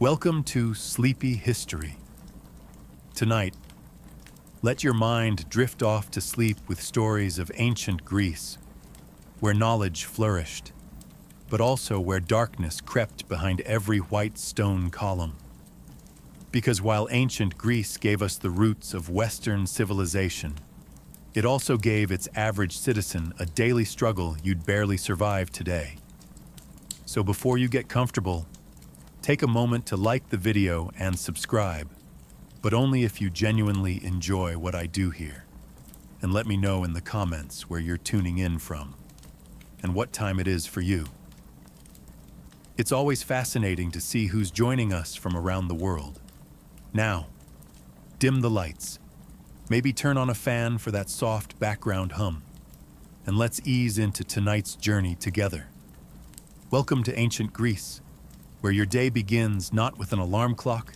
Welcome to Sleepy History. Tonight, let your mind drift off to sleep with stories of ancient Greece, where knowledge flourished, but also where darkness crept behind every white stone column. Because while ancient Greece gave us the roots of Western civilization, it also gave its average citizen a daily struggle you'd barely survive today. So before you get comfortable, take a moment to like the video and subscribe, but only if you genuinely enjoy what I do here. And let me know in the comments where you're tuning in from and what time it is for you. It's always fascinating to see who's joining us from around the world. Now, dim the lights. Maybe turn on a fan for that soft background hum. And let's ease into tonight's journey together. Welcome to ancient Greece, where your day begins not with an alarm clock,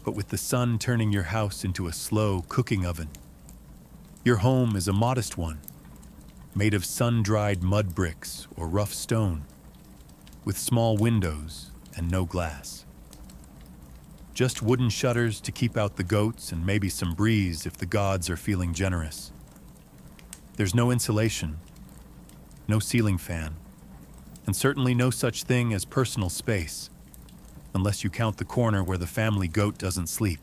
but with the sun turning your house into a slow cooking oven. Your home is a modest one, made of sun-dried mud bricks or rough stone, with small windows and no glass. Just wooden shutters to keep out the goats and maybe some breeze if the gods are feeling generous. There's no insulation, no ceiling fan, and certainly no such thing as personal space, unless you count the corner where the family goat doesn't sleep.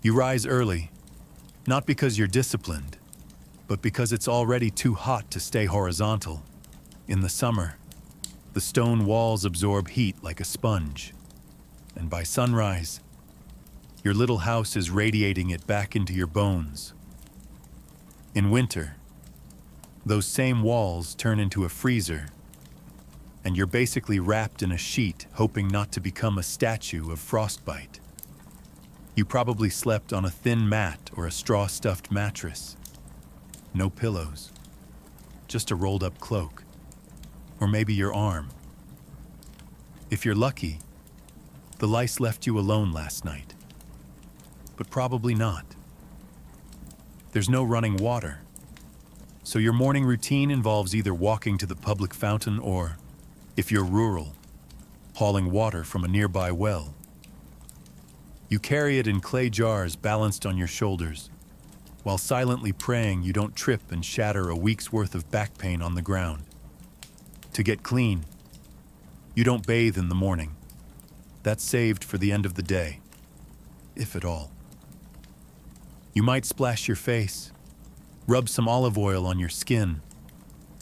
You rise early, not because you're disciplined, but because it's already too hot to stay horizontal. In the summer, the stone walls absorb heat like a sponge, and by sunrise, your little house is radiating it back into your bones. In winter, those same walls turn into a freezer, and you're basically wrapped in a sheet hoping not to become a statue of frostbite. You probably slept on a thin mat or a straw-stuffed mattress. No pillows, just a rolled-up cloak, or maybe your arm. If you're lucky, the lice left you alone last night, but probably not. There's no running water, so your morning routine involves either walking to the public fountain or, if you're rural, hauling water from a nearby well. You carry it in clay jars balanced on your shoulders, while silently praying you don't trip and shatter a week's worth of back pain on the ground. To get clean, you don't bathe in the morning. That's saved for the end of the day, if at all. You might splash your face, rub some olive oil on your skin,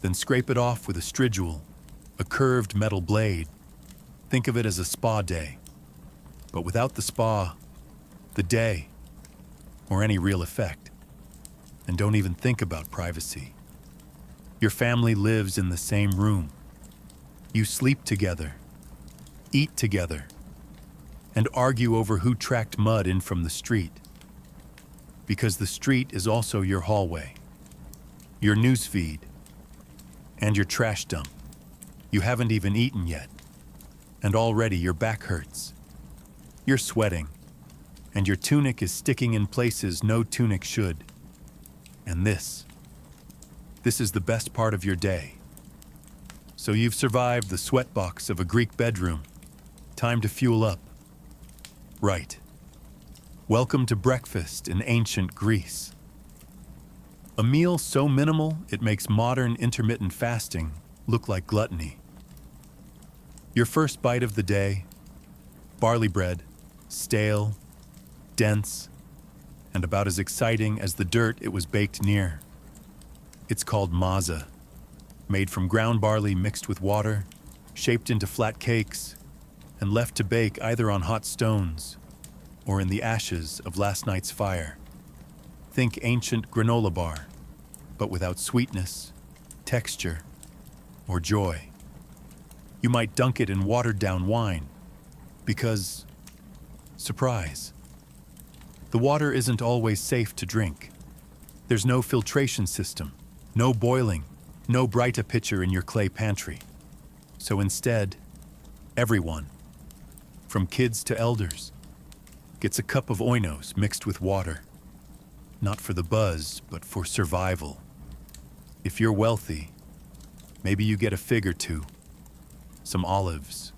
then scrape it off with a stridule, a curved metal blade. Think of it as a spa day. But without the spa, the day, or any real effect. And don't even think about privacy. Your family lives in the same room. You sleep together, eat together, and argue over who tracked mud in from the street. Because the street is also your hallway, your newsfeed, and your trash dump. You haven't even eaten yet, and already your back hurts. You're sweating, and your tunic is sticking in places no tunic should. And this is the best part of your day. So you've survived the sweatbox of a Greek bedroom. Time to fuel up. Right. Welcome to breakfast in ancient Greece. A meal so minimal it makes modern intermittent fasting look like gluttony. Your first bite of the day, barley bread, stale, dense, and about as exciting as the dirt it was baked near. It's called maza, made from ground barley mixed with water, shaped into flat cakes, and left to bake either on hot stones or in the ashes of last night's fire. Think ancient granola bar, but without sweetness, texture, or joy. You might dunk it in watered-down wine, because, surprise, the water isn't always safe to drink. There's no filtration system, no boiling, no Boudica pitcher in your clay pantry. So instead, everyone, from kids to elders, gets a cup of oinos mixed with water. Not for the buzz, but for survival. If you're wealthy, maybe you get a fig or two, some olives,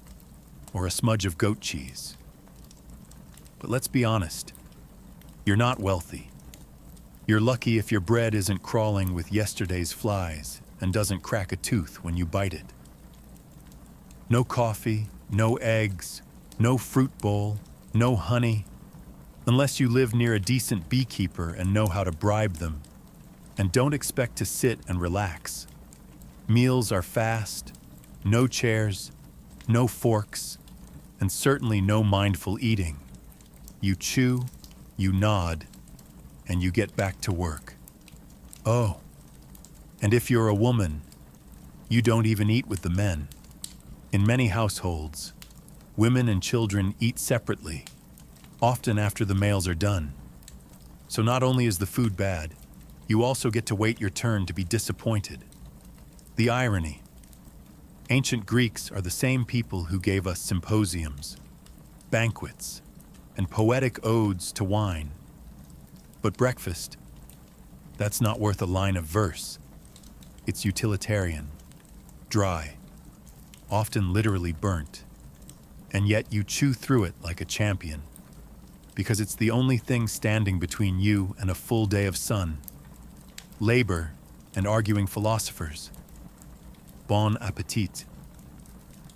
or a smudge of goat cheese. But let's be honest, you're not wealthy. You're lucky if your bread isn't crawling with yesterday's flies and doesn't crack a tooth when you bite it. No coffee, no eggs, no fruit bowl, no honey, unless you live near a decent beekeeper and know how to bribe them. And don't expect to sit and relax. Meals are fast, no chairs, no forks, and certainly no mindful eating. You chew, you nod, and you get back to work. Oh, and if you're a woman, you don't even eat with the men. In many households, women and children eat separately, often after the males are done. So not only is the food bad, you also get to wait your turn to be disappointed. The irony. Ancient Greeks are the same people who gave us symposiums, banquets, and poetic odes to wine. But breakfast, that's not worth a line of verse. It's utilitarian, dry, often literally burnt, and yet you chew through it like a champion, because it's the only thing standing between you and a full day of sun, labor, and arguing philosophers. Bon appetit.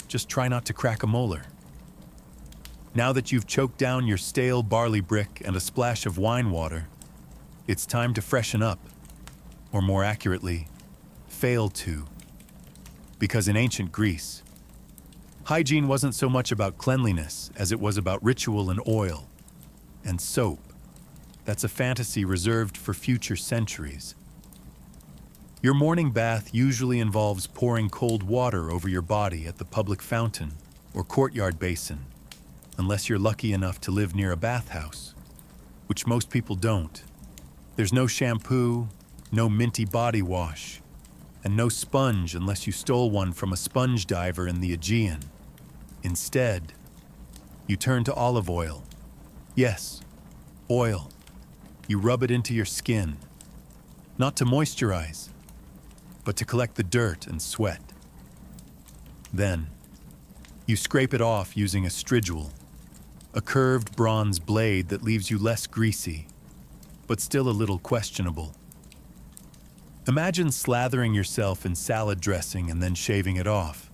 Just try not to crack a molar. Now that you've choked down your stale barley brick and a splash of wine water, it's time to freshen up, or more accurately, fail to. Because in ancient Greece, hygiene wasn't so much about cleanliness as it was about ritual and oil, and soap. That's a fantasy reserved for future centuries. Your morning bath usually involves pouring cold water over your body at the public fountain or courtyard basin, unless you're lucky enough to live near a bathhouse, which most people don't. There's no shampoo, no minty body wash, and no sponge unless you stole one from a sponge diver in the Aegean. Instead, you turn to olive oil. Yes, oil. You rub it into your skin, not to moisturize, but to collect the dirt and sweat. Then, you scrape it off using a stridule, a curved bronze blade that leaves you less greasy, but still a little questionable. Imagine slathering yourself in salad dressing and then shaving it off.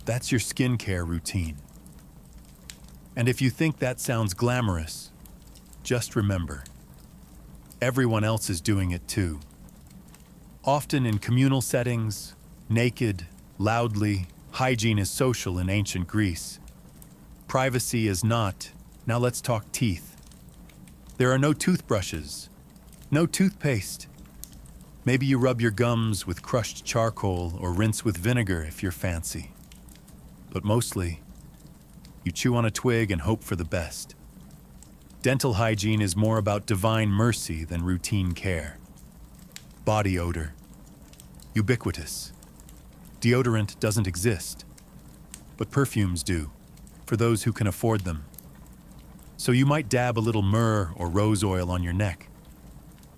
That's your skincare routine. And if you think that sounds glamorous, just remember, everyone else is doing it too. Often in communal settings, naked, loudly, hygiene is social in ancient Greece. Privacy is not. Now let's talk teeth. There are no toothbrushes, no toothpaste. Maybe you rub your gums with crushed charcoal or rinse with vinegar if you're fancy. But mostly, you chew on a twig and hope for the best. Dental hygiene is more about divine mercy than routine care. Body odor. Ubiquitous. Deodorant doesn't exist, but perfumes do, for those who can afford them. So you might dab a little myrrh or rose oil on your neck,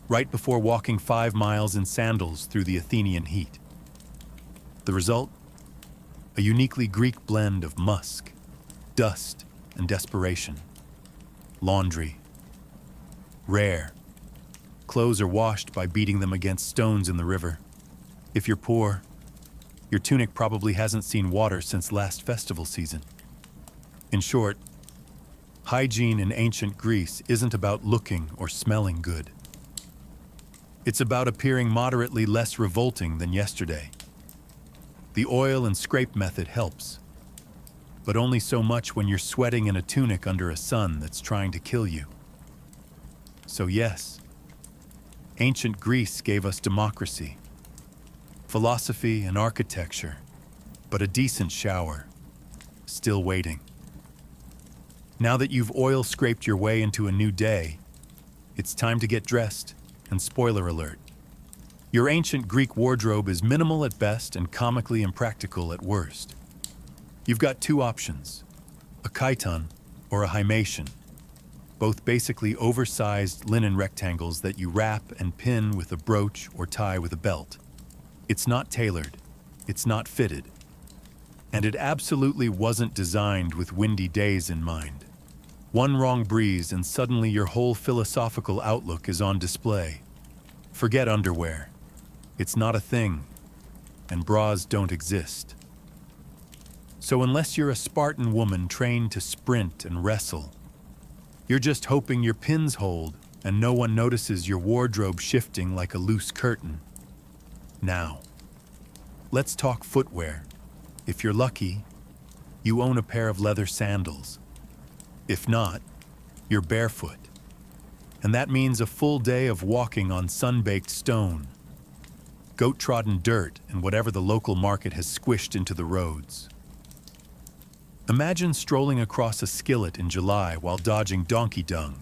right before walking 5 miles in sandals through the Athenian heat. The result? A uniquely Greek blend of musk, dust, and desperation. Laundry. Rare. Clothes are washed by beating them against stones in the river. If you're poor, your tunic probably hasn't seen water since last festival season. In short, hygiene in ancient Greece isn't about looking or smelling good. It's about appearing moderately less revolting than yesterday. The oil and scrape method helps, but only so much when you're sweating in a tunic under a sun that's trying to kill you. So yes, ancient Greece gave us democracy, philosophy and architecture, but a decent shower, still waiting. Now that you've oil scraped your way into a new day, it's time to get dressed, and spoiler alert, your ancient Greek wardrobe is minimal at best and comically impractical at worst. You've got 2 options, a chiton or a himation, both basically oversized linen rectangles that you wrap and pin with a brooch or tie with a belt. It's not tailored, it's not fitted. And it absolutely wasn't designed with windy days in mind. One wrong breeze and suddenly your whole philosophical outlook is on display. Forget underwear. It's not a thing, and bras don't exist. So unless you're a Spartan woman trained to sprint and wrestle, you're just hoping your pins hold and no one notices your wardrobe shifting like a loose curtain. Now, let's talk footwear. If you're lucky, you own a pair of leather sandals. If not, you're barefoot. And that means a full day of walking on sun-baked stone, goat-trodden dirt, and whatever the local market has squished into the roads. Imagine strolling across a skillet in July while dodging donkey dung.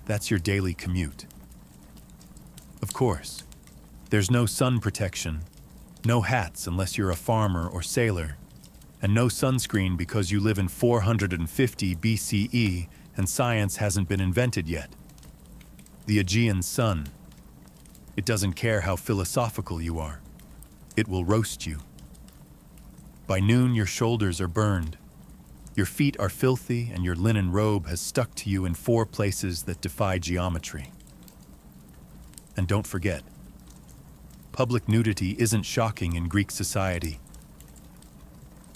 That's your daily commute. Of course, there's no sun protection, no hats unless you're a farmer or sailor, and no sunscreen because you live in 450 BCE and science hasn't been invented yet. The Aegean sun. It doesn't care how philosophical you are. It will roast you. By noon, your shoulders are burned. Your feet are filthy and your linen robe has stuck to you in 4 places that defy geometry. And don't forget, public nudity isn't shocking in Greek society.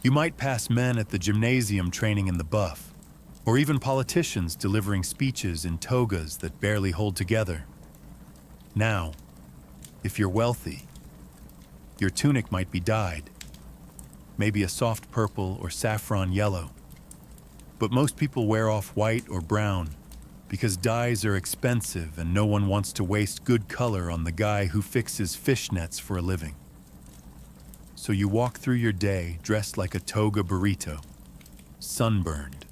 You might pass men at the gymnasium training in the buff, or even politicians delivering speeches in togas that barely hold together. Now, if you're wealthy, your tunic might be dyed, maybe a soft purple or saffron yellow. But most people wear off white or brown because dyes are expensive and no one wants to waste good color on the guy who fixes fishnets for a living. So you walk through your day dressed like a toga burrito, sunburned,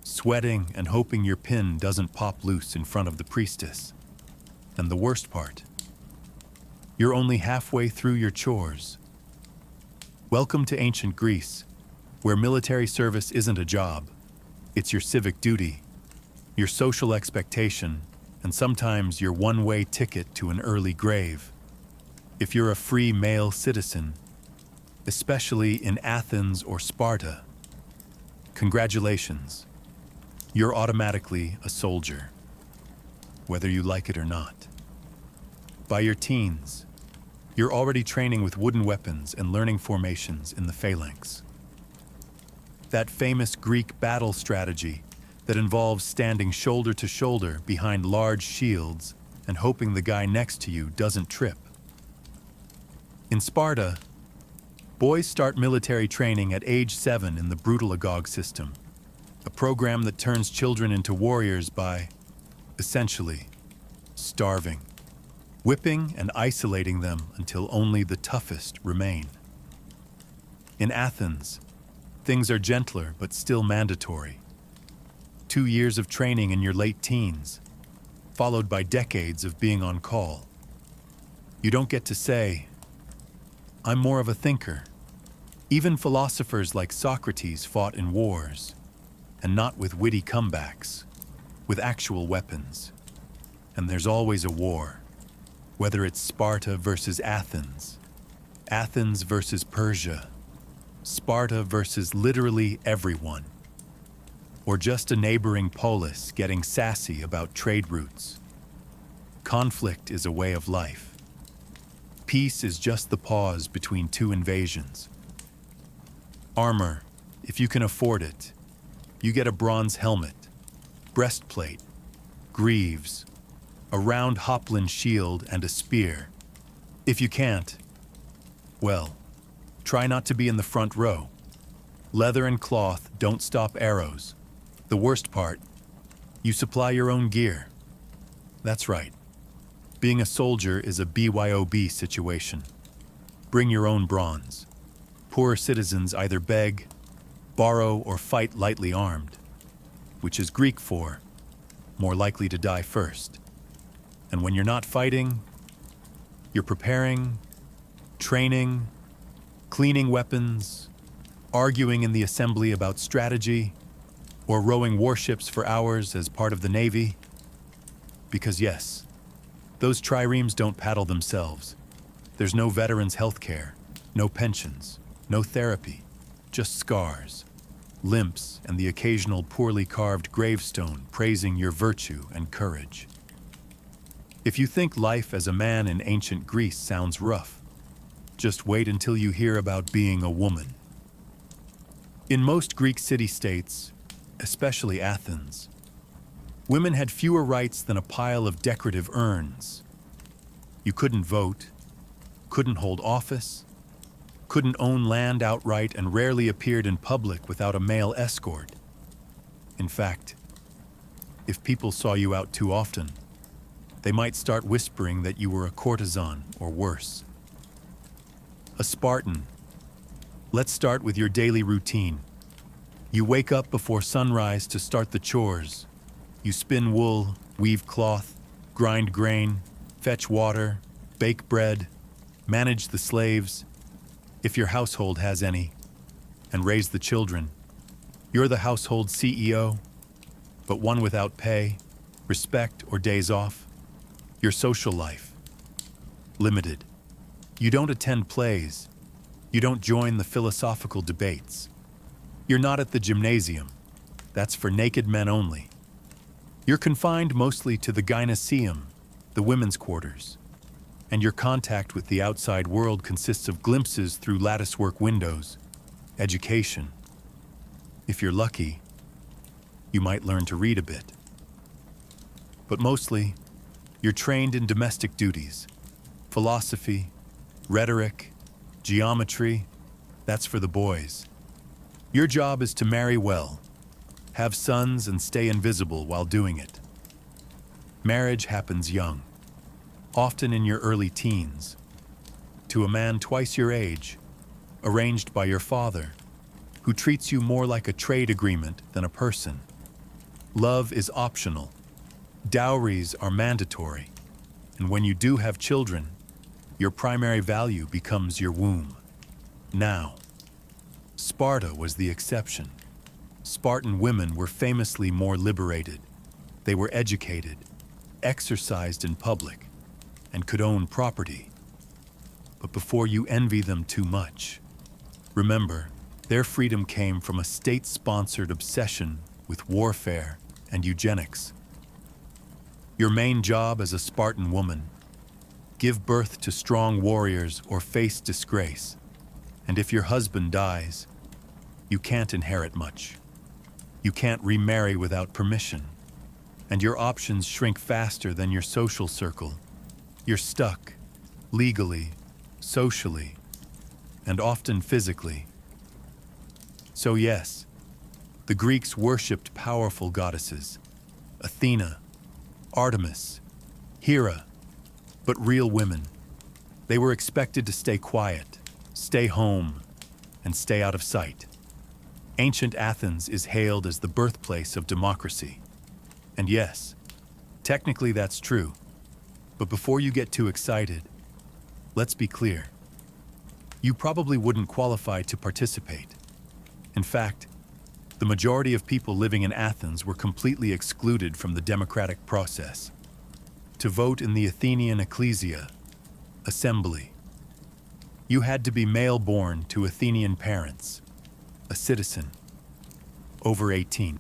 sweating and hoping your pin doesn't pop loose in front of the priestess. And the worst part, you're only halfway through your chores. Welcome to ancient Greece, where military service isn't a job. It's your civic duty, your social expectation, and sometimes your one-way ticket to an early grave. If you're a free male citizen, especially in Athens or Sparta, congratulations, you're automatically a soldier, whether you like it or not. By your teens, you're already training with wooden weapons and learning formations in the phalanx. That famous Greek battle strategy that involves standing shoulder to shoulder behind large shields and hoping the guy next to you doesn't trip. In Sparta, boys start military training at age 7 in the Brutalagogue system, a program that turns children into warriors by, essentially, starving, whipping and isolating them until only the toughest remain. In Athens, things are gentler but still mandatory. 2 years of training in your late teens, followed by decades of being on call. You don't get to say, "I'm more of a thinker." Even philosophers like Socrates fought in wars, and not with witty comebacks, with actual weapons. And there's always a war, whether it's Sparta versus Athens, Athens versus Persia, Sparta versus literally everyone, or just a neighboring polis getting sassy about trade routes. Conflict is a way of life. Peace is just the pause between 2 invasions. Armor, if you can afford it, you get a bronze helmet, breastplate, greaves, a round hoplin shield, and a spear. If you can't, well, try not to be in the front row. Leather and cloth don't stop arrows. The worst part, you supply your own gear. That's right. Being a soldier is a BYOB situation. Bring your own bronze. Poorer citizens either beg, borrow, or fight lightly armed, which is Greek for more likely to die first. And when you're not fighting, you're preparing, training, cleaning weapons, arguing in the assembly about strategy, or rowing warships for hours as part of the Navy. Because yes, those triremes don't paddle themselves. There's no veterans' health care, no pensions, no therapy, just scars, limps, and the occasional poorly carved gravestone praising your virtue and courage. If you think life as a man in ancient Greece sounds rough, just wait until you hear about being a woman. In most Greek city-states, especially Athens, women had fewer rights than a pile of decorative urns. You couldn't vote, couldn't hold office, couldn't own land outright, and rarely appeared in public without a male escort. In fact, if people saw you out too often, they might start whispering that you were a courtesan or worse. A Spartan. Let's start with your daily routine. You wake up before sunrise to start the chores. You spin wool, weave cloth, grind grain, fetch water, bake bread, manage the slaves, if your household has any, and raise the children. You're the household CEO, but one without pay, respect, or days off. Your social life, limited. You don't attend plays. You don't join the philosophical debates. You're not at the gymnasium. That's for naked men only. You're confined mostly to the gynoeceum, the women's quarters, and your contact with the outside world consists of glimpses through latticework windows, education. If you're lucky, you might learn to read a bit. But mostly, you're trained in domestic duties, philosophy, rhetoric, geometry. That's for the boys. Your job is to marry well, have sons, and stay invisible while doing it. Marriage happens young, often in your early teens, to a man twice your age, arranged by your father, who treats you more like a trade agreement than a person. Love is optional. Dowries are mandatory, and when you do have children, your primary value becomes your womb. Now, Sparta was the exception. Spartan women were famously more liberated. They were educated, exercised in public, and could own property. But before you envy them too much, remember, their freedom came from a state-sponsored obsession with warfare and eugenics. Your main job as a Spartan woman: give birth to strong warriors or face disgrace. And if your husband dies, you can't inherit much. You can't remarry without permission. And your options shrink faster than your social circle. You're stuck, legally, socially, and often physically. So yes, the Greeks worshipped powerful goddesses: Athena, Artemis, Hera, but real women. They were expected to stay quiet, stay home, and stay out of sight. Ancient Athens is hailed as the birthplace of democracy. And yes, technically that's true. But before you get too excited, let's be clear. You probably wouldn't qualify to participate. In fact, the majority of people living in Athens were completely excluded from the democratic process. To vote in the Athenian ecclesia, assembly, you had to be male-born to Athenian parents, a citizen, over 18.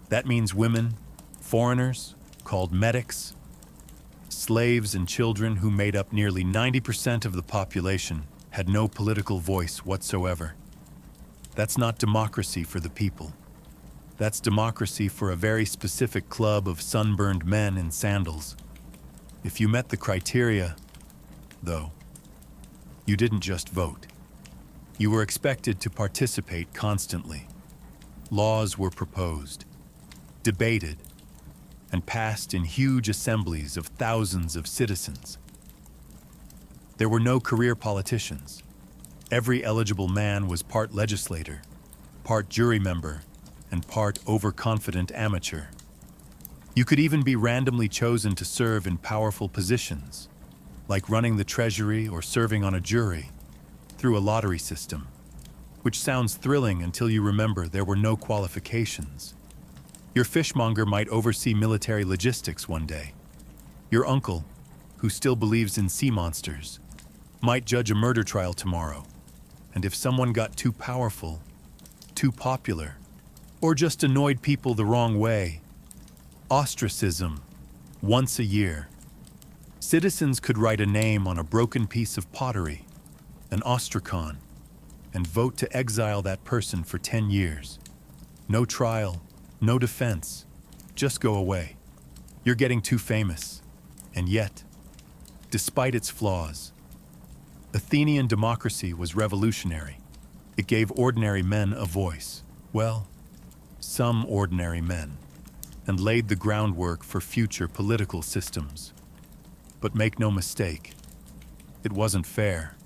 That means women, foreigners, called metics, slaves, and children, who made up nearly 90% of the population, had no political voice whatsoever. That's not democracy for the people. That's democracy for a very specific club of sunburned men in sandals. If you met the criteria, though, you didn't just vote. You were expected to participate constantly. Laws were proposed, debated, and passed in huge assemblies of thousands of citizens. There were no career politicians. Every eligible man was part legislator, part jury member, and part overconfident amateur. You could even be randomly chosen to serve in powerful positions, like running the treasury or serving on a jury, through a lottery system, which sounds thrilling until you remember there were no qualifications. Your fishmonger might oversee military logistics one day. Your uncle, who still believes in sea monsters, might judge a murder trial tomorrow. And if someone got too powerful, too popular, or just annoyed people the wrong way. Ostracism, once a year. Citizens could write a name on a broken piece of pottery, an ostracon, and vote to exile that person for 10 years. No trial, no defense, just go away. You're getting too famous. And yet, despite its flaws, Athenian democracy was revolutionary. It gave ordinary men a voice. Well, some ordinary men, and laid the groundwork for future political systems. But make no mistake, it wasn't fair.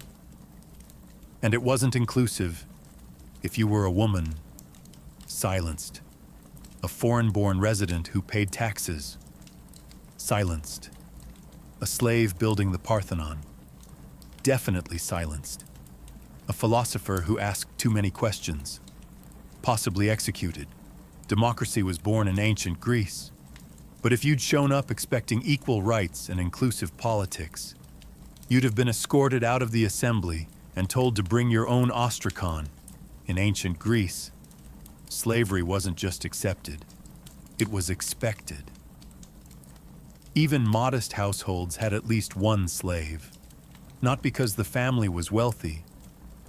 And it wasn't inclusive. If you were a woman, silenced. A foreign-born resident who paid taxes, silenced. A slave building the Parthenon, definitely silenced. A philosopher who asked too many questions, possibly executed. Democracy was born in ancient Greece. But if you'd shown up expecting equal rights and inclusive politics, you'd have been escorted out of the assembly and told to bring your own ostracon. In ancient Greece, slavery wasn't just accepted, it was expected. Even modest households had at least one slave, not because the family was wealthy,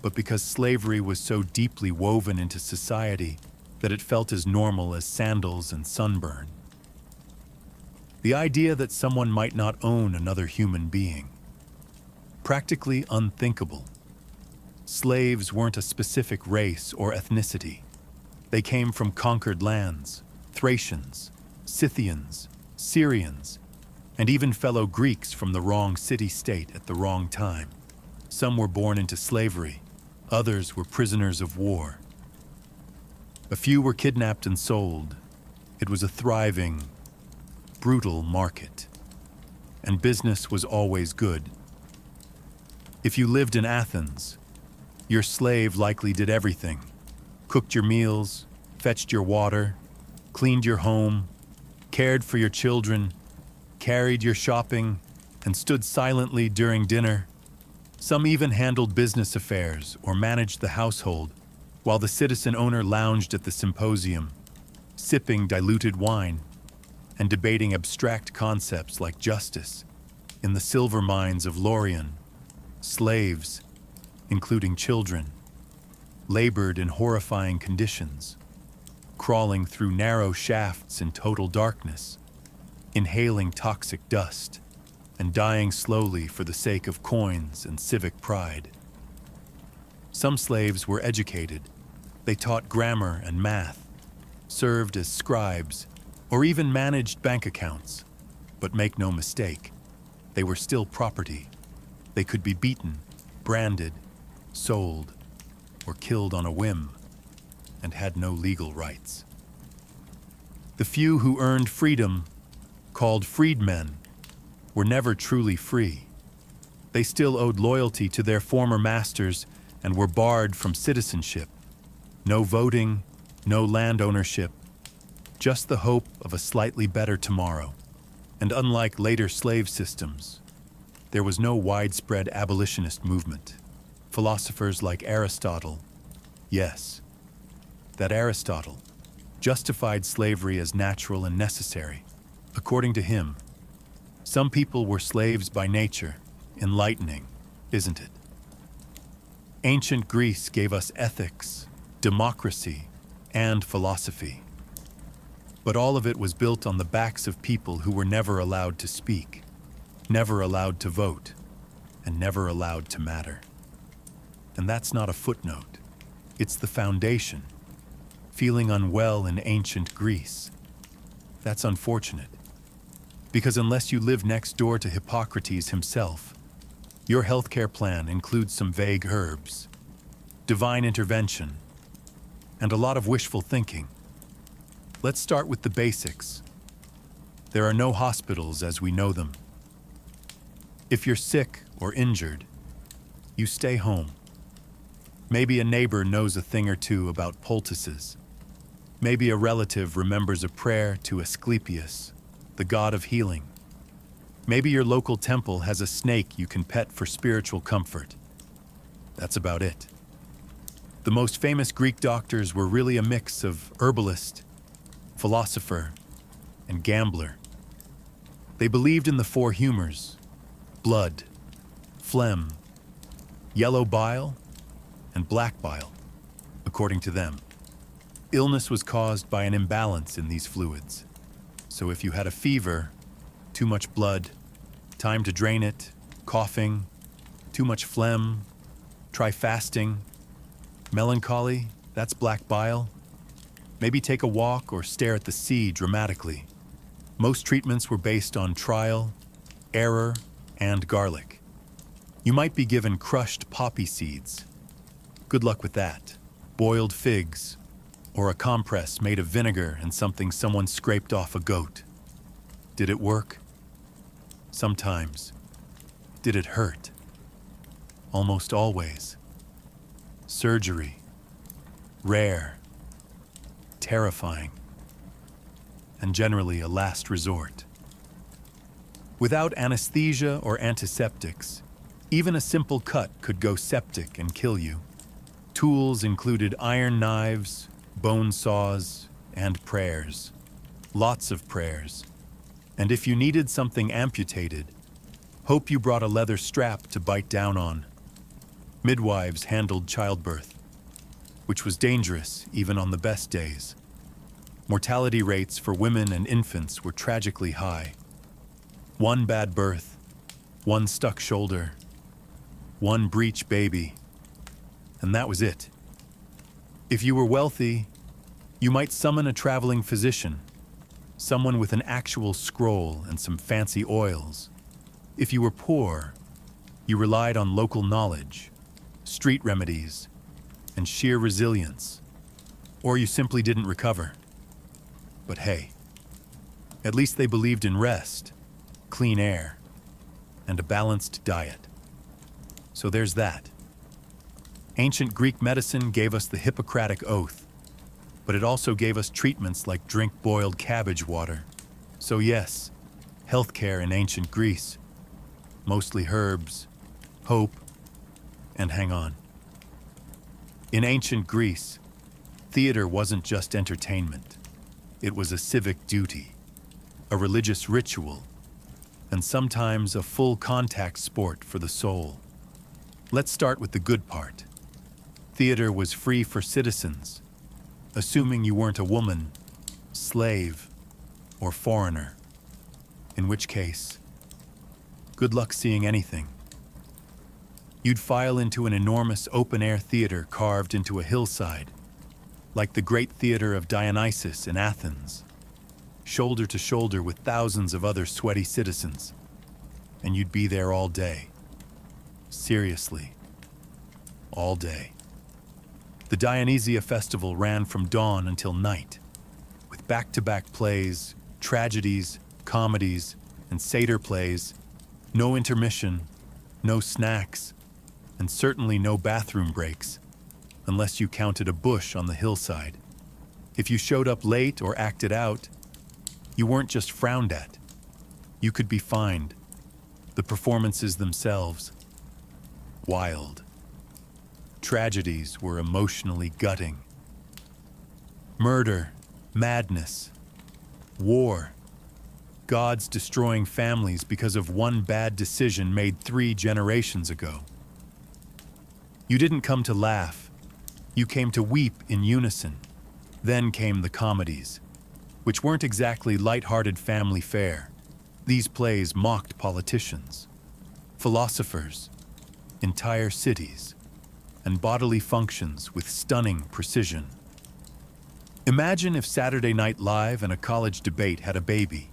but because slavery was so deeply woven into society that it felt as normal as sandals and sunburn. The idea that someone might not own another human being, practically unthinkable. Slaves weren't a specific race or ethnicity. They came from conquered lands, Thracians, Scythians, Syrians, and even fellow Greeks from the wrong city-state at the wrong time. Some were born into slavery, others were prisoners of war. A few were kidnapped and sold. It was a thriving, brutal market, and business was always good. If you lived in Athens, your slave likely did everything: cooked your meals, fetched your water, cleaned your home, cared for your children, carried your shopping, and stood silently during dinner. Some even handled business affairs or managed the household, while the citizen owner lounged at the symposium, sipping diluted wine and debating abstract concepts like justice. In the silver mines of Laurion, slaves, including children, labored in horrifying conditions, crawling through narrow shafts in total darkness, inhaling toxic dust, and dying slowly for the sake of coins and civic pride. Some slaves were educated. They taught grammar and math, served as scribes, or even managed bank accounts. But make no mistake, they were still property. They could be beaten, branded, sold, or killed on a whim, and had no legal rights. The few who earned freedom, called freedmen, were never truly free. They still owed loyalty to their former masters and were barred from citizenship. No voting, no land ownership, just the hope of a slightly better tomorrow. And unlike later slave systems, there was no widespread abolitionist movement. Philosophers like Aristotle, yes, that Aristotle, justified slavery as natural and necessary. According to him, some people were slaves by nature. Enlightening, isn't it? Ancient Greece gave us ethics, democracy, and philosophy. But all of it was built on the backs of people who were never allowed to speak, never allowed to vote, and never allowed to matter. And that's not a footnote. It's the foundation. Feeling unwell in ancient Greece. That's unfortunate. Because unless you live next door to Hippocrates himself, your healthcare plan includes some vague herbs, divine intervention, and a lot of wishful thinking. Let's start with the basics. There are no hospitals as we know them. If you're sick or injured, you stay home. Maybe a neighbor knows a thing or two about poultices. Maybe a relative remembers a prayer to Asclepius, the god of healing. Maybe your local temple has a snake you can pet for spiritual comfort. That's about it. The most famous Greek doctors were really a mix of herbalist, philosopher, and gambler. They believed in the four humors: blood, phlegm, yellow bile, and black bile, according to them. Illness was caused by an imbalance in these fluids. So if you had a fever, too much blood, time to drain it, coughing, too much phlegm, try fasting. Melancholy, that's black bile. Maybe take a walk or stare at the sea dramatically. Most treatments were based on trial, error, and garlic. You might be given crushed poppy seeds. Good luck with that. Boiled figs, or a compress made of vinegar and something someone scraped off a goat. Did it work? Sometimes. Did it hurt? Almost always. Surgery. Rare. Terrifying. And generally a last resort. Without anesthesia or antiseptics, even a simple cut could go septic and kill you. Tools included iron knives, bone saws, and prayers. Lots of prayers. And if you needed something amputated, hope you brought a leather strap to bite down on. Midwives handled childbirth, which was dangerous even on the best days. Mortality rates for women and infants were tragically high. One bad birth, one stuck shoulder, one breech baby, and that was it. If you were wealthy, you might summon a traveling physician, someone with an actual scroll and some fancy oils. If you were poor, you relied on local knowledge, street remedies, and sheer resilience, or you simply didn't recover. But hey, at least they believed in rest, clean air, and a balanced diet. So there's that. Ancient Greek medicine gave us the Hippocratic Oath, but it also gave us treatments like drink boiled cabbage water. So yes, healthcare in ancient Greece, mostly herbs, hope, and hang on. In ancient Greece, theater wasn't just entertainment. It was a civic duty, a religious ritual, and sometimes a full contact sport for the soul. Let's start with the good part. Theater was free for citizens, assuming you weren't a woman, slave, or foreigner, in which case, good luck seeing anything. You'd file into an enormous open-air theater carved into a hillside, like the great theater of Dionysus in Athens, shoulder to shoulder with thousands of other sweaty citizens, and you'd be there all day. Seriously, all day. The Dionysia festival ran from dawn until night, with back-to-back plays, tragedies, comedies, and satyr plays, no intermission, no snacks, and certainly no bathroom breaks, unless you counted a bush on the hillside. If you showed up late or acted out, you weren't just frowned at. You could be fined. The performances themselves, wild. Tragedies were emotionally gutting. Murder, madness, war, gods destroying families because of one bad decision made 3 generations ago. You didn't come to laugh. You came to weep in unison. Then came the comedies, which weren't exactly light-hearted family fare. These plays mocked politicians, philosophers, entire cities, and bodily functions with stunning precision. Imagine if Saturday Night Live and a college debate had a baby,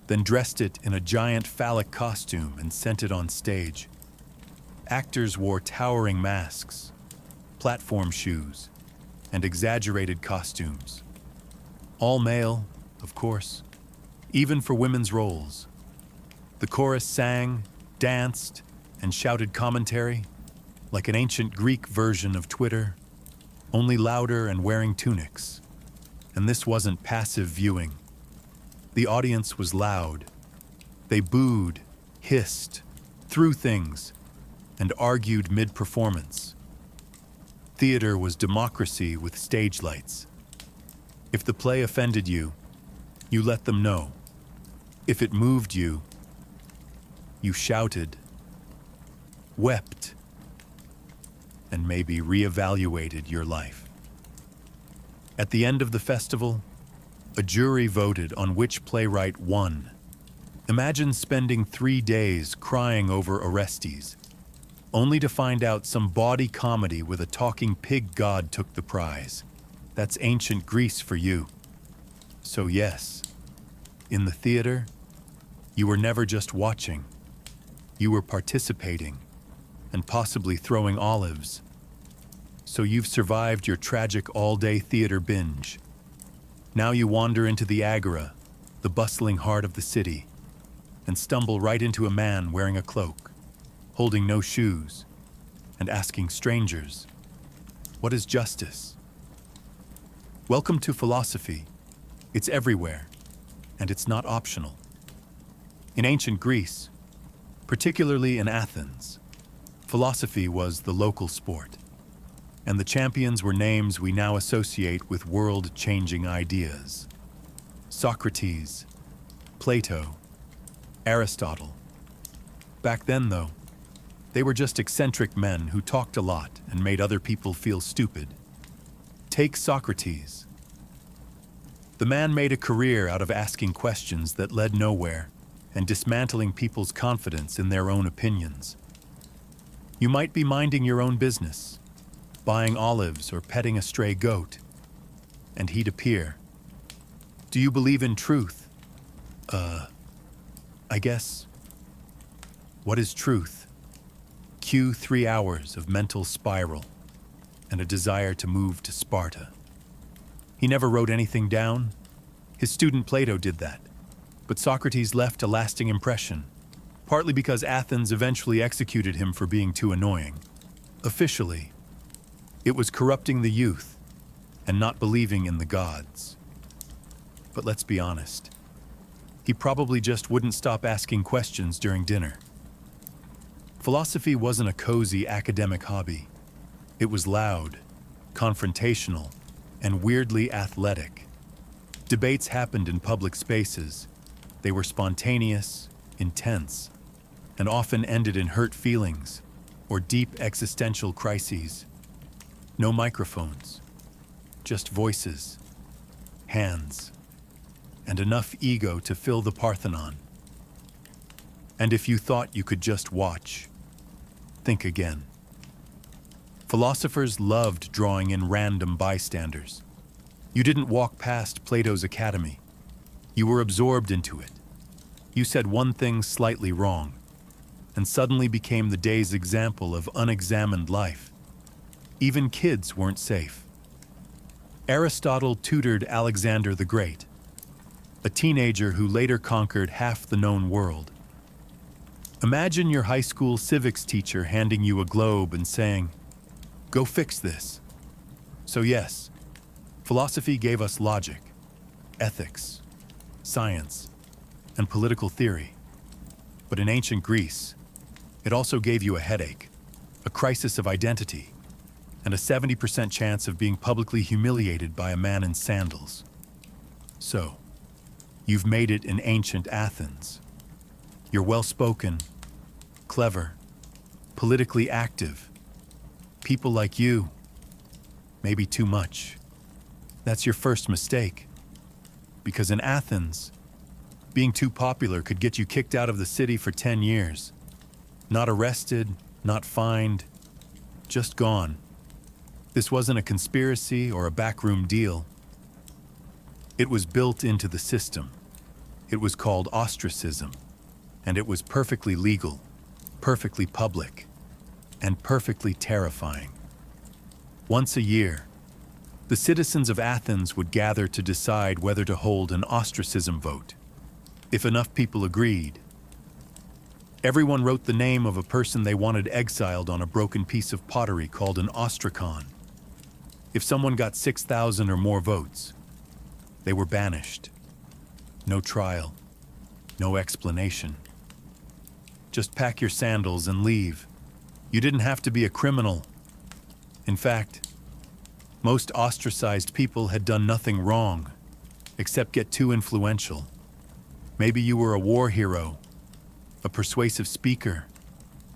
then dressed it in a giant phallic costume and sent it on stage. Actors wore towering masks, platform shoes, and exaggerated costumes. All male, of course, even for women's roles. The chorus sang, danced, and shouted commentary, like an ancient Greek version of Twitter, only louder and wearing tunics. And this wasn't passive viewing. The audience was loud. They booed, hissed, threw things, and argued mid-performance. Theater was democracy with stage lights. If the play offended you, you let them know. If it moved you, you shouted, wept, and maybe reevaluated your life. At the end of the festival, a jury voted on which playwright won. Imagine spending 3 days crying over Orestes, only to find out some bawdy comedy with a talking pig god took the prize. That's ancient Greece for you. So yes, in the theater, you were never just watching. You were participating, and possibly throwing olives. So you've survived your tragic all-day theater binge. Now you wander into the agora, the bustling heart of the city, and stumble right into a man wearing a cloak, holding no shoes, and asking strangers, "What is justice?" Welcome to philosophy. It's everywhere, and it's not optional. In ancient Greece, particularly in Athens, philosophy was the local sport, and the champions were names we now associate with world-changing ideas. Socrates, Plato, Aristotle. Back then, though, they were just eccentric men who talked a lot and made other people feel stupid. Take Socrates. The man made a career out of asking questions that led nowhere and dismantling people's confidence in their own opinions. You might be minding your own business, buying olives or petting a stray goat, and he'd appear. Do you believe in truth? I guess. What is truth? Cue 3 hours of mental spiral and a desire to move to Sparta. He never wrote anything down. His student Plato did that. But Socrates left a lasting impression, partly because Athens eventually executed him for being too annoying. Officially, it was corrupting the youth and not believing in the gods. But let's be honest, he probably just wouldn't stop asking questions during dinner. Philosophy wasn't a cozy academic hobby. It was loud, confrontational, and weirdly athletic. Debates happened in public spaces. They were spontaneous, intense, and often ended in hurt feelings or deep existential crises. No microphones, just voices, hands, and enough ego to fill the Parthenon. And if you thought you could just watch, think again. Philosophers loved drawing in random bystanders. You didn't walk past Plato's academy. You were absorbed into it. You said one thing slightly wrong, and suddenly became the day's example of unexamined life. Even kids weren't safe. Aristotle tutored Alexander the Great, a teenager who later conquered half the known world. Imagine your high school civics teacher handing you a globe and saying, "Go fix this." So yes, philosophy gave us logic, ethics, science, and political theory. But in ancient Greece, it also gave you a headache, a crisis of identity, and a 70% chance of being publicly humiliated by a man in sandals. So, you've made it in ancient Athens. You're well-spoken, clever, politically active. People like you, maybe too much. That's your first mistake. Because in Athens, being too popular could get you kicked out of the city for 10 years. Not arrested, not fined, just gone. This wasn't a conspiracy or a backroom deal. It was built into the system. It was called ostracism, and it was perfectly legal, perfectly public, and perfectly terrifying. Once a year, the citizens of Athens would gather to decide whether to hold an ostracism vote. If enough people agreed, everyone wrote the name of a person they wanted exiled on a broken piece of pottery called an ostracon. If someone got 6,000 or more votes, they were banished. No trial, no explanation. Just pack your sandals and leave. You didn't have to be a criminal. In fact, Most ostracized people had done nothing wrong, except get too influential. Maybe you were a war hero, a persuasive speaker,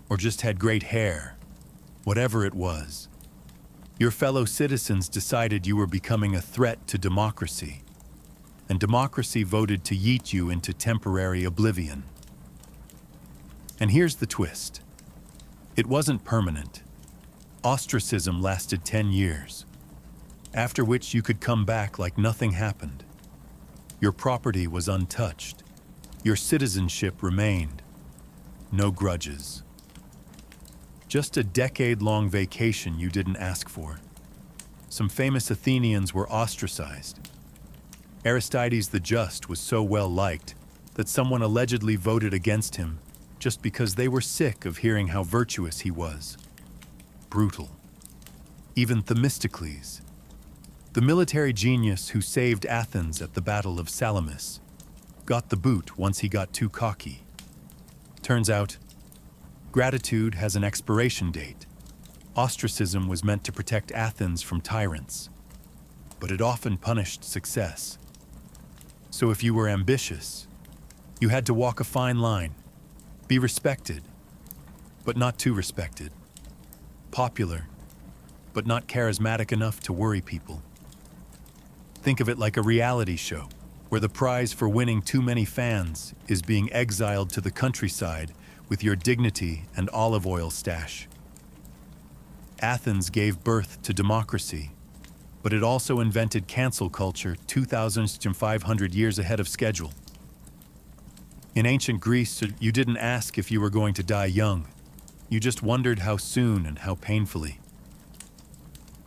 or just had great hair. Whatever it was, your fellow citizens decided you were becoming a threat to democracy, and democracy voted to yeet you into temporary oblivion. And here's the twist. It wasn't permanent. Ostracism lasted 10 years, after which you could come back like nothing happened. Your property was untouched. Your citizenship remained. No grudges. Just a decade-long vacation you didn't ask for. Some famous Athenians were ostracized. Aristides the Just was so well liked that someone allegedly voted against him just because they were sick of hearing how virtuous he was. Brutal. Even Themistocles, the military genius who saved Athens at the Battle of Salamis, got the boot once he got too cocky. Turns out, gratitude has an expiration date. Ostracism was meant to protect Athens from tyrants, but it often punished success. So if you were ambitious, you had to walk a fine line, be respected, but not too respected, popular, but not charismatic enough to worry people. Think of it like a reality show, where the prize for winning too many fans is being exiled to the countryside with your dignity and olive oil stash. Athens gave birth to democracy, but it also invented cancel culture 2,500 years ahead of schedule. In ancient Greece, you didn't ask if you were going to die young. You just wondered how soon and how painfully.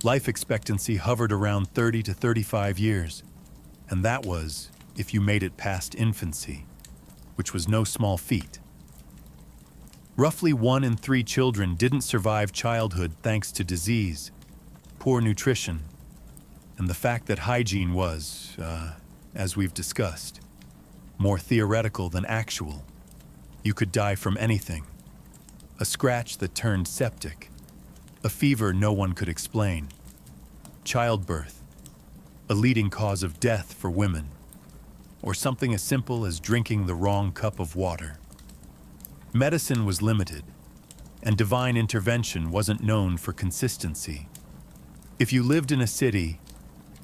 Life expectancy hovered around 30 to 35 years, and that was if you made it past infancy, which was no small feat. Roughly 1 in 3 children didn't survive childhood thanks to disease, poor nutrition, and the fact that hygiene was, as we've discussed, more theoretical than actual. You could die from anything. A scratch that turned septic, a fever no one could explain, childbirth, a leading cause of death for women, or something as simple as drinking the wrong cup of water. Medicine was limited, and divine intervention wasn't known for consistency. If you lived in a city,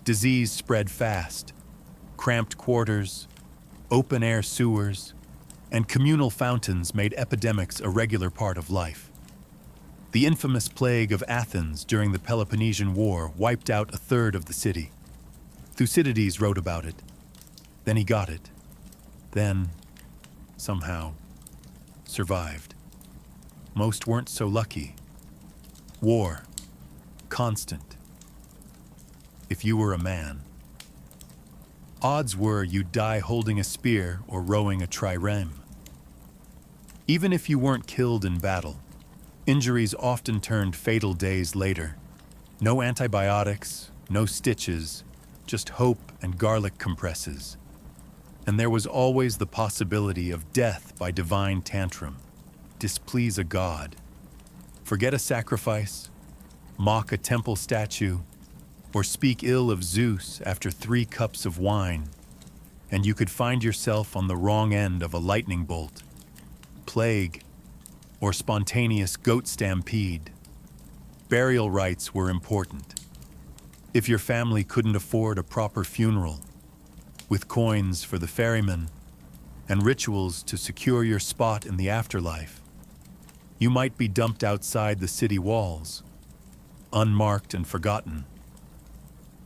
disease spread fast. Cramped quarters, open-air sewers, and communal fountains made epidemics a regular part of life. The infamous plague of Athens during the Peloponnesian War wiped out a third of the city. Thucydides wrote about it. Then he got it. Then, somehow, survived. Most weren't so lucky. War. Constant. If you were a man. Odds were you'd die holding a spear or rowing a trireme. Even if you weren't killed in battle, injuries often turned fatal days later. No antibiotics, no stitches, just hope and garlic compresses. And there was always the possibility of death by divine tantrum. Displease a god. Forget a sacrifice, mock a temple statue, or speak ill of Zeus after 3 cups of wine, and you could find yourself on the wrong end of a lightning bolt, plague, or spontaneous goat stampede. Burial rites were important. If your family couldn't afford a proper funeral, with coins for the ferryman and rituals to secure your spot in the afterlife, you might be dumped outside the city walls, unmarked and forgotten.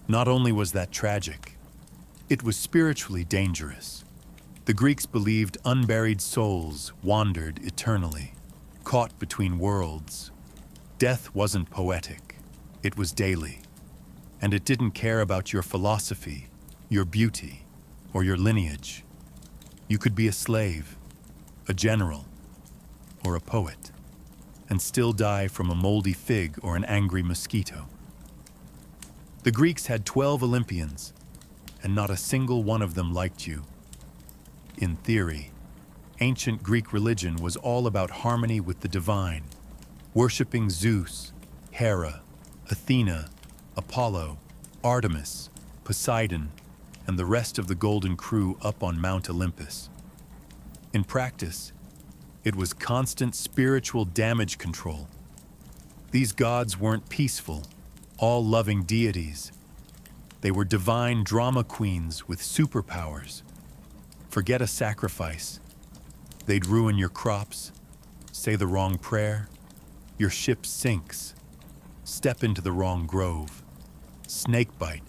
Not only was that tragic, it was spiritually dangerous. The Greeks believed unburied souls wandered eternally, caught between worlds. Death wasn't poetic, it was daily. And it didn't care about your philosophy, your beauty, or your lineage. You could be a slave, a general, or a poet, and still die from a moldy fig or an angry mosquito. The Greeks had 12 Olympians, and not a single one of them liked you. In theory, ancient Greek religion was all about harmony with the divine, worshipping Zeus, Hera, Athena, Apollo, Artemis, Poseidon, and the rest of the Golden Crew up on Mount Olympus. In practice, it was constant spiritual damage control. These gods weren't peaceful, all-loving deities. They were divine drama queens with superpowers. Forget a sacrifice. They'd ruin your crops, say the wrong prayer, your ship sinks, step into the wrong grove, snakebite,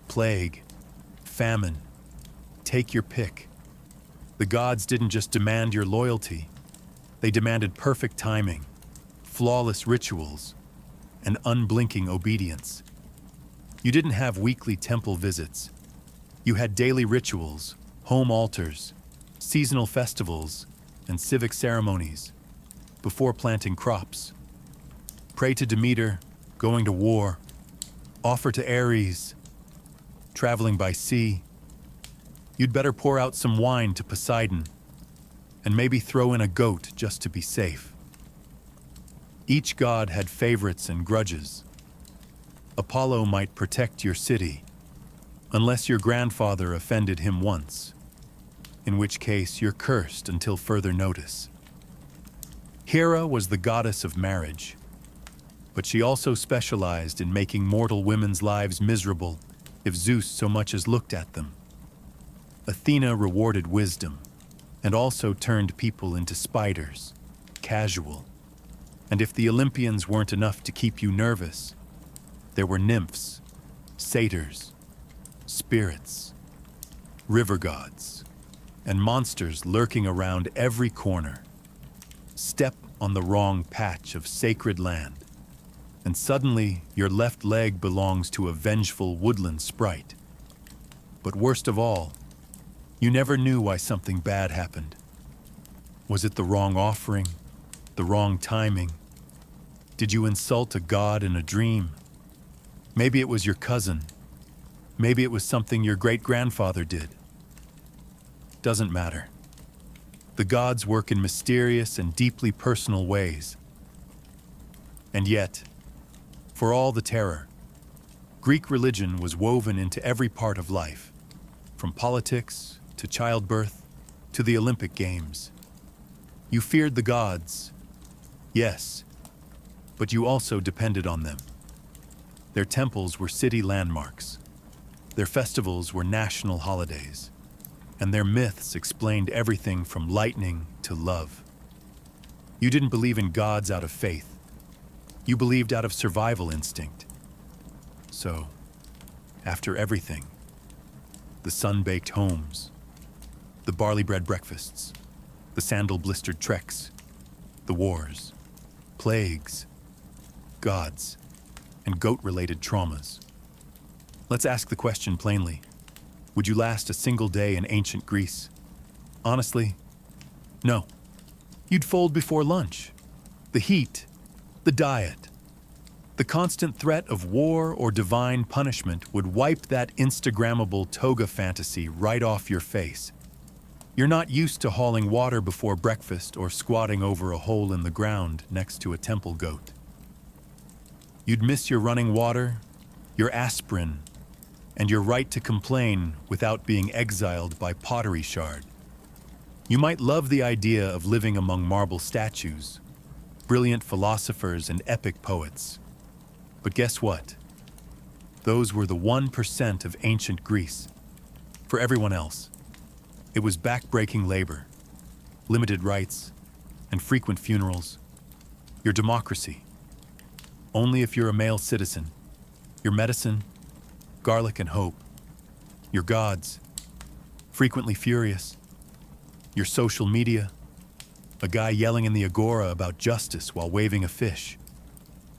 plague, famine, take your pick. The gods didn't just demand your loyalty, they demanded perfect timing, flawless rituals, and unblinking obedience. You didn't have weekly temple visits. You had daily rituals, home altars, seasonal festivals, and civic ceremonies before planting crops. Pray to Demeter, going to war, offer to Ares, traveling by sea. You'd better pour out some wine to Poseidon, and maybe throw in a goat just to be safe. Each god had favorites and grudges. Apollo might protect your city, unless your grandfather offended him once, in which case you're cursed until further notice. Hera was the goddess of marriage, but she also specialized in making mortal women's lives miserable if Zeus so much as looked at them. Athena rewarded wisdom, and also turned people into spiders, casual. And if the Olympians weren't enough to keep you nervous, there were nymphs, satyrs, spirits, river gods, and monsters lurking around every corner. Step on the wrong patch of sacred land, and suddenly your left leg belongs to a vengeful woodland sprite. But worst of all, you never knew why something bad happened. Was it the wrong offering? The wrong timing? Did you insult a god in a dream? Maybe it was your cousin. Maybe it was something your great-grandfather did. Doesn't matter. The gods work in mysterious and deeply personal ways. And yet, for all the terror, Greek religion was woven into every part of life, from politics to childbirth to the Olympic Games. You feared the gods, yes, but you also depended on them. Their temples were city landmarks. Their festivals were national holidays. And their myths explained everything from lightning to love. You didn't believe in gods out of faith. You believed out of survival instinct. So, after everything, the sun-baked homes, the barley-bread breakfasts, the sandal-blistered treks, the wars, plagues, gods, and goat-related traumas. Let's ask the question plainly. Would you last a single day in ancient Greece? Honestly, no. You'd fold before lunch. The heat, the diet, the constant threat of war or divine punishment would wipe that Instagrammable toga fantasy right off your face. You're not used to hauling water before breakfast or squatting over a hole in the ground next to a temple goat. You'd miss your running water, your aspirin, and your right to complain without being exiled by pottery shard. You might love the idea of living among marble statues, brilliant philosophers and epic poets. But guess what? Those were the 1% of ancient Greece. For everyone else, it was back-breaking labor, limited rights, and frequent funerals. Your democracy. Only if you're a male citizen. Your medicine, garlic and hope. Your gods, frequently furious. Your social media, a guy yelling in the agora about justice while waving a fish.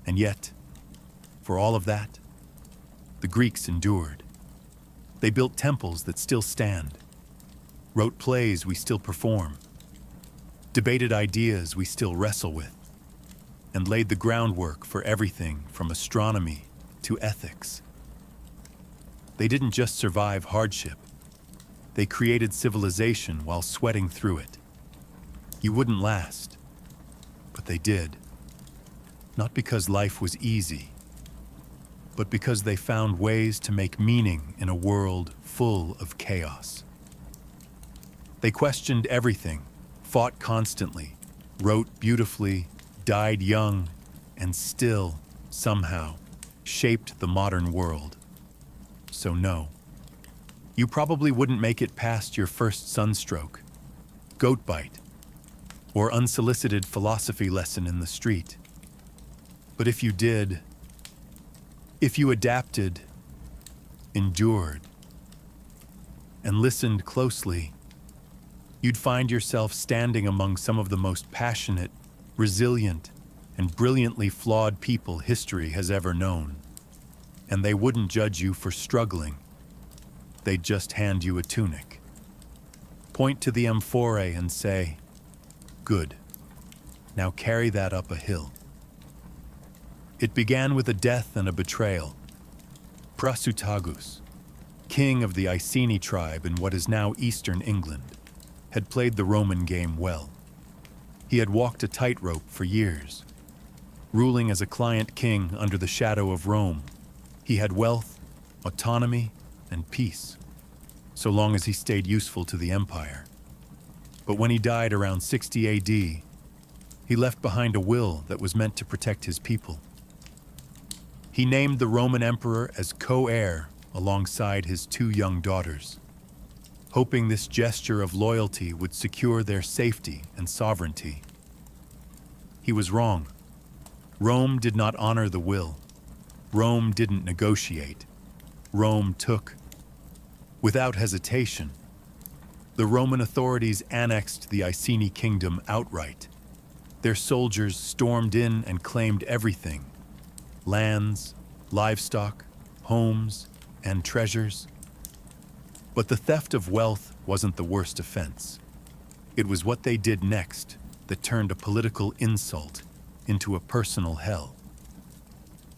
And yet, for all of that, the Greeks endured. They built temples that still stand, wrote plays we still perform, debated ideas we still wrestle with, and laid the groundwork for everything from astronomy to ethics. They didn't just survive hardship. They created civilization while sweating through it. You wouldn't last, but they did. Not because life was easy, but because they found ways to make meaning in a world full of chaos. They questioned everything, fought constantly, wrote beautifully, died young, and still, somehow, shaped the modern world. So no, you probably wouldn't make it past your first sunstroke, goat bite, or unsolicited philosophy lesson in the street. But if you did, if you adapted, endured, and listened closely, you'd find yourself standing among some of the most passionate, resilient, and brilliantly flawed people history has ever known. And they wouldn't judge you for struggling. They'd just hand you a tunic, point to the amphore and say, "Good. Now carry that up a hill." It began with a death and a betrayal. Prasutagus, king of the Iceni tribe in what is now eastern England, had played the Roman game well. He had walked a tightrope for years. Ruling as a client king under the shadow of Rome, he had wealth, autonomy, and peace, so long as he stayed useful to the empire. But when he died around 60 AD, he left behind a will that was meant to protect his people. He named the Roman emperor as co-heir alongside his two young daughters, hoping this gesture of loyalty would secure their safety and sovereignty. He was wrong. Rome did not honor the will. Rome didn't negotiate. Rome took. Without hesitation, the Roman authorities annexed the Iceni kingdom outright. Their soldiers stormed in and claimed everything: lands, livestock, homes, and treasures. But the theft of wealth wasn't the worst offense. It was what they did next that turned a political insult into a personal hell.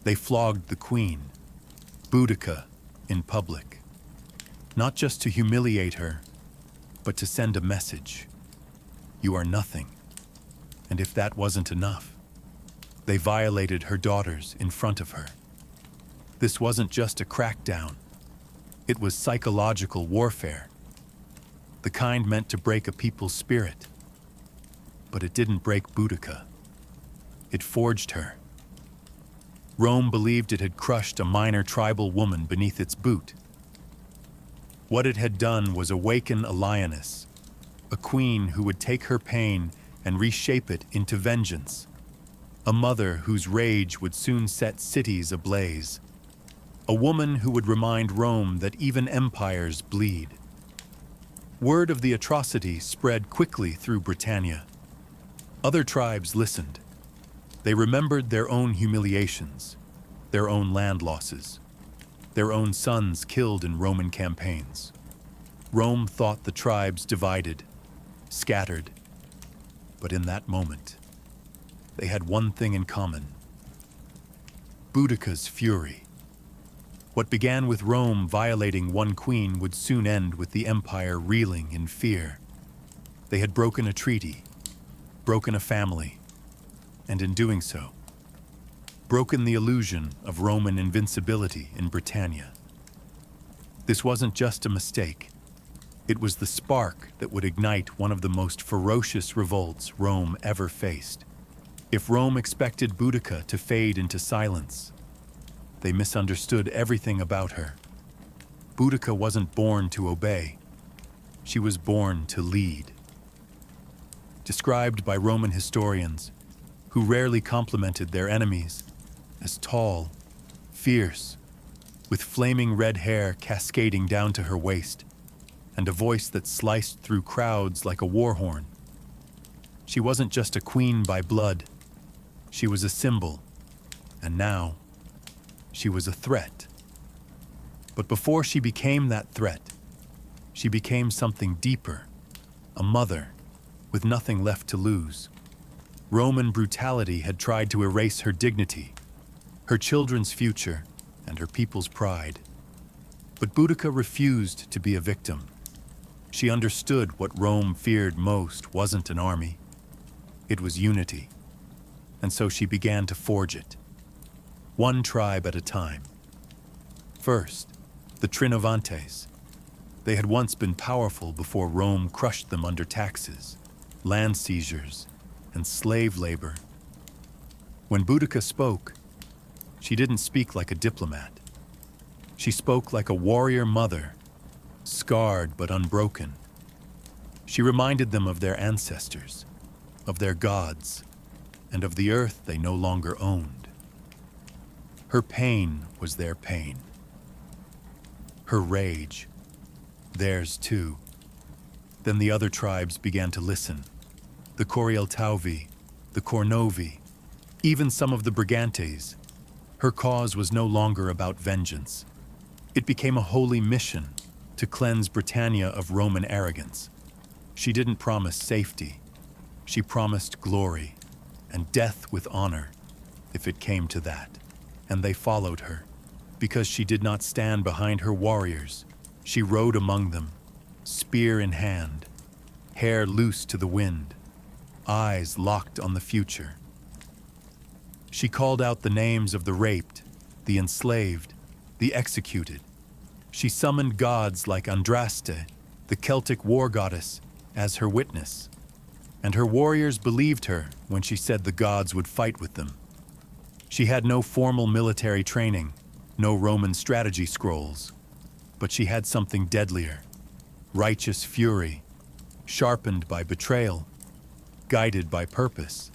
They flogged the queen, Boudica, in public, not just to humiliate her, but to send a message: you are nothing. And if that wasn't enough, they violated her daughters in front of her. This wasn't just a crackdown. It was psychological warfare, the kind meant to break a people's spirit. But it didn't break Boudica. It forged her. Rome believed it had crushed a minor tribal woman beneath its boot. What it had done was awaken a lioness, a queen who would take her pain and reshape it into vengeance, a mother whose rage would soon set cities ablaze, a woman who would remind Rome that even empires bleed. Word of the atrocity spread quickly through Britannia. Other tribes listened. They remembered their own humiliations, their own land losses, their own sons killed in Roman campaigns. Rome thought the tribes divided, scattered. But in that moment, they had one thing in common: Boudica's fury. What began with Rome violating one queen would soon end with the empire reeling in fear. They had broken a treaty, broken a family, and in doing so, broken the illusion of Roman invincibility in Britannia. This wasn't just a mistake. It was the spark that would ignite one of the most ferocious revolts Rome ever faced. If Rome expected Boudica to fade into silence, they misunderstood everything about her. Boudica wasn't born to obey. She was born to lead. Described by Roman historians, who rarely complimented their enemies, as tall, fierce, with flaming red hair cascading down to her waist, and a voice that sliced through crowds like a war horn. She wasn't just a queen by blood. She was a symbol, and now, she was a threat. But before she became that threat, she became something deeper, a mother with nothing left to lose. Roman brutality had tried to erase her dignity, her children's future, and her people's pride. But Boudica refused to be a victim. She understood what Rome feared most wasn't an army. It was unity. And so she began to forge it, one tribe at a time, First, the Trinovantes. They had once been powerful before Rome crushed them under taxes, land seizures, and slave labor. When Boudica spoke, she didn't speak like a diplomat. She spoke like a warrior mother, scarred but unbroken. She reminded them of their ancestors, of their gods, and of the earth they no longer owned. Her pain was their pain. Her rage, theirs too. Then the other tribes began to listen. The Corieltauvi, the Cornovi, even some of the Brigantes. Her cause was no longer about vengeance. It became a holy mission to cleanse Britannia of Roman arrogance. She didn't promise safety. She promised glory and death with honor, if it came to that. And they followed her. Because she did not stand behind her warriors, she rode among them, spear in hand, hair loose to the wind, eyes locked on the future. She called out the names of the raped, the enslaved, the executed. She summoned gods like Andraste, the Celtic war goddess, as her witness. And her warriors believed her when she said the gods would fight with them. She had no formal military training, no Roman strategy scrolls, but she had something deadlier: righteous fury, sharpened by betrayal, guided by purpose.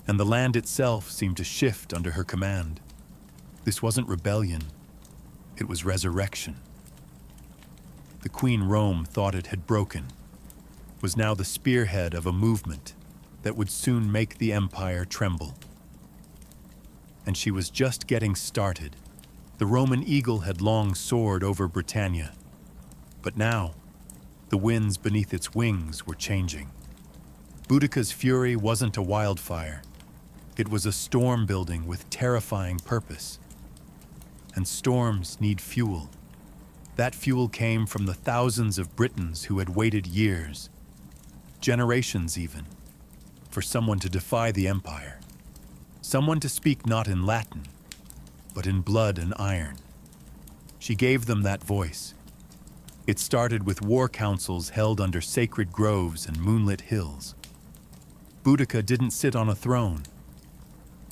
And the land itself seemed to shift under her command. This wasn't rebellion, it was resurrection. The Queen Rome thought it had broken, was now the spearhead of a movement that would soon make the empire tremble. And she was just getting started. The Roman eagle had long soared over Britannia, but now the winds beneath its wings were changing. Boudica's fury wasn't a wildfire. It was a storm building with terrifying purpose. And storms need fuel. That fuel came from the thousands of Britons who had waited years, generations even, for someone to defy the empire. Someone to speak not in Latin, but in blood and iron. She gave them that voice. It started with war councils held under sacred groves and moonlit hills. Boudica didn't sit on a throne.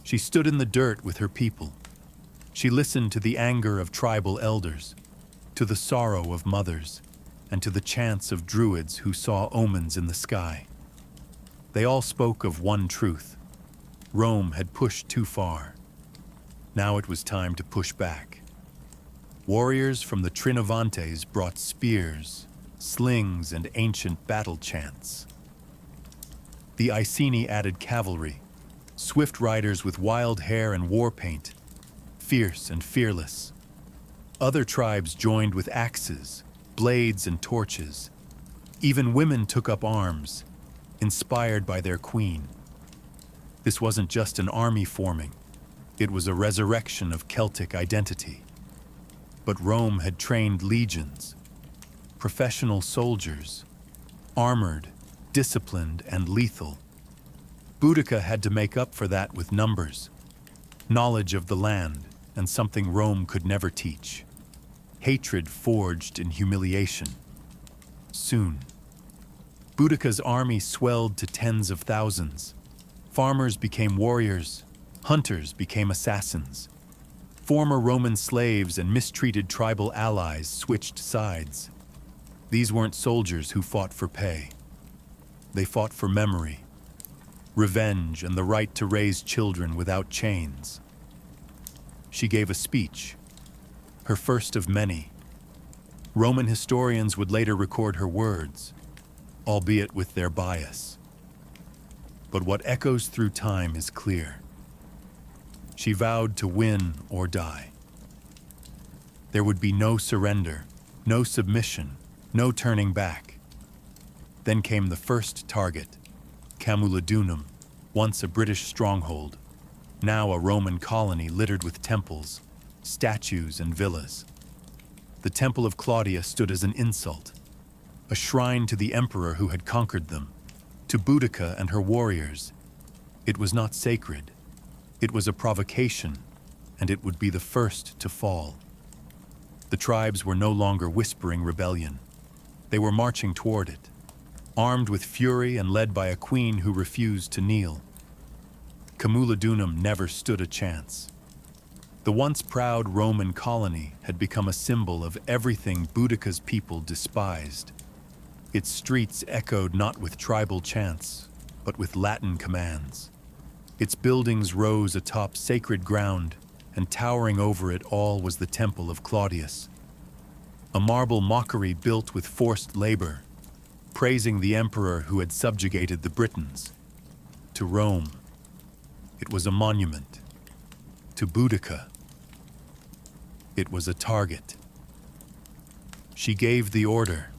She stood in the dirt with her people. She listened to the anger of tribal elders, to the sorrow of mothers, and to the chants of druids who saw omens in the sky. They all spoke of one truth: Rome had pushed too far. Now it was time to push back. Warriors from the Trinovantes brought spears, slings, and ancient battle chants. The Iceni added cavalry, swift riders with wild hair and war paint, fierce and fearless. Other tribes joined with axes, blades, and torches. Even women took up arms, inspired by their queen. This wasn't just an army forming, it was a resurrection of Celtic identity. But Rome had trained legions, professional soldiers, armored, disciplined, and lethal. Boudica had to make up for that with numbers, knowledge of the land, and something Rome could never teach: hatred forged in humiliation. Soon, Boudica's army swelled to tens of thousands. Farmers became warriors, hunters became assassins. Former Roman slaves and mistreated tribal allies switched sides. These weren't soldiers who fought for pay. They fought for memory, revenge, and the right to raise children without chains. She gave a speech, her first of many. Roman historians would later record her words, albeit with their bias. But what echoes through time is clear. She vowed to win or die. There would be no surrender, no submission, no turning back. Then came the first target, Camulodunum, once a British stronghold, now a Roman colony littered with temples, statues, and villas. The Temple of Claudia stood as an insult, a shrine to the emperor who had conquered them. To Boudica and her warriors, it was not sacred. It was a provocation, and it would be the first to fall. The tribes were no longer whispering rebellion. They were marching toward it, armed with fury and led by a queen who refused to kneel. Camulodunum never stood a chance. The once proud Roman colony had become a symbol of everything Boudica's people despised. Its streets echoed not with tribal chants, but with Latin commands. Its buildings rose atop sacred ground, and towering over it all was the temple of Claudius, a marble mockery built with forced labor, praising the emperor who had subjugated the Britons. To Rome, it was a monument. To Boudica, it was a target. She gave the order.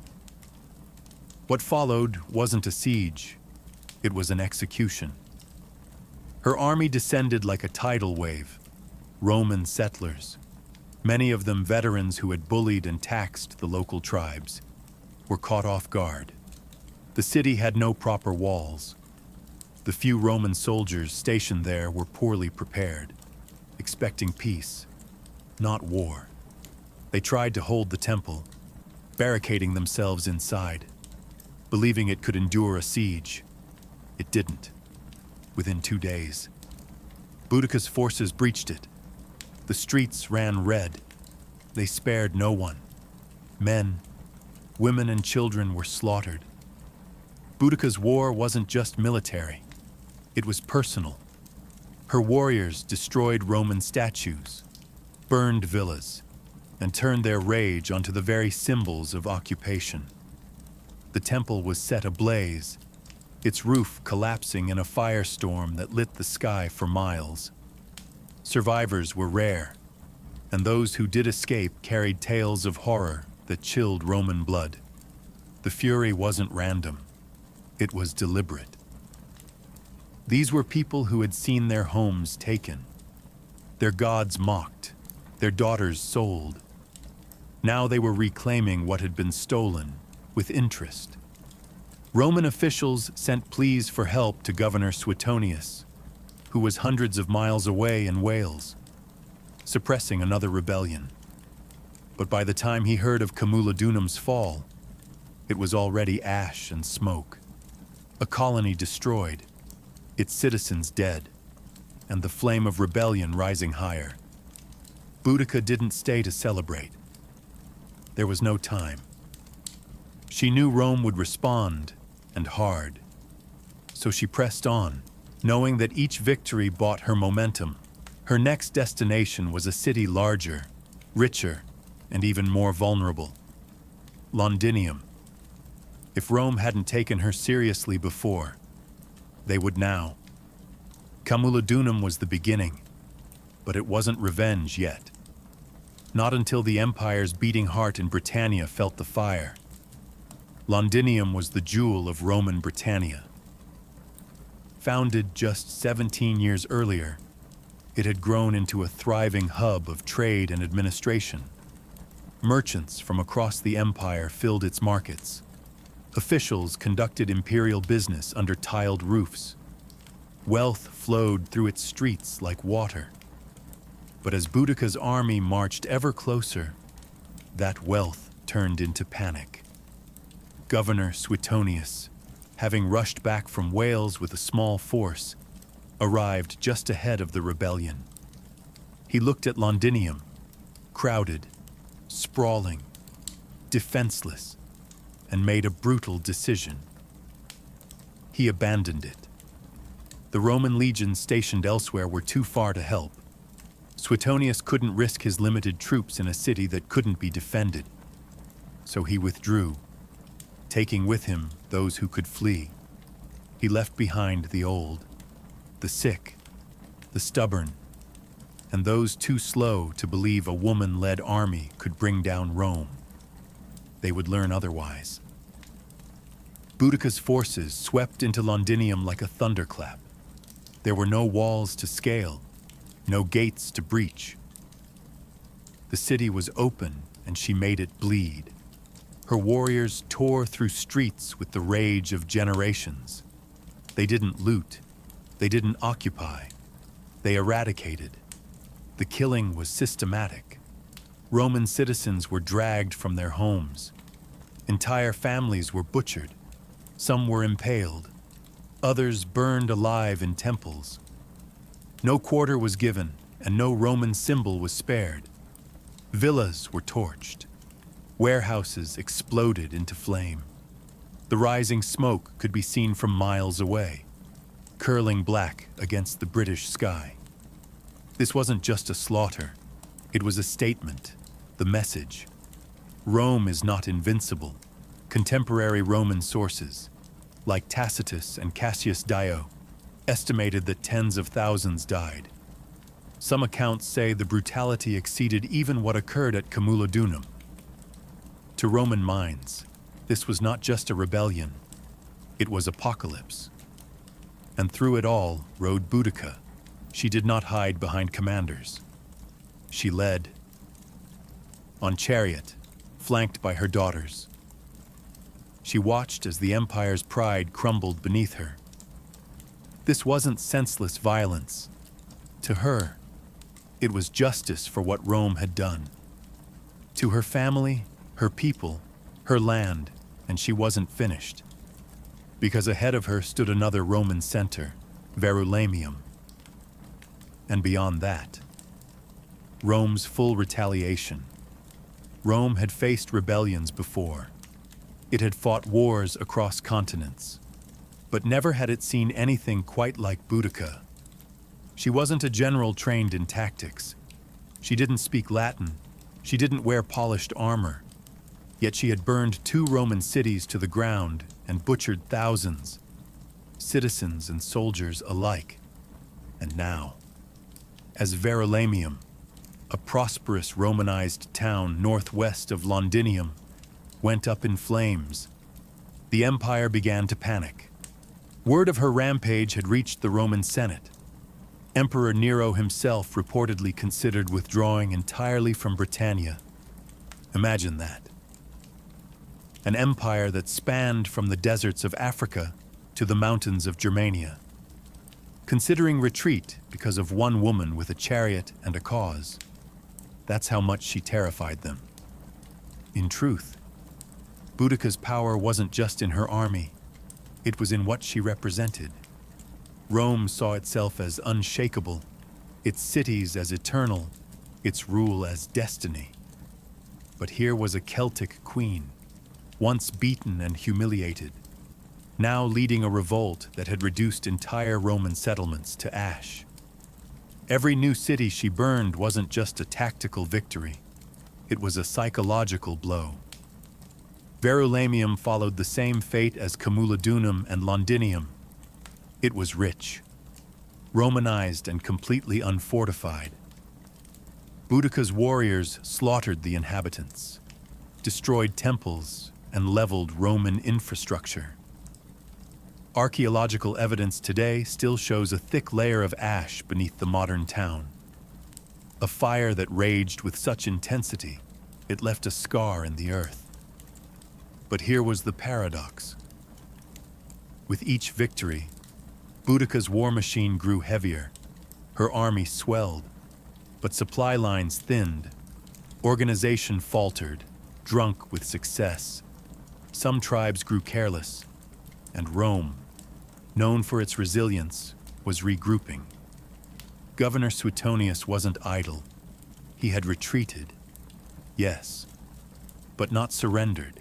What followed wasn't a siege, it was an execution. Her army descended like a tidal wave. Roman settlers, many of them veterans who had bullied and taxed the local tribes, were caught off guard. The city had no proper walls. The few Roman soldiers stationed there were poorly prepared, expecting peace, not war. They tried to hold the temple, barricading themselves inside, believing it could endure a siege. It didn't. Within 2 days, Boudica's forces breached it. The streets ran red. They spared no one. Men, women, and children were slaughtered. Boudica's war wasn't just military. It was personal. Her warriors destroyed Roman statues, burned villas, and turned their rage onto the very symbols of occupation. The temple was set ablaze, its roof collapsing in a firestorm that lit the sky for miles. Survivors were rare, and those who did escape carried tales of horror that chilled Roman blood. The fury wasn't random. It was deliberate. These were people who had seen their homes taken, their gods mocked, their daughters sold. Now they were reclaiming what had been stolen with interest. Roman officials sent pleas for help to Governor Suetonius, who was hundreds of miles away in Wales, suppressing another rebellion. But by the time he heard of Camulodunum's fall, it was already ash and smoke. A colony destroyed, its citizens dead, and the flame of rebellion rising higher. Boudica didn't stay to celebrate. There was no time. She knew Rome would respond, and hard. So she pressed on, knowing that each victory bought her momentum. Her next destination was a city larger, richer, and even more vulnerable. Londinium. If Rome hadn't taken her seriously before, they would now. Camulodunum was the beginning, but it wasn't revenge yet. Not until the empire's beating heart in Britannia felt the fire. Londinium was the jewel of Roman Britannia. Founded just 17 years earlier, it had grown into a thriving hub of trade and administration. Merchants from across the empire filled its markets. Officials conducted imperial business under tiled roofs. Wealth flowed through its streets like water. But as Boudica's army marched ever closer, that wealth turned into panic. Governor Suetonius, having rushed back from Wales with a small force, arrived just ahead of the rebellion. He looked at Londinium, crowded, sprawling, defenseless, and made a brutal decision. He abandoned it. The Roman legions stationed elsewhere were too far to help. Suetonius couldn't risk his limited troops in a city that couldn't be defended. So he withdrew, taking with him those who could flee. He left behind the old, the sick, the stubborn, and those too slow to believe a woman-led army could bring down Rome. They would learn otherwise. Boudica's forces swept into Londinium like a thunderclap. There were no walls to scale, no gates to breach. The city was open, and she made it bleed. Her warriors tore through streets with the rage of generations. They didn't loot. They didn't occupy. They eradicated. The killing was systematic. Roman citizens were dragged from their homes. Entire families were butchered. Some were impaled. Others burned alive in temples. No quarter was given, and no Roman symbol was spared. Villas were torched. Warehouses exploded into flame. The rising smoke could be seen from miles away, curling black against the British sky. This wasn't just a slaughter. It was a statement, the message. Rome is not invincible. Contemporary Roman sources, like Tacitus and Cassius Dio, estimated that tens of thousands died. Some accounts say the brutality exceeded even what occurred at Camulodunum. To Roman minds, this was not just a rebellion, it was apocalypse. And through it all rode Boudica. She did not hide behind commanders. She led, on chariot, flanked by her daughters. She watched as the empire's pride crumbled beneath her. This wasn't senseless violence. To her, it was justice for what Rome had done. To her family, her people, her land, and she wasn't finished. Because ahead of her stood another Roman center, Verulamium. And beyond that, Rome's full retaliation. Rome had faced rebellions before. It had fought wars across continents. But never had it seen anything quite like Boudica. She wasn't a general trained in tactics. She didn't speak Latin. She didn't wear polished armor. Yet she had burned 2 Roman cities to the ground and butchered thousands, citizens and soldiers alike. And now, as Verulamium, a prosperous Romanized town northwest of Londinium, went up in flames, the empire began to panic. Word of her rampage had reached the Roman Senate. Emperor Nero himself reportedly considered withdrawing entirely from Britannia. Imagine that. An empire that spanned from the deserts of Africa to the mountains of Germania. Considering retreat because of one woman with a chariot and a cause. That's how much she terrified them. In truth, Boudica's power wasn't just in her army. It was in what she represented. Rome saw itself as unshakable, its cities as eternal, its rule as destiny. But here was a Celtic queen, once beaten and humiliated, now leading a revolt that had reduced entire Roman settlements to ash. Every new city she burned wasn't just a tactical victory, it was a psychological blow. Verulamium followed the same fate as Camulodunum and Londinium. It was rich, Romanized and completely unfortified. Boudica's warriors slaughtered the inhabitants, destroyed temples, and leveled Roman infrastructure. Archaeological evidence today still shows a thick layer of ash beneath the modern town. A fire that raged with such intensity, it left a scar in the earth. But here was the paradox. With each victory, Boudica's war machine grew heavier. Her army swelled, but supply lines thinned. Organization faltered, drunk with success. Some tribes grew careless, and Rome, known for its resilience, was regrouping. Governor Suetonius wasn't idle. He had retreated, yes, but not surrendered.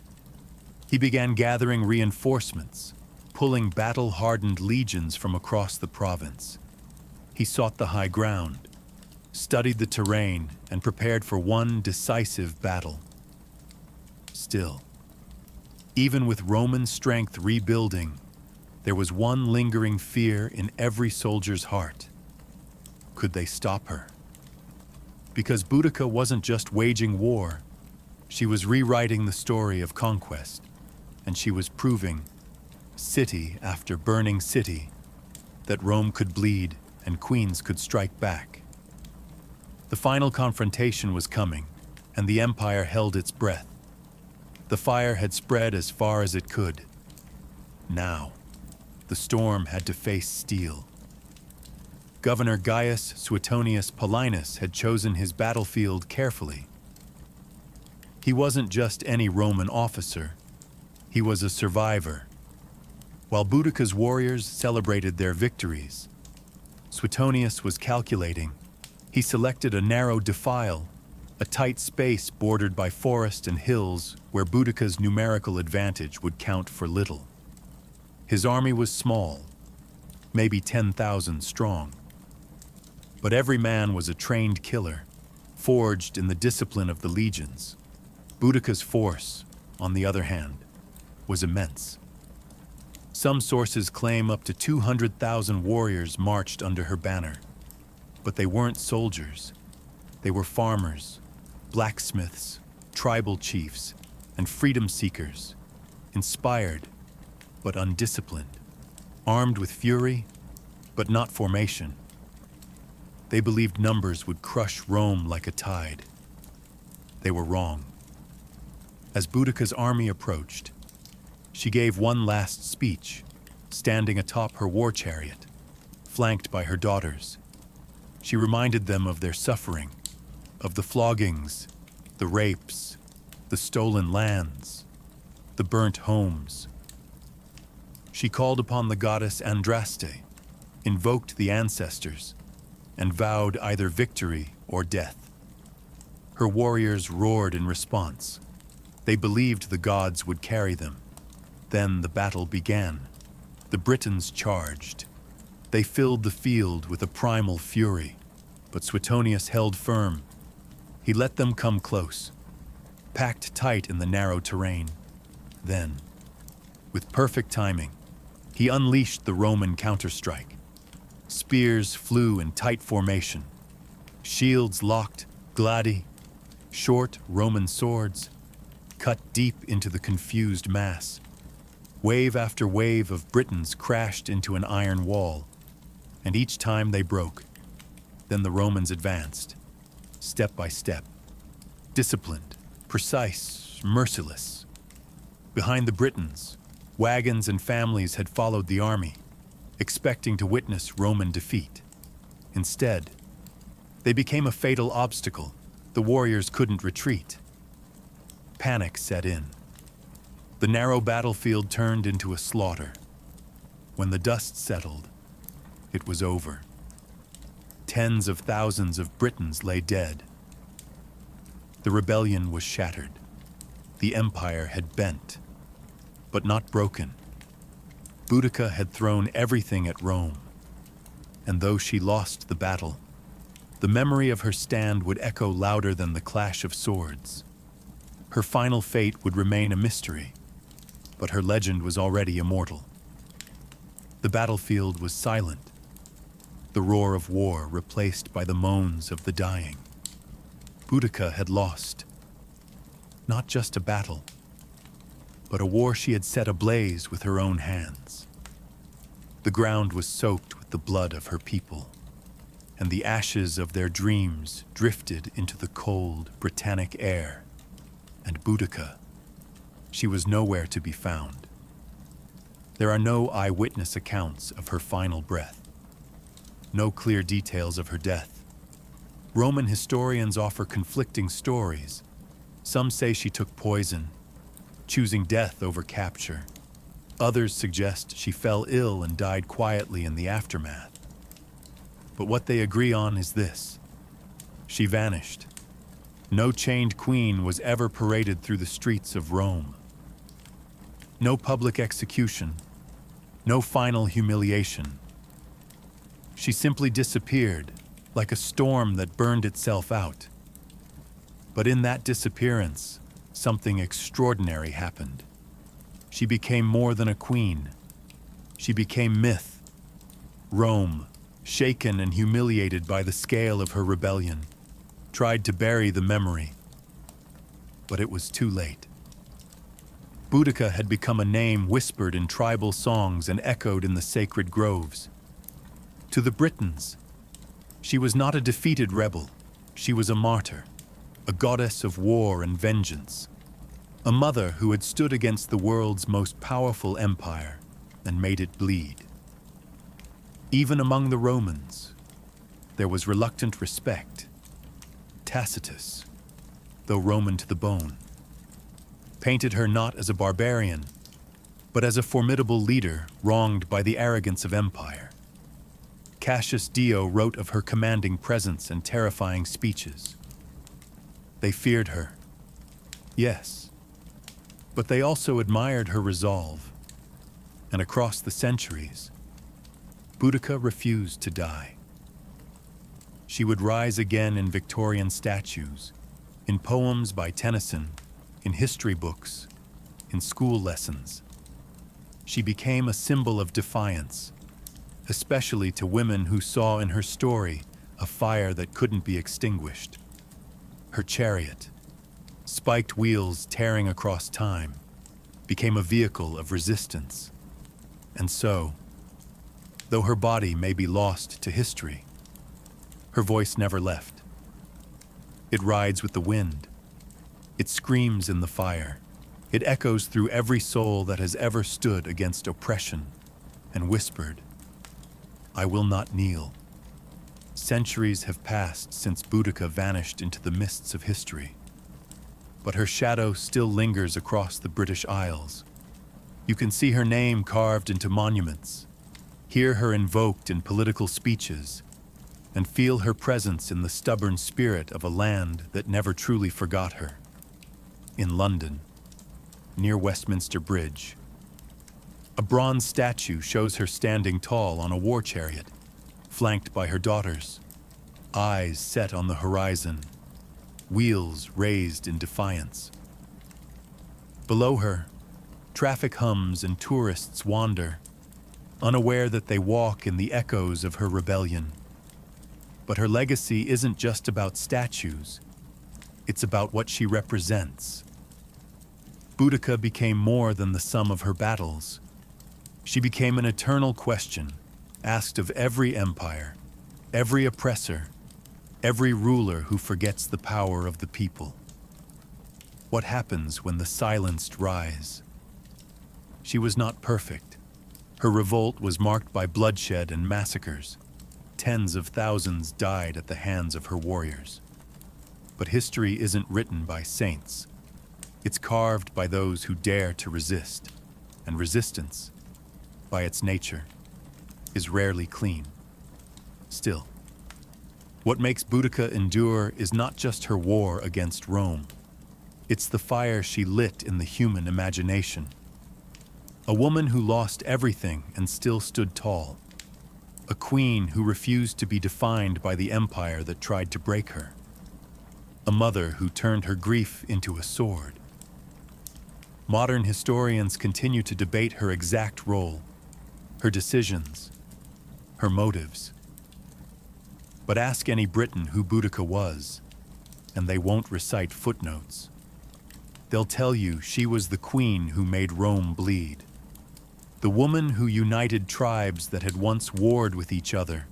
He began gathering reinforcements, pulling battle-hardened legions from across the province. He sought the high ground, studied the terrain, and prepared for one decisive battle. Still, even with Roman strength rebuilding, there was one lingering fear in every soldier's heart. Could they stop her? Because Boudica wasn't just waging war, she was rewriting the story of conquest, and she was proving, city after burning city, that Rome could bleed and queens could strike back. The final confrontation was coming, and the empire held its breath. The fire had spread as far as it could. Now, the storm had to face steel. Governor Gaius Suetonius Paulinus had chosen his battlefield carefully. He wasn't just any Roman officer, he was a survivor. While Boudica's warriors celebrated their victories, Suetonius was calculating. He selected a narrow defile, a tight space bordered by forest and hills where Boudica's numerical advantage would count for little. His army was small, maybe 10,000 strong. But every man was a trained killer, forged in the discipline of the legions. Boudica's force, on the other hand, was immense. Some sources claim up to 200,000 warriors marched under her banner. But they weren't soldiers. They were farmers, blacksmiths, tribal chiefs, and freedom seekers, inspired but undisciplined, armed with fury but not formation. They believed numbers would crush Rome like a tide. They were wrong. As Boudica's army approached, she gave one last speech, standing atop her war chariot, flanked by her daughters. She reminded them of their suffering, of the floggings, the rapes, the stolen lands, the burnt homes. She called upon the goddess Andraste, invoked the ancestors, and vowed either victory or death. Her warriors roared in response. They believed the gods would carry them. Then the battle began. The Britons charged. They filled the field with a primal fury, but Suetonius held firm. He let them come close, packed tight in the narrow terrain. Then, with perfect timing, he unleashed the Roman counterstrike. Spears flew in tight formation. Shields locked, gladi, short Roman swords, cut deep into the confused mass. Wave after wave of Britons crashed into an iron wall, and each time they broke. Then the Romans advanced, step by step, disciplined, precise, merciless. Behind the Britons, wagons and families had followed the army, expecting to witness Roman defeat. Instead, they became a fatal obstacle. The warriors couldn't retreat. Panic set in. The narrow battlefield turned into a slaughter. When the dust settled, it was over. Tens of thousands of Britons lay dead. The rebellion was shattered. The empire had bent, but not broken. Boudica had thrown everything at Rome, and though she lost the battle, the memory of her stand would echo louder than the clash of swords. Her final fate would remain a mystery, but her legend was already immortal. The battlefield was silent, the roar of war replaced by the moans of the dying. Boudica had lost, not just a battle, but a war she had set ablaze with her own hands. The ground was soaked with the blood of her people, and the ashes of their dreams drifted into the cold Britannic air. And Boudica, she was nowhere to be found. There are no eyewitness accounts of her final breath, no clear details of her death. Roman historians offer conflicting stories. Some say she took poison, choosing death over capture. Others suggest she fell ill and died quietly in the aftermath. But what they agree on is this: she vanished. No chained queen was ever paraded through the streets of Rome. No public execution, no final humiliation. She simply disappeared, like a storm that burned itself out. But in that disappearance, something extraordinary happened. She became more than a queen. She became myth. Rome, shaken and humiliated by the scale of her rebellion, tried to bury the memory. But it was too late. Boudica had become a name whispered in tribal songs and echoed in the sacred groves. To the Britons, she was not a defeated rebel. She was a martyr, a goddess of war and vengeance, a mother who had stood against the world's most powerful empire and made it bleed. Even among the Romans, there was reluctant respect. Tacitus, though Roman to the bone, painted her not as a barbarian, but as a formidable leader wronged by the arrogance of empire. Cassius Dio wrote of her commanding presence and terrifying speeches. They feared her, yes, but they also admired her resolve. And across the centuries, Boudica refused to die. She would rise again in Victorian statues, in poems by Tennyson, in history books, in school lessons. She became a symbol of defiance, especially to women who saw in her story a fire that couldn't be extinguished. Her chariot, spiked wheels tearing across time, became a vehicle of resistance. And so, though her body may be lost to history, her voice never left. It rides with the wind. It screams in the fire. It echoes through every soul that has ever stood against oppression and whispered, "I will not kneel." Centuries have passed since Boudica vanished into the mists of history, but her shadow still lingers across the British Isles. You can see her name carved into monuments, hear her invoked in political speeches, and feel her presence in the stubborn spirit of a land that never truly forgot her. In London, near Westminster Bridge, a bronze statue shows her standing tall on a war chariot, flanked by her daughters, eyes set on the horizon, wheels raised in defiance. Below her, traffic hums and tourists wander, unaware that they walk in the echoes of her rebellion. But her legacy isn't just about statues, it's about what she represents. Boudica became more than the sum of her battles. She became an eternal question, asked of every empire, every oppressor, every ruler who forgets the power of the people. What happens when the silenced rise? She was not perfect. Her revolt was marked by bloodshed and massacres. Tens of thousands died at the hands of her warriors. But history isn't written by saints. It's carved by those who dare to resist, and resistance, by its nature, is rarely clean. Still, what makes Boudica endure is not just her war against Rome. It's the fire she lit in the human imagination. A woman who lost everything and still stood tall. A queen who refused to be defined by the empire that tried to break her. A mother who turned her grief into a sword. Modern historians continue to debate her exact role, her decisions, her motives. But ask any Briton who Boudica was, and they won't recite footnotes. They'll tell you she was the queen who made Rome bleed. The woman who united tribes that had once warred with each other.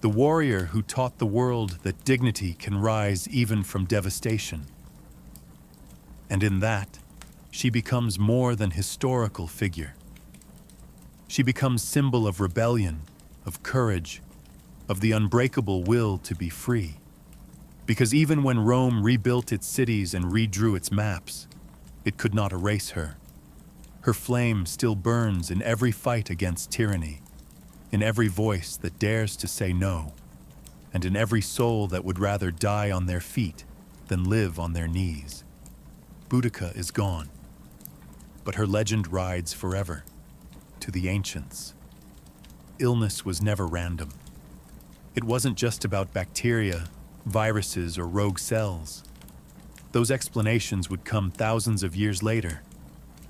The warrior who taught the world that dignity can rise even from devastation. And in that, she becomes more than historical figure. She becomes symbol of rebellion, of courage, of the unbreakable will to be free. Because even when Rome rebuilt its cities and redrew its maps, it could not erase her. Her flame still burns in every fight against tyranny, in every voice that dares to say no, and in every soul that would rather die on their feet than live on their knees. Boudica is gone, but her legend rides forever, to the ancients. Illness was never random. It wasn't just about bacteria, viruses, or rogue cells. Those explanations would come thousands of years later.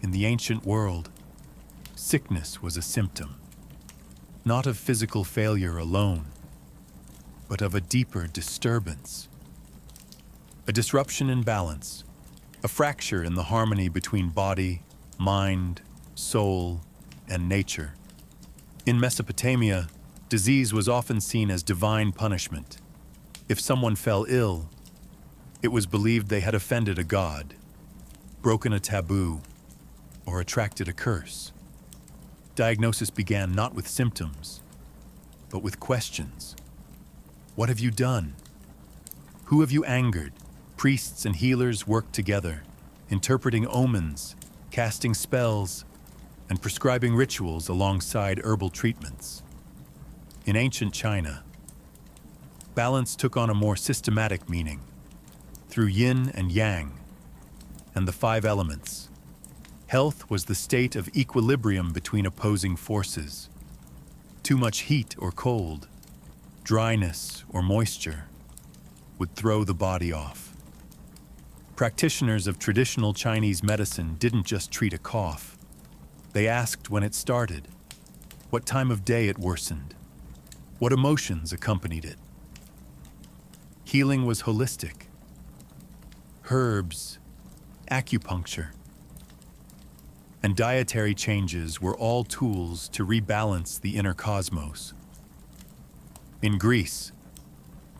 In the ancient world, sickness was a symptom, not of physical failure alone, but of a deeper disturbance. A disruption in balance, a fracture in the harmony between body, mind, soul, and nature. In Mesopotamia, disease was often seen as divine punishment. If someone fell ill, it was believed they had offended a god, broken a taboo, or attracted a curse. Diagnosis began not with symptoms, but with questions. What have you done? Who have you angered? Priests and healers worked together, interpreting omens, casting spells, and prescribing rituals alongside herbal treatments. In ancient China, balance took on a more systematic meaning through yin and yang and the five elements. Health was the state of equilibrium between opposing forces. Too much heat or cold, dryness or moisture would throw the body off. Practitioners of traditional Chinese medicine didn't just treat a cough. They asked when it started, what time of day it worsened, what emotions accompanied it. Healing was holistic. Herbs, acupuncture, and dietary changes were all tools to rebalance the inner cosmos. In Greece,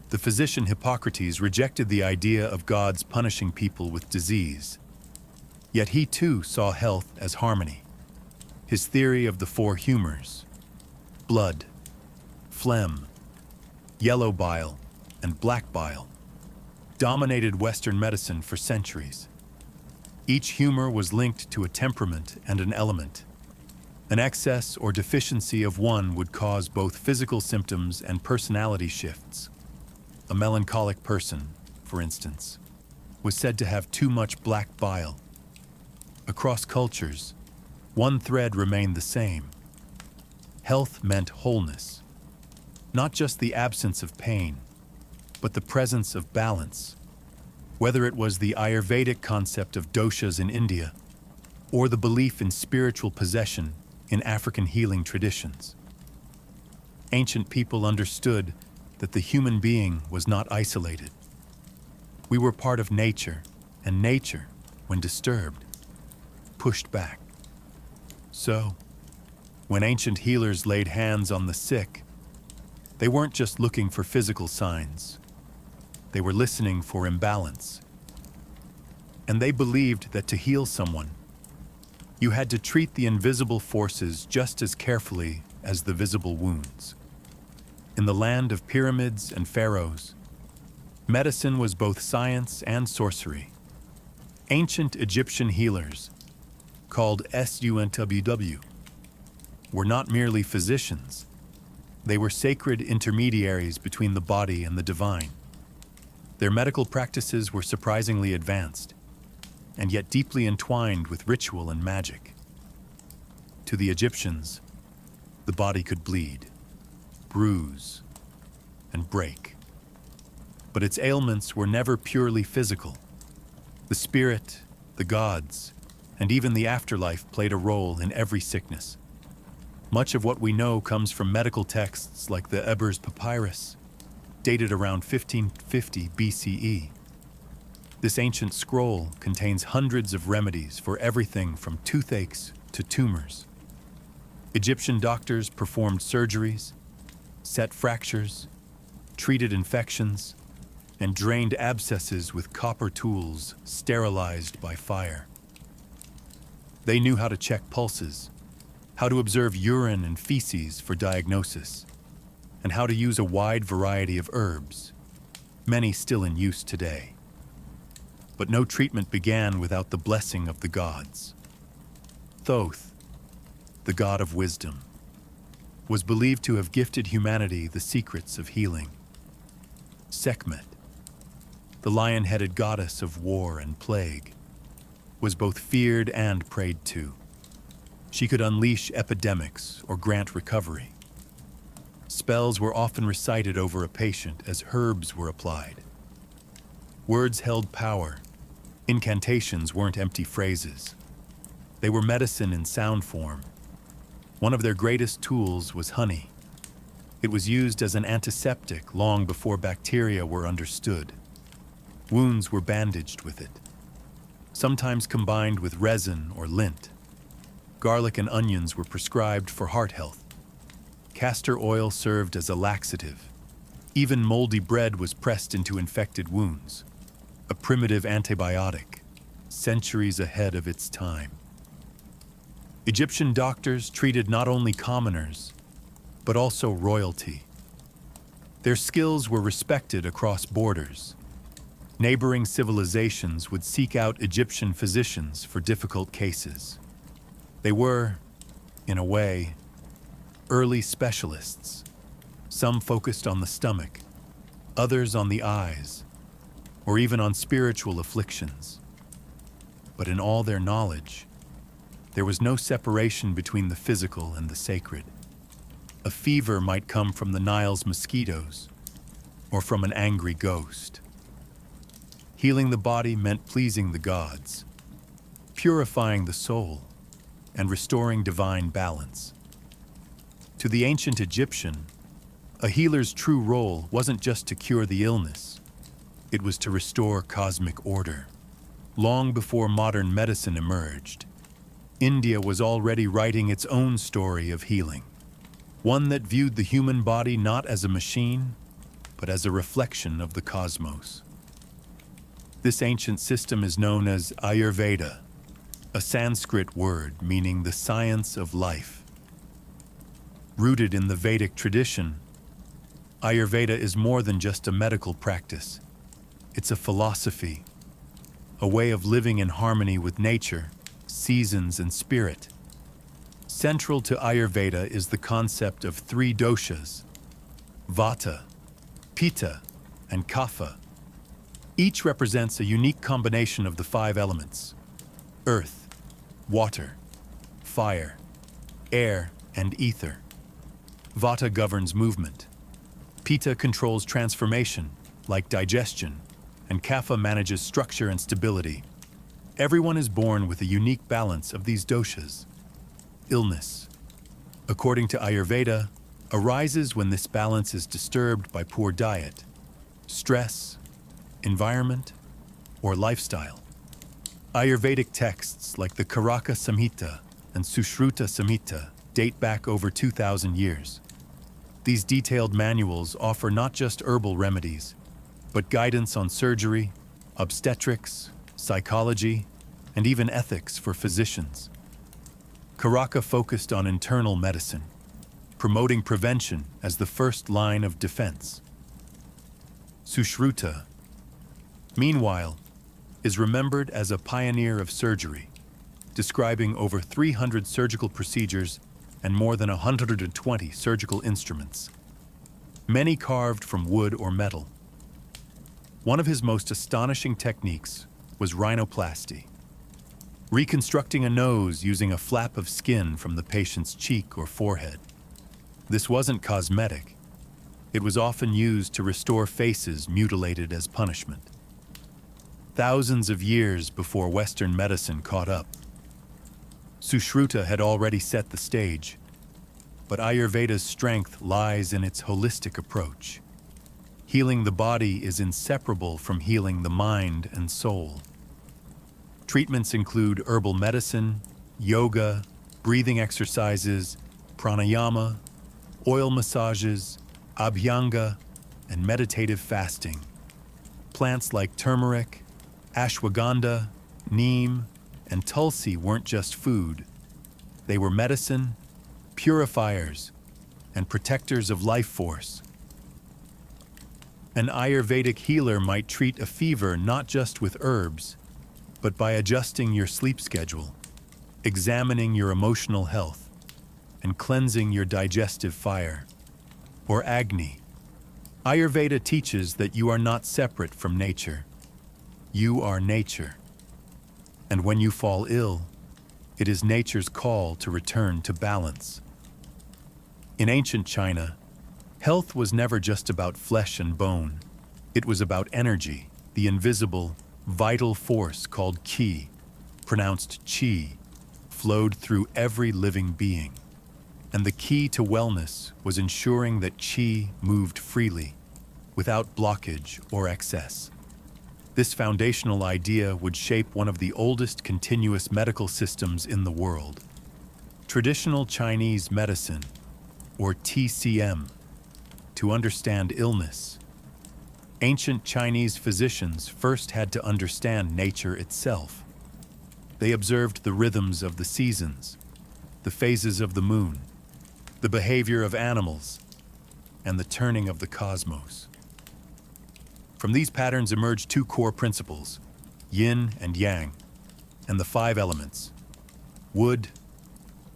the physician Hippocrates rejected the idea of gods punishing people with disease. Yet he too saw health as harmony. His theory of the four humors, blood, phlegm, yellow bile, and black bile, dominated Western medicine for centuries. Each humor was linked to a temperament and an element. An excess or deficiency of one would cause both physical symptoms and personality shifts. A melancholic person, for instance, was said to have too much black bile. Across cultures, one thread remained the same. Health meant wholeness, not just the absence of pain, but the presence of balance. Whether it was the Ayurvedic concept of doshas in India, or the belief in spiritual possession in African healing traditions. Ancient people understood that the human being was not isolated. We were part of nature, and nature, when disturbed, pushed back. So, when ancient healers laid hands on the sick, they weren't just looking for physical signs. They were listening for imbalance. And they believed that to heal someone, you had to treat the invisible forces just as carefully as the visible wounds. In the land of pyramids and pharaohs, medicine was both science and sorcery. Ancient Egyptian healers, called Suntww, were not merely physicians. They were sacred intermediaries between the body and the divine. Their medical practices were surprisingly advanced, and yet deeply entwined with ritual and magic. To the Egyptians, the body could bleed, bruise, and break. But its ailments were never purely physical. The spirit, the gods, and even the afterlife played a role in every sickness. Much of what we know comes from medical texts like the Ebers Papyrus, dated around 1550 BCE. This ancient scroll contains hundreds of remedies for everything from toothaches to tumors. Egyptian doctors performed surgeries, set fractures, treated infections, and drained abscesses with copper tools sterilized by fire. They knew how to check pulses, how to observe urine and feces for diagnosis, and how to use a wide variety of herbs, many still in use today. But no treatment began without the blessing of the gods. Thoth, the god of wisdom, was believed to have gifted humanity the secrets of healing. Sekhmet, the lion-headed goddess of war and plague, was both feared and prayed to. She could unleash epidemics or grant recovery. Spells were often recited over a patient as herbs were applied. Words held power. Incantations weren't empty phrases. They were medicine in sound form. One of their greatest tools was honey. It was used as an antiseptic long before bacteria were understood. Wounds were bandaged with it, sometimes combined with resin or lint. Garlic and onions were prescribed for heart health. Castor oil served as a laxative. Even moldy bread was pressed into infected wounds, a primitive antibiotic, centuries ahead of its time. Egyptian doctors treated not only commoners, but also royalty. Their skills were respected across borders. Neighboring civilizations would seek out Egyptian physicians for difficult cases. They were, in a way, early specialists. Some focused on the stomach, others on the eyes, or even on spiritual afflictions. But in all their knowledge, there was no separation between the physical and the sacred. A fever might come from the Nile's mosquitoes, or from an angry ghost. Healing the body meant pleasing the gods, purifying the soul, and restoring divine balance. To the ancient Egyptian, a healer's true role wasn't just to cure the illness, it was to restore cosmic order. Long before modern medicine emerged, India was already writing its own story of healing, one that viewed the human body not as a machine, but as a reflection of the cosmos. This ancient system is known as Ayurveda, a Sanskrit word meaning the science of life. Rooted in the Vedic tradition, Ayurveda is more than just a medical practice. It's a philosophy, a way of living in harmony with nature, seasons, and spirit. Central to Ayurveda is the concept of three doshas: Vata, Pitta, and Kapha. Each represents a unique combination of the five elements: earth, water, fire, air, and ether. Vata governs movement. Pitta controls transformation, like digestion, and Kapha manages structure and stability. Everyone is born with a unique balance of these doshas. Illness, according to Ayurveda, arises when this balance is disturbed by poor diet, stress, environment, or lifestyle. Ayurvedic texts like the Karaka Samhita and Sushruta Samhita date back over 2,000 years. These detailed manuals offer not just herbal remedies, but guidance on surgery, obstetrics, psychology, and even ethics for physicians. Karaka focused on internal medicine, promoting prevention as the first line of defense. Sushruta, meanwhile, is remembered as a pioneer of surgery, describing over 300 surgical procedures and more than 120 surgical instruments, many carved from wood or metal. One of his most astonishing techniques was rhinoplasty, reconstructing a nose using a flap of skin from the patient's cheek or forehead. This wasn't cosmetic. It was often used to restore faces mutilated as punishment. Thousands of years before Western medicine caught up, Sushruta had already set the stage, but Ayurveda's strength lies in its holistic approach. Healing the body is inseparable from healing the mind and soul. Treatments include herbal medicine, yoga, breathing exercises, pranayama, oil massages, abhyanga, and meditative fasting. Plants like turmeric, ashwagandha, neem, and tulsi weren't just food. They were medicine, purifiers, and protectors of life force. An Ayurvedic healer might treat a fever not just with herbs, but by adjusting your sleep schedule, examining your emotional health, and cleansing your digestive fire, or Agni. Ayurveda teaches that you are not separate from nature. You are nature. And when you fall ill, it is nature's call to return to balance. In ancient China, health was never just about flesh and bone. It was about energy, the invisible, vital force called qi, pronounced qi, flowed through every living being. And the key to wellness was ensuring that qi moved freely, without blockage or excess. This foundational idea would shape one of the oldest continuous medical systems in the world. Traditional Chinese medicine, or TCM, to understand illness. Ancient Chinese physicians first had to understand nature itself. They observed the rhythms of the seasons, the phases of the moon, the behavior of animals, and the turning of the cosmos. From these patterns emerged two core principles, yin and yang, and the five elements: wood,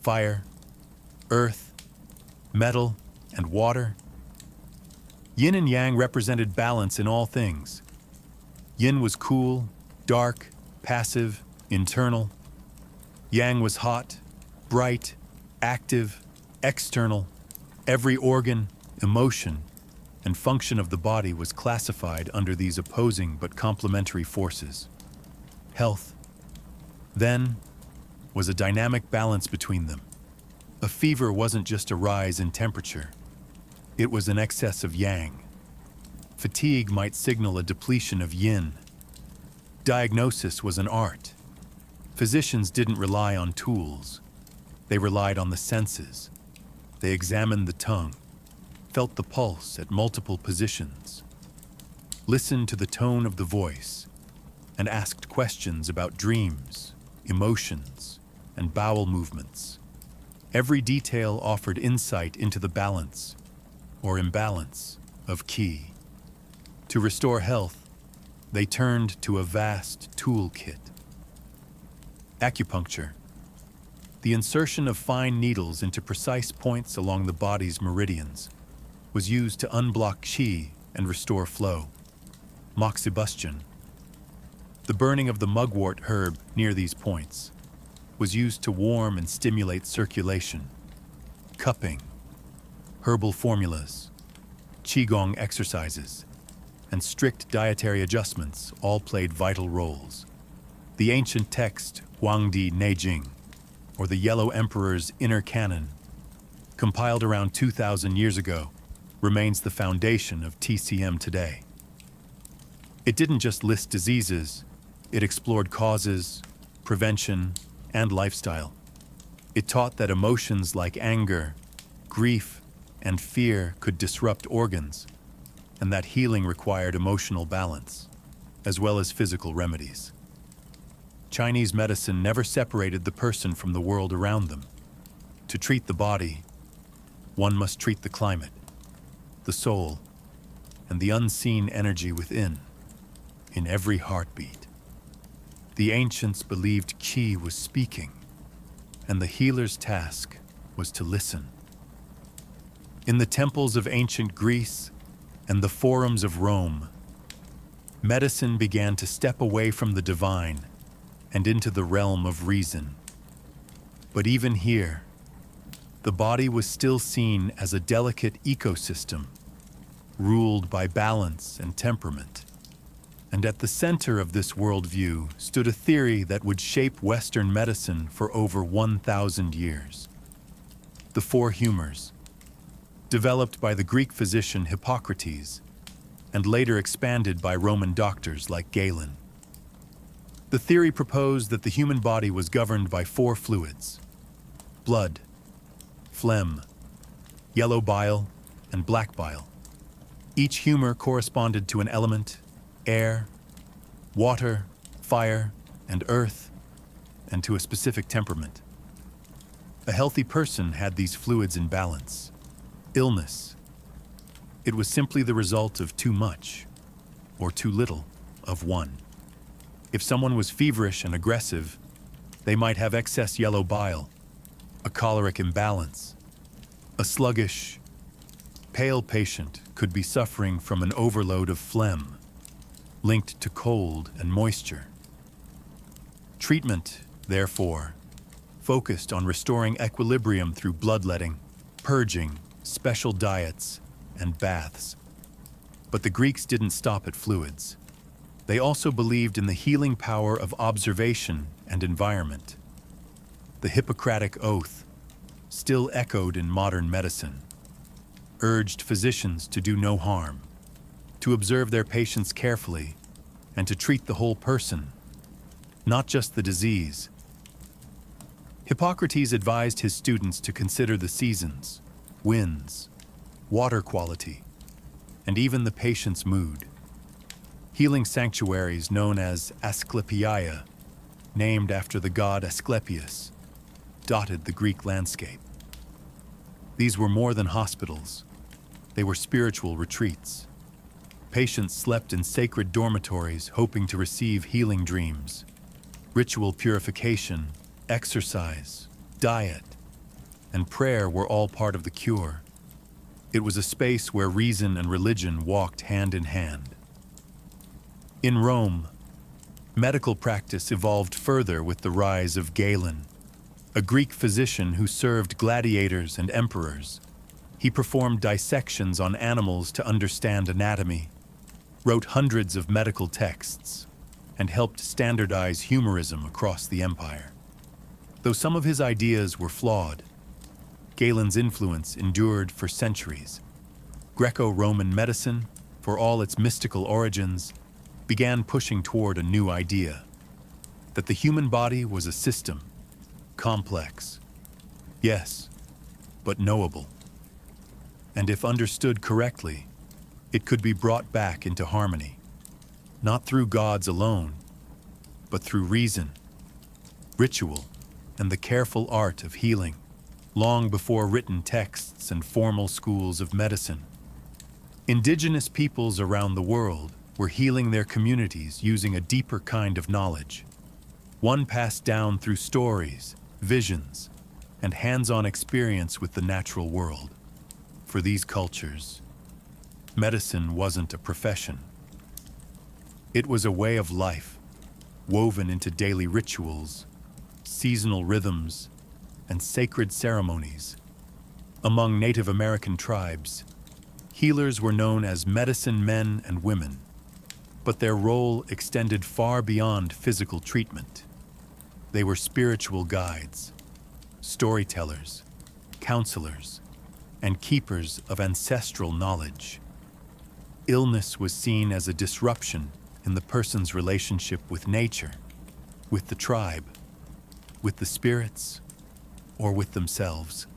fire, earth, metal, and water. Yin and yang represented balance in all things. Yin was cool, dark, passive, internal. Yang was hot, bright, active, external. Every organ, emotion, and function of the body was classified under these opposing but complementary forces. Health, then, was a dynamic balance between them. A fever wasn't just a rise in temperature. It was an excess of yang. Fatigue might signal a depletion of yin. Diagnosis was an art. Physicians didn't rely on tools. They relied on the senses. They examined the tongue, felt the pulse at multiple positions, listened to the tone of the voice, and asked questions about dreams, emotions, and bowel movements. Every detail offered insight into the balance, or imbalance, of qi. To restore health, they turned to a vast toolkit. Acupuncture, the insertion of fine needles into precise points along the body's meridians, was used to unblock qi and restore flow. Moxibustion, the burning of the mugwort herb near these points, was used to warm and stimulate circulation. Cupping, herbal formulas, qigong exercises, and strict dietary adjustments all played vital roles. The ancient text Huangdi Neijing, or the Yellow Emperor's Inner Canon, compiled around 2,000 years ago, remains the foundation of TCM today. It didn't just list diseases, it explored causes, prevention, and lifestyle. It taught that emotions like anger, grief, and fear could disrupt organs, and that healing required emotional balance, as well as physical remedies. Chinese medicine never separated the person from the world around them. To treat the body, one must treat the climate, the soul, and the unseen energy within, in every heartbeat. The ancients believed qi was speaking, and the healer's task was to listen. In the temples of ancient Greece and the forums of Rome, medicine began to step away from the divine and into the realm of reason. But even here, the body was still seen as a delicate ecosystem, ruled by balance and temperament. And at the center of this worldview stood a theory that would shape Western medicine for over 1,000 years. The four humors, developed by the Greek physician Hippocrates, and later expanded by Roman doctors like Galen. The theory proposed that the human body was governed by four fluids: blood, phlegm, yellow bile, and black bile. Each humor corresponded to an element: air, water, fire, and earth, and to a specific temperament. A healthy person had these fluids in balance. Illness, it was simply the result of too much, or too little, of one. If someone was feverish and aggressive, they might have excess yellow bile, a choleric imbalance. A sluggish, pale patient could be suffering from an overload of phlegm, linked to cold and moisture. Treatment, therefore, focused on restoring equilibrium through bloodletting, purging, special diets, and baths. But the Greeks didn't stop at fluids. They also believed in the healing power of observation and environment. The Hippocratic Oath, still echoed in modern medicine, urged physicians to do no harm, to observe their patients carefully, and to treat the whole person, not just the disease. Hippocrates advised his students to consider the seasons, winds, water quality, and even the patient's mood. Healing sanctuaries known as Asclepiae, named after the god Asclepius, dotted the Greek landscape. These were more than hospitals. They were spiritual retreats. Patients slept in sacred dormitories hoping to receive healing dreams. Ritual purification, exercise, diet, and prayer were all part of the cure. It was a space where reason and religion walked hand in hand. In Rome, medical practice evolved further with the rise of Galen, a Greek physician who served gladiators and emperors. He performed dissections on animals to understand anatomy, wrote hundreds of medical texts, and helped standardize humorism across the empire. Though some of his ideas were flawed, Galen's influence endured for centuries. Greco-Roman medicine, for all its mystical origins, began pushing toward a new idea: that the human body was a system, complex, yes, but knowable. And if understood correctly, it could be brought back into harmony, not through gods alone, but through reason, ritual, and the careful art of healing, long before written texts and formal schools of medicine. Indigenous peoples around the world were healing their communities using a deeper kind of knowledge, one passed down through stories, visions, and hands-on experience with the natural world. For these cultures, medicine wasn't a profession. It was a way of life, woven into daily rituals, seasonal rhythms, and sacred ceremonies. Among Native American tribes, healers were known as medicine men and women, but their role extended far beyond physical treatment. They were spiritual guides, storytellers, counselors, and keepers of ancestral knowledge. Illness was seen as a disruption in the person's relationship with nature, with the tribe, with the spirits, or with themselves.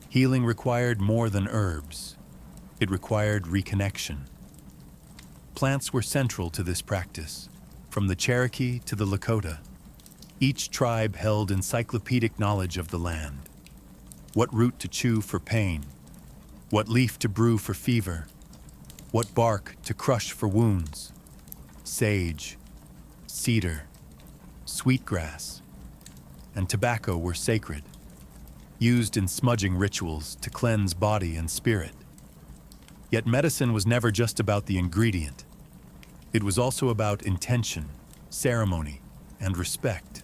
Healing required more than herbs. It required reconnection. Plants were central to this practice, from the Cherokee to the Lakota. Each tribe held encyclopedic knowledge of the land. What root to chew for pain, what leaf to brew for fever, what bark to crush for wounds. Sage, cedar, sweetgrass, and tobacco were sacred, used in smudging rituals to cleanse body and spirit. Yet medicine was never just about the ingredient. It was also about intention, ceremony, and respect.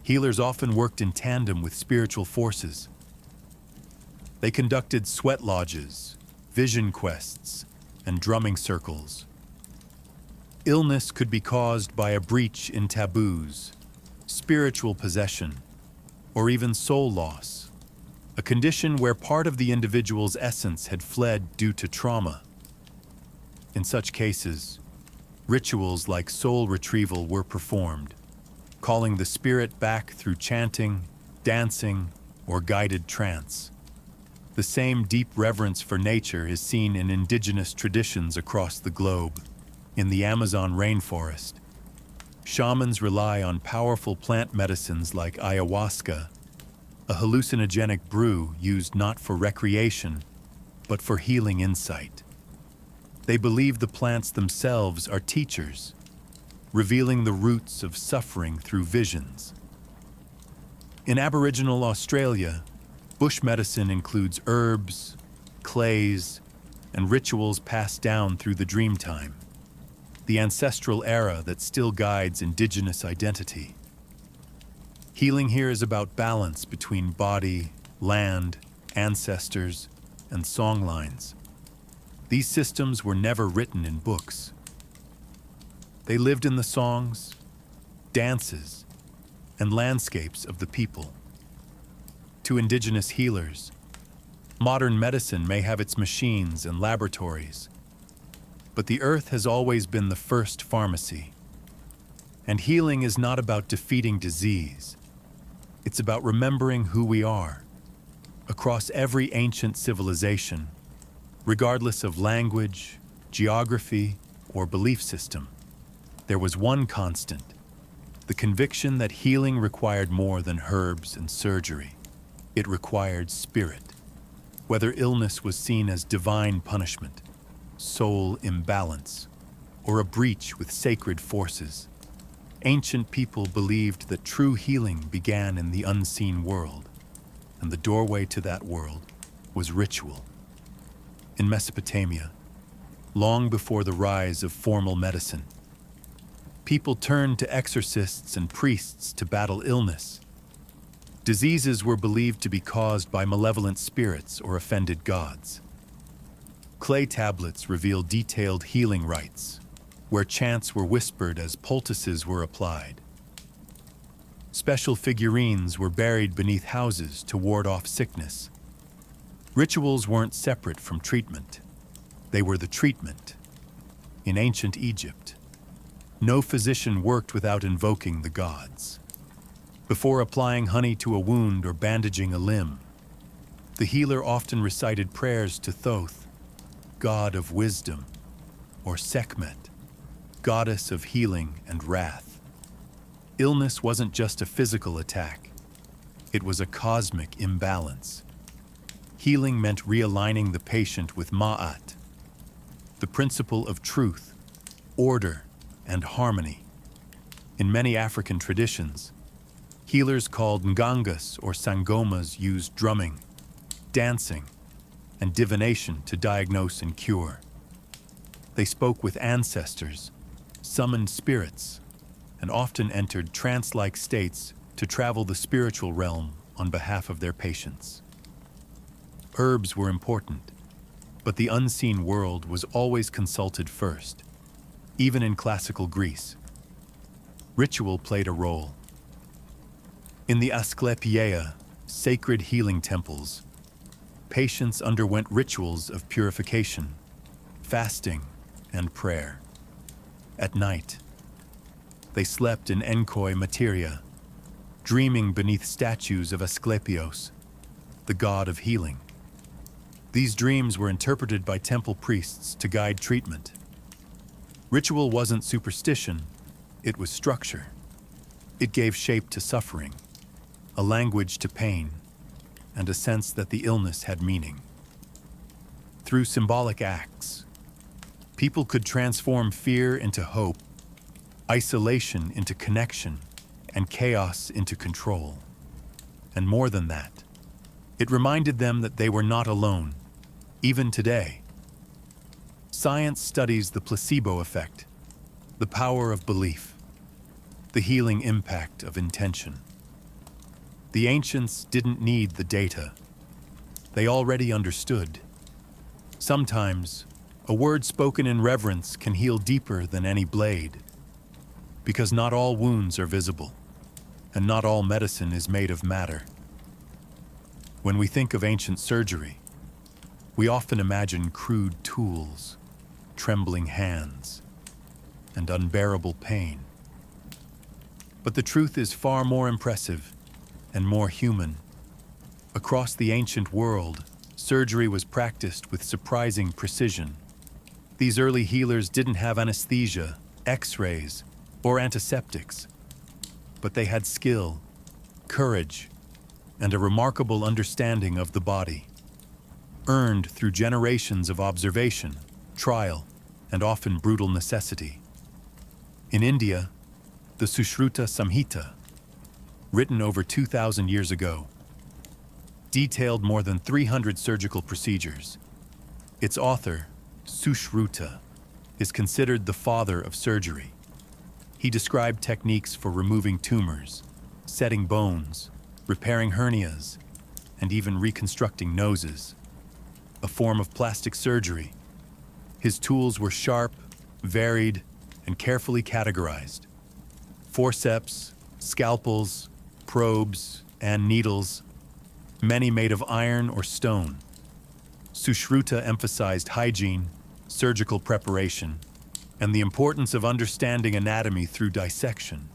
Healers often worked in tandem with spiritual forces. They conducted sweat lodges, vision quests, and drumming circles. Illness could be caused by a breach in taboos, spiritual possession, or even soul loss, a condition where part of the individual's essence had fled due to trauma. In such cases, rituals like soul retrieval were performed, calling the spirit back through chanting, dancing, or guided trance. The same deep reverence for nature is seen in indigenous traditions across the globe. In the Amazon rainforest, shamans rely on powerful plant medicines like ayahuasca, a hallucinogenic brew used not for recreation, but for healing insight. They believe the plants themselves are teachers, revealing the roots of suffering through visions. In Aboriginal Australia, bush medicine includes herbs, clays, and rituals passed down through the dreamtime, the ancestral era that still guides indigenous identity. Healing here is about balance between body, land, ancestors, and songlines. These systems were never written in books. They lived in the songs, dances, and landscapes of the people. To indigenous healers, modern medicine may have its machines and laboratories, but the earth has always been the first pharmacy. And healing is not about defeating disease. It's about remembering who we are. Across every ancient civilization, regardless of language, geography, or belief system, there was one constant: the conviction that healing required more than herbs and surgery. It required spirit. Whether illness was seen as divine punishment, soul imbalance, or a breach with sacred forces. Ancient people believed that true healing began in the unseen world, and the doorway to that world was ritual. In Mesopotamia, long before the rise of formal medicine, people turned to exorcists and priests to battle illness. Diseases were believed to be caused by malevolent spirits or offended gods. Clay tablets reveal detailed healing rites, where chants were whispered as poultices were applied. Special figurines were buried beneath houses to ward off sickness. Rituals weren't separate from treatment. They were the treatment. In ancient Egypt, no physician worked without invoking the gods. Before applying honey to a wound or bandaging a limb, the healer often recited prayers to Thoth, god of wisdom, or Sekhmet, goddess of healing and wrath. Illness wasn't just a physical attack. It was a cosmic imbalance. Healing meant realigning the patient with Ma'at, the principle of truth, order, and harmony. In many African traditions, healers called Ngangas or Sangomas used drumming, dancing, and divination to diagnose and cure. They spoke with ancestors, summoned spirits, and often entered trance-like states to travel the spiritual realm on behalf of their patients. Herbs were important, but the unseen world was always consulted first, even in classical Greece. Ritual played a role. In the Asclepia, sacred healing temples, patients underwent rituals of purification, fasting, and prayer. At night, they slept in Enkoi materia, dreaming beneath statues of Asclepios, the god of healing. These dreams were interpreted by temple priests to guide treatment. Ritual wasn't superstition, it was structure. It gave shape to suffering, a language to pain, and a sense that the illness had meaning. Through symbolic acts, people could transform fear into hope, isolation into connection, and chaos into control. And more than that, it reminded them that they were not alone, even today. Science studies the placebo effect, the power of belief, the healing impact of intention. The ancients didn't need the data. They already understood. Sometimes, a word spoken in reverence can heal deeper than any blade, because not all wounds are visible, and not all medicine is made of matter. When we think of ancient surgery, we often imagine crude tools, trembling hands, and unbearable pain. But the truth is far more impressive and more human. Across the ancient world, surgery was practiced with surprising precision. These early healers didn't have anesthesia, X-rays, or antiseptics, but they had skill, courage, and a remarkable understanding of the body, earned through generations of observation, trial, and often brutal necessity. In India, the Sushruta Samhita, written over 2,000 years ago, detailed more than 300 surgical procedures. Its author, Sushruta, is considered the father of surgery. He described techniques for removing tumors, setting bones, repairing hernias, and even reconstructing noses, a form of plastic surgery. His tools were sharp, varied, and carefully categorized. Forceps, scalpels, probes, and needles, many made of iron or stone. Sushruta emphasized hygiene, surgical preparation, and the importance of understanding anatomy through dissection.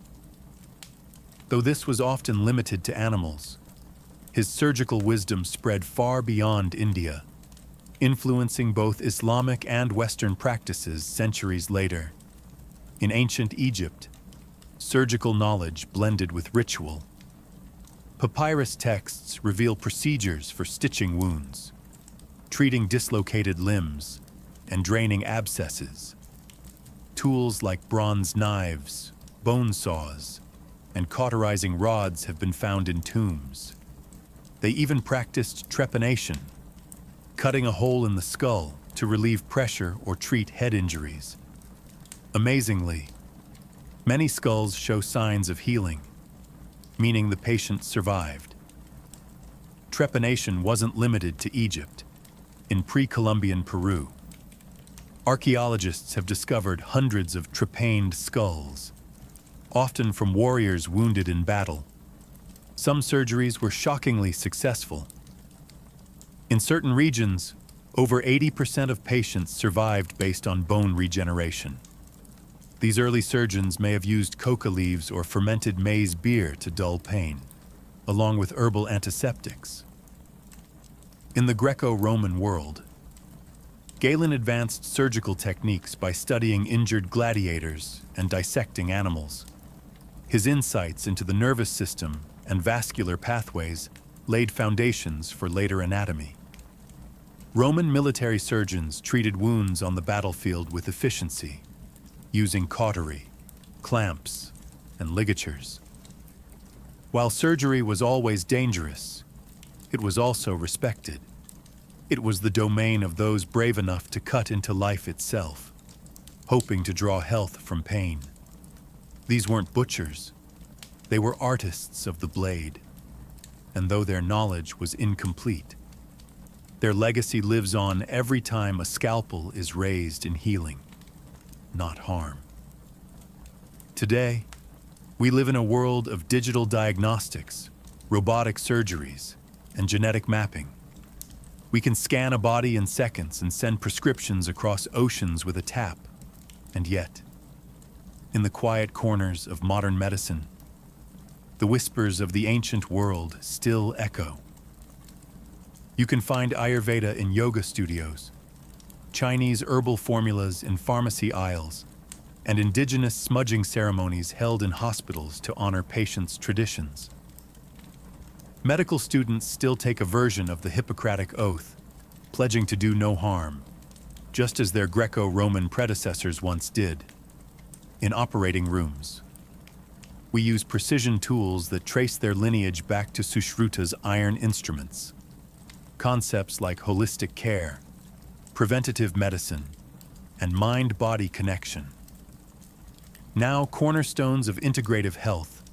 Though this was often limited to animals, his surgical wisdom spread far beyond India, influencing both Islamic and Western practices centuries later. In ancient Egypt, surgical knowledge blended with ritual. Papyrus texts reveal procedures for stitching wounds, treating dislocated limbs, and draining abscesses. Tools like bronze knives, bone saws, and cauterizing rods have been found in tombs. They even practiced trepanation, cutting a hole in the skull to relieve pressure or treat head injuries. Amazingly, many skulls show signs of healing, meaning the patient survived. Trepanation wasn't limited to Egypt. In pre-Columbian Peru, archaeologists have discovered hundreds of trepaned skulls, often from warriors wounded in battle. Some surgeries were shockingly successful. In certain regions, over 80% of patients survived based on bone regeneration. These early surgeons may have used coca leaves or fermented maize beer to dull pain, along with herbal antiseptics. In the Greco-Roman world, Galen advanced surgical techniques by studying injured gladiators and dissecting animals. His insights into the nervous system and vascular pathways laid foundations for later anatomy. Roman military surgeons treated wounds on the battlefield with efficiency, using cautery, clamps, and ligatures. While surgery was always dangerous, it was also respected. It was the domain of those brave enough to cut into life itself, hoping to draw health from pain. These weren't butchers. They were artists of the blade. And though their knowledge was incomplete, their legacy lives on every time a scalpel is raised in healing, not harm. Today, we live in a world of digital diagnostics, robotic surgeries, and genetic mapping. We can scan a body in seconds and send prescriptions across oceans with a tap. And yet, in the quiet corners of modern medicine, the whispers of the ancient world still echo. You can find Ayurveda in yoga studios, Chinese herbal formulas in pharmacy aisles, and indigenous smudging ceremonies held in hospitals to honor patients' traditions. Medical students still take a version of the Hippocratic Oath, pledging to do no harm, just as their Greco-Roman predecessors once did. In operating rooms, we use precision tools that trace their lineage back to Sushruta's iron instruments. Concepts like holistic care, preventative medicine, and mind-body connection, now cornerstones of integrative health,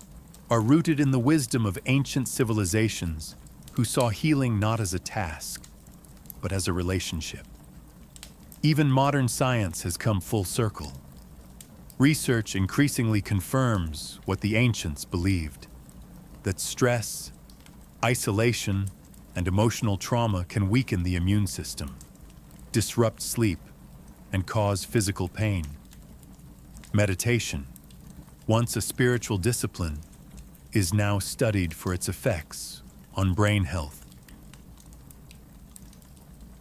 are rooted in the wisdom of ancient civilizations who saw healing not as a task, but as a relationship. Even modern science has come full circle. Research increasingly confirms what the ancients believed, that stress, isolation, and emotional trauma can weaken the immune system, disrupt sleep, and cause physical pain. Meditation, once a spiritual discipline, is now studied for its effects on brain health.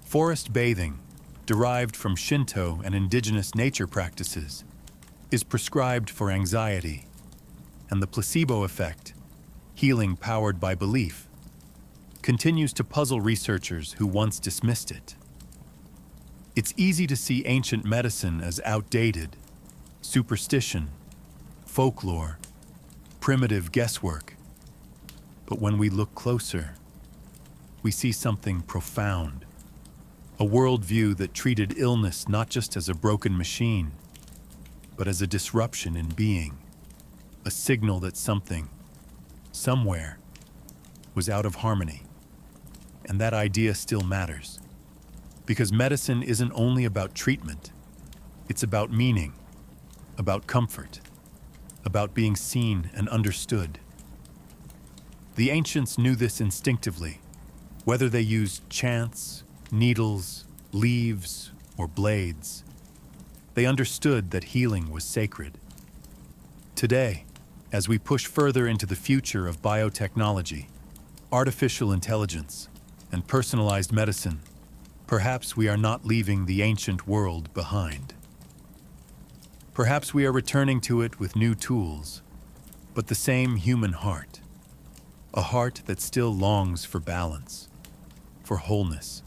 Forest bathing, derived from Shinto and indigenous nature practices, is prescribed for anxiety, and the placebo effect, healing powered by belief, continues to puzzle researchers who once dismissed it. It's easy to see ancient medicine as outdated, superstition, folklore, primitive guesswork. But when we look closer, we see something profound, a worldview that treated illness not just as a broken machine, but as a disruption in being, a signal that something, somewhere, was out of harmony. And that idea still matters, because medicine isn't only about treatment, it's about meaning, about comfort, about being seen and understood. The ancients knew this instinctively, whether they used chants, needles, leaves, or blades. They understood that healing was sacred. Today, as we push further into the future of biotechnology, artificial intelligence, and personalized medicine, perhaps we are not leaving the ancient world behind. Perhaps we are returning to it with new tools, but the same human heart, a heart that still longs for balance, for wholeness,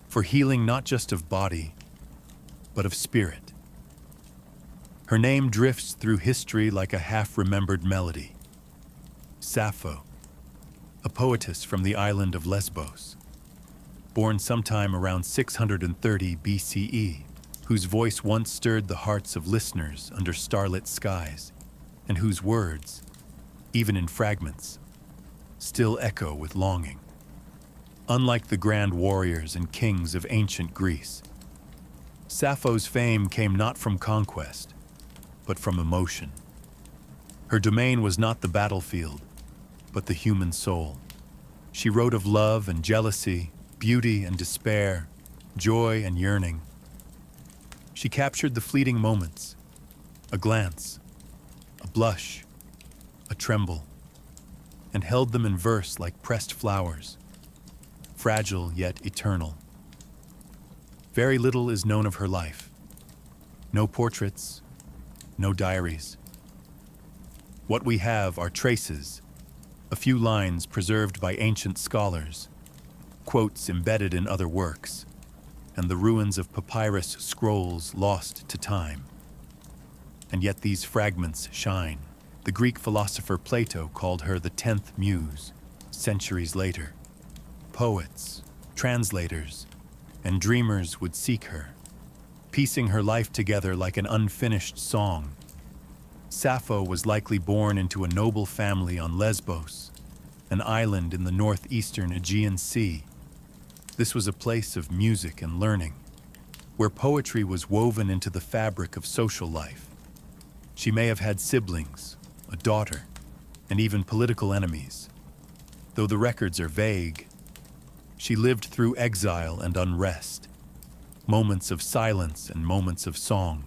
for healing not just of body, but of spirit. Her name drifts through history like a half-remembered melody. Sappho, a poetess from the island of Lesbos, born sometime around 630 BCE, whose voice once stirred the hearts of listeners under starlit skies, and whose words, even in fragments, still echo with longing. Unlike the grand warriors and kings of ancient Greece, Sappho's fame came not from conquest, but from emotion. Her domain was not the battlefield, but the human soul. She wrote of love and jealousy, beauty and despair, joy and yearning. She captured the fleeting moments, a glance, a blush, a tremble, and held them in verse like pressed flowers, fragile yet eternal. Very little is known of her life. No portraits, no diaries. What we have are traces, a few lines preserved by ancient scholars, quotes embedded in other works, and the ruins of papyrus scrolls lost to time. And yet these fragments shine. The Greek philosopher Plato called her the 10th muse, centuries later. Poets, translators, and dreamers would seek her, piecing her life together like an unfinished song. Sappho was likely born into a noble family on Lesbos, an island in the northeastern Aegean Sea. This was a place of music and learning, where poetry was woven into the fabric of social life. She may have had siblings, a daughter, and even political enemies. Though the records are vague, she lived through exile and unrest, moments of silence and moments of song.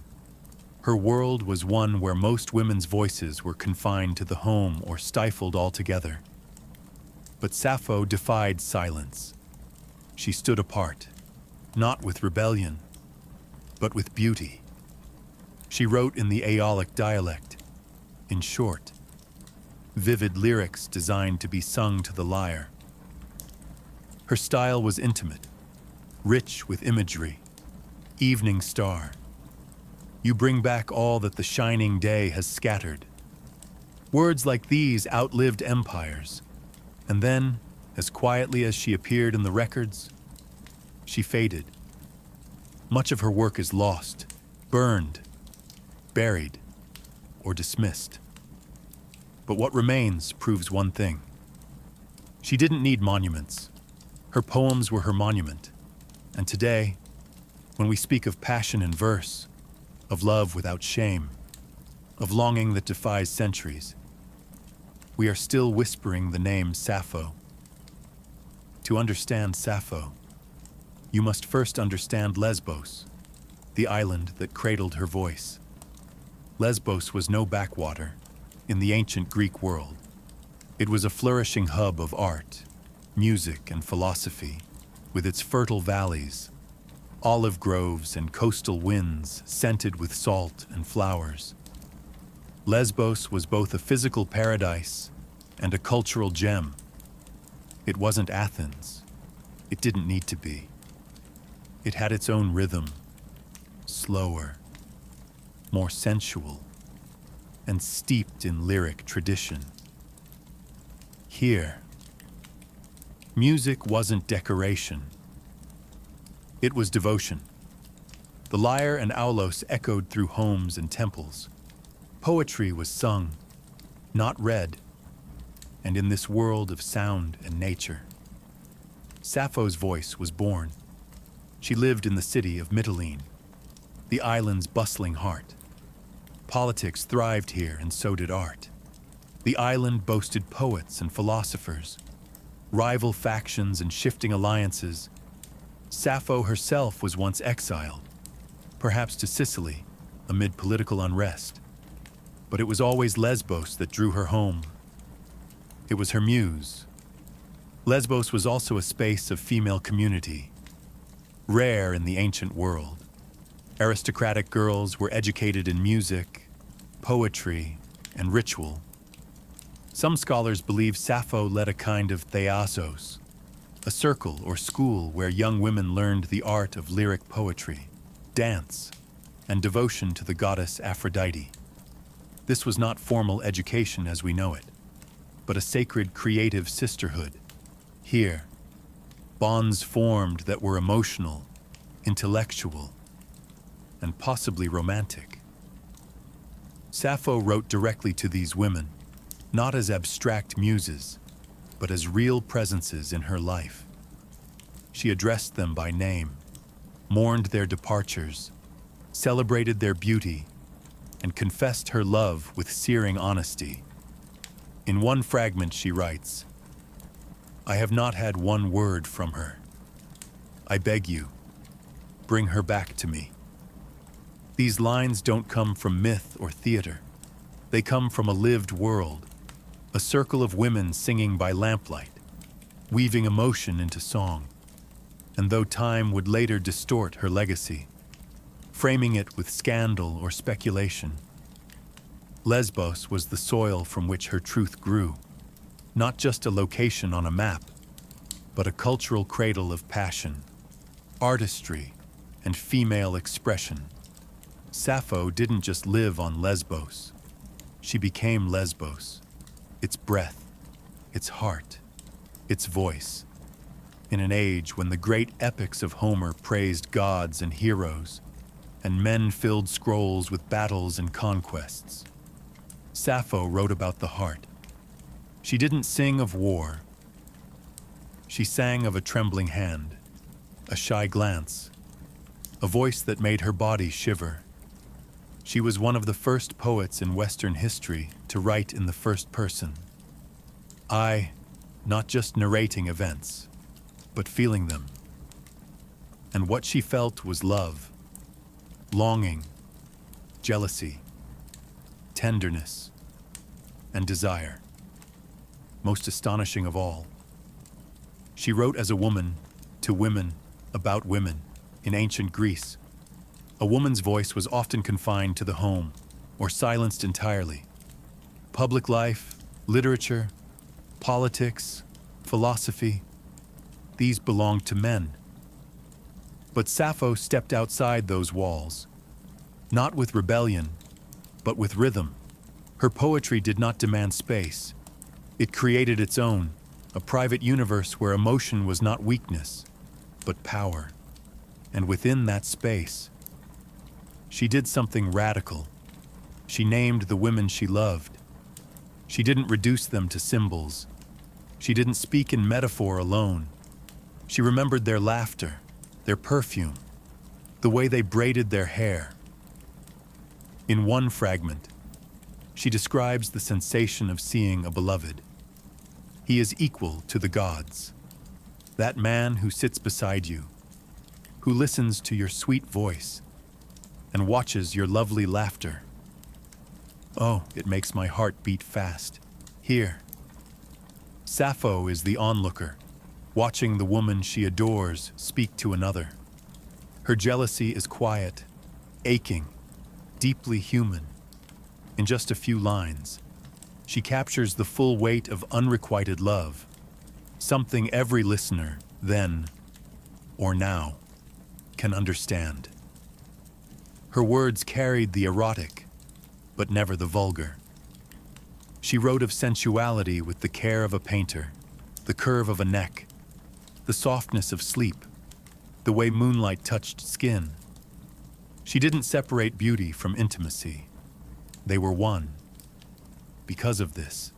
Her world was one where most women's voices were confined to the home or stifled altogether. But Sappho defied silence. She stood apart, not with rebellion, but with beauty. She wrote in the Aeolic dialect, in short, vivid lyrics designed to be sung to the lyre. Her style was intimate, rich with imagery. Evening star, you bring back all that the shining day has scattered. Words like these outlived empires, and then, as quietly as she appeared in the records, she faded. Much of her work is lost, burned, buried, or dismissed. But what remains proves one thing. She didn't need monuments. Her poems were her monument. And today, when we speak of passion in verse, of love without shame, of longing that defies centuries, we are still whispering the name Sappho. To understand Sappho, you must first understand Lesbos, the island that cradled her voice. Lesbos was no backwater in the ancient Greek world. It was a flourishing hub of art, music, and philosophy, with its fertile valleys, olive groves, and coastal winds scented with salt and flowers. Lesbos was both a physical paradise and a cultural gem. It wasn't Athens. It didn't need to be. It had its own rhythm, slower, more sensual, and steeped in lyric tradition. Here, music wasn't decoration. It was devotion. The lyre and aulos echoed through homes and temples. Poetry was sung, not read, and in this world of sound and nature, Sappho's voice was born. She lived in the city of Mytilene, the island's bustling heart. Politics thrived here, and so did art. The island boasted poets and philosophers, rival factions and shifting alliances. Sappho herself was once exiled, perhaps to Sicily, amid political unrest. But it was always Lesbos that drew her home. It was her muse. Lesbos was also a space of female community, rare in the ancient world. Aristocratic girls were educated in music, poetry, and ritual. Some scholars believe Sappho led a kind of theasos, a circle or school where young women learned the art of lyric poetry, dance and devotion to the goddess Aphrodite. This was not formal education as we know it, but a sacred creative sisterhood. Here, bonds formed that were emotional, intellectual, and possibly romantic. Sappho wrote directly to these women, not as abstract muses, but as real presences in her life. She addressed them by name, mourned their departures, celebrated their beauty, and confessed her love with searing honesty. In one fragment she writes, "I have not had one word from her. I beg you, bring her back to me." These lines don't come from myth or theater. They come from a lived world, a circle of women singing by lamplight, weaving emotion into song. And though time would later distort her legacy, framing it with scandal or speculation, Lesbos was the soil from which her truth grew, not just a location on a map, but a cultural cradle of passion, artistry, and female expression. Sappho didn't just live on Lesbos. She became Lesbos, its breath, its heart, its voice. In an age when the great epics of Homer praised gods and heroes, and men filled scrolls with battles and conquests, Sappho wrote about the heart. She didn't sing of war. She sang of a trembling hand, a shy glance, a voice that made her body shiver. She was one of the first poets in Western history to write in the first person. Not just narrating events, but feeling them. And what she felt was love, longing, jealousy, tenderness, and desire. Most astonishing of all, she wrote as a woman, to women, about women, in ancient Greece. A woman's voice was often confined to the home, or silenced entirely. Public life, literature, politics, philosophy, these belonged to men. But Sappho stepped outside those walls, not with rebellion, but with rhythm. Her poetry did not demand space. It created its own, a private universe where emotion was not weakness, but power. And within that space, she did something radical. She named the women she loved. She didn't reduce them to symbols. She didn't speak in metaphor alone. She remembered their laughter, their perfume, the way they braided their hair. In one fragment, she describes the sensation of seeing a beloved. He is equal to the gods. That man who sits beside you, who listens to your sweet voice, and watches your lovely laughter. Oh, it makes my heart beat fast. Here. Sappho is the onlooker, watching the woman she adores speak to another. Her jealousy is quiet, aching, deeply human. In just a few lines, she captures the full weight of unrequited love, something every listener, then or now, can understand. Her words carried the erotic, but never the vulgar. She wrote of sensuality with the care of a painter, the curve of a neck, the softness of sleep, the way moonlight touched skin. She didn't separate beauty from intimacy. They were one. Because of this,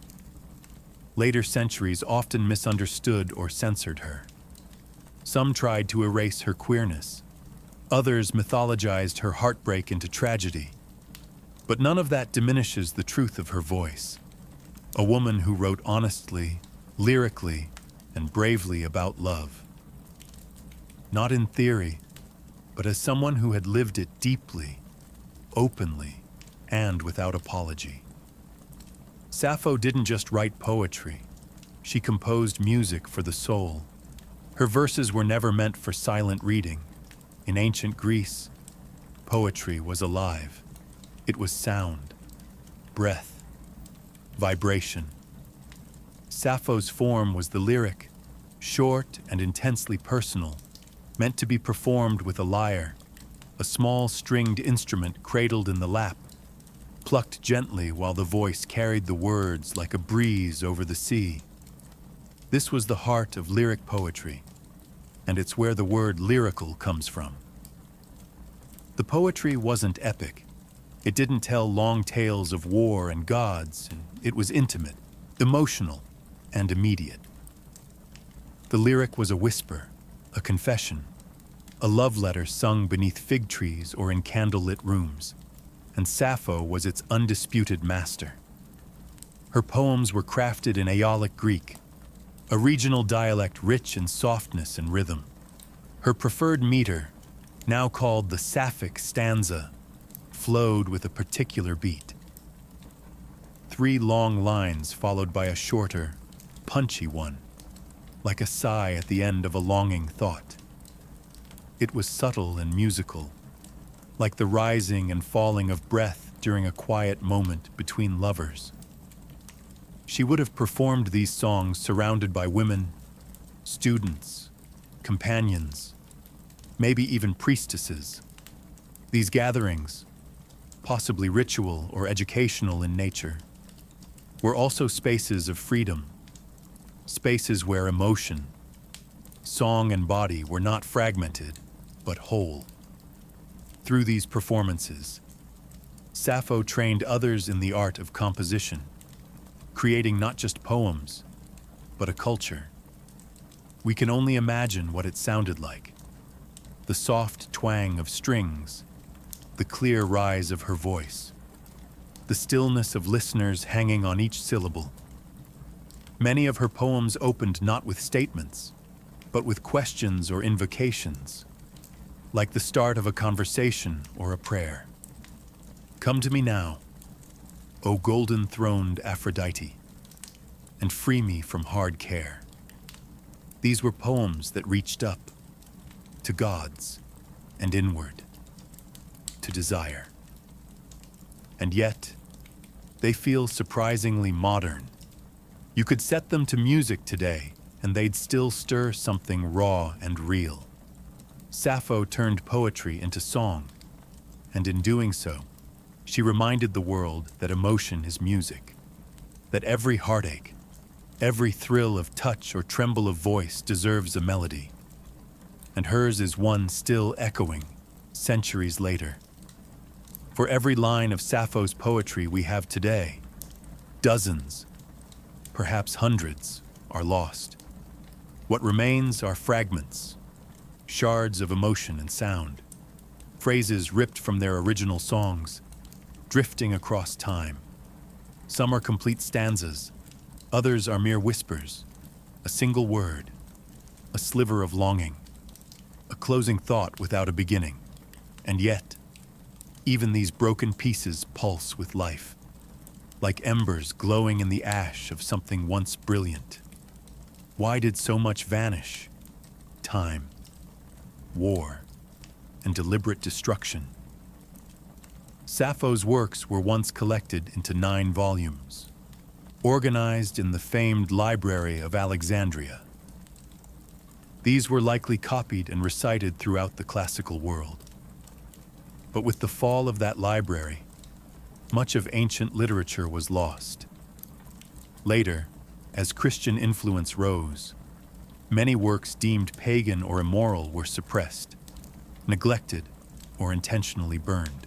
later centuries often misunderstood or censored her. Some tried to erase her queerness. Others mythologized her heartbreak into tragedy. But none of that diminishes the truth of her voice. A woman who wrote honestly, lyrically, and bravely about love. Not in theory, but as someone who had lived it deeply, openly, and without apology. Sappho didn't just write poetry. She composed music for the soul. Her verses were never meant for silent reading. In ancient Greece, poetry was alive. It was sound, breath, vibration. Sappho's form was the lyric, short and intensely personal, meant to be performed with a lyre, a small stringed instrument cradled in the lap, plucked gently while the voice carried the words like a breeze over the sea. This was the heart of lyric poetry, and it's where the word lyrical comes from. The poetry wasn't epic. It didn't tell long tales of war and gods, and it was intimate, emotional, and immediate. The lyric was a whisper, a confession, a love letter sung beneath fig trees or in candlelit rooms, and Sappho was its undisputed master. Her poems were crafted in Aeolic Greek, a regional dialect rich in softness and rhythm. Her preferred meter, now called the Sapphic stanza, flowed with a particular beat. 3 long lines followed by a shorter, punchy one, like a sigh at the end of a longing thought. It was subtle and musical, like the rising and falling of breath during a quiet moment between lovers. She would have performed these songs surrounded by women, students, companions, maybe even priestesses. These gatherings, possibly ritual or educational in nature, were also spaces of freedom, spaces where emotion, song and body were not fragmented, but whole. Through these performances, Sappho trained others in the art of composition, creating not just poems, but a culture. We can only imagine what it sounded like. The soft twang of strings, the clear rise of her voice, the stillness of listeners hanging on each syllable. Many of her poems opened not with statements, but with questions or invocations, like the start of a conversation or a prayer. Come to me now, O golden-throned Aphrodite, and free me from hard care. These were poems that reached up, to gods, and inward, to desire. And yet, they feel surprisingly modern. You could set them to music today, and they'd still stir something raw and real. Sappho turned poetry into song, and in doing so, she reminded the world that emotion is music, that every heartache, every thrill of touch or tremble of voice deserves a melody, and hers is one still echoing centuries later. For every line of Sappho's poetry we have today, dozens, perhaps hundreds, are lost. What remains are fragments, shards of emotion and sound, phrases ripped from their original songs, drifting across time. Some are complete stanzas, others are mere whispers, a single word, a sliver of longing, a closing thought without a beginning. And yet, even these broken pieces pulse with life, like embers glowing in the ash of something once brilliant. Why did so much vanish? Time, war, and deliberate destruction. Sappho's works were once collected into 9 volumes, organized in the famed Library of Alexandria. These were likely copied and recited throughout the classical world. But with the fall of that library, much of ancient literature was lost. Later, as Christian influence rose, many works deemed pagan or immoral were suppressed, neglected, or intentionally burned.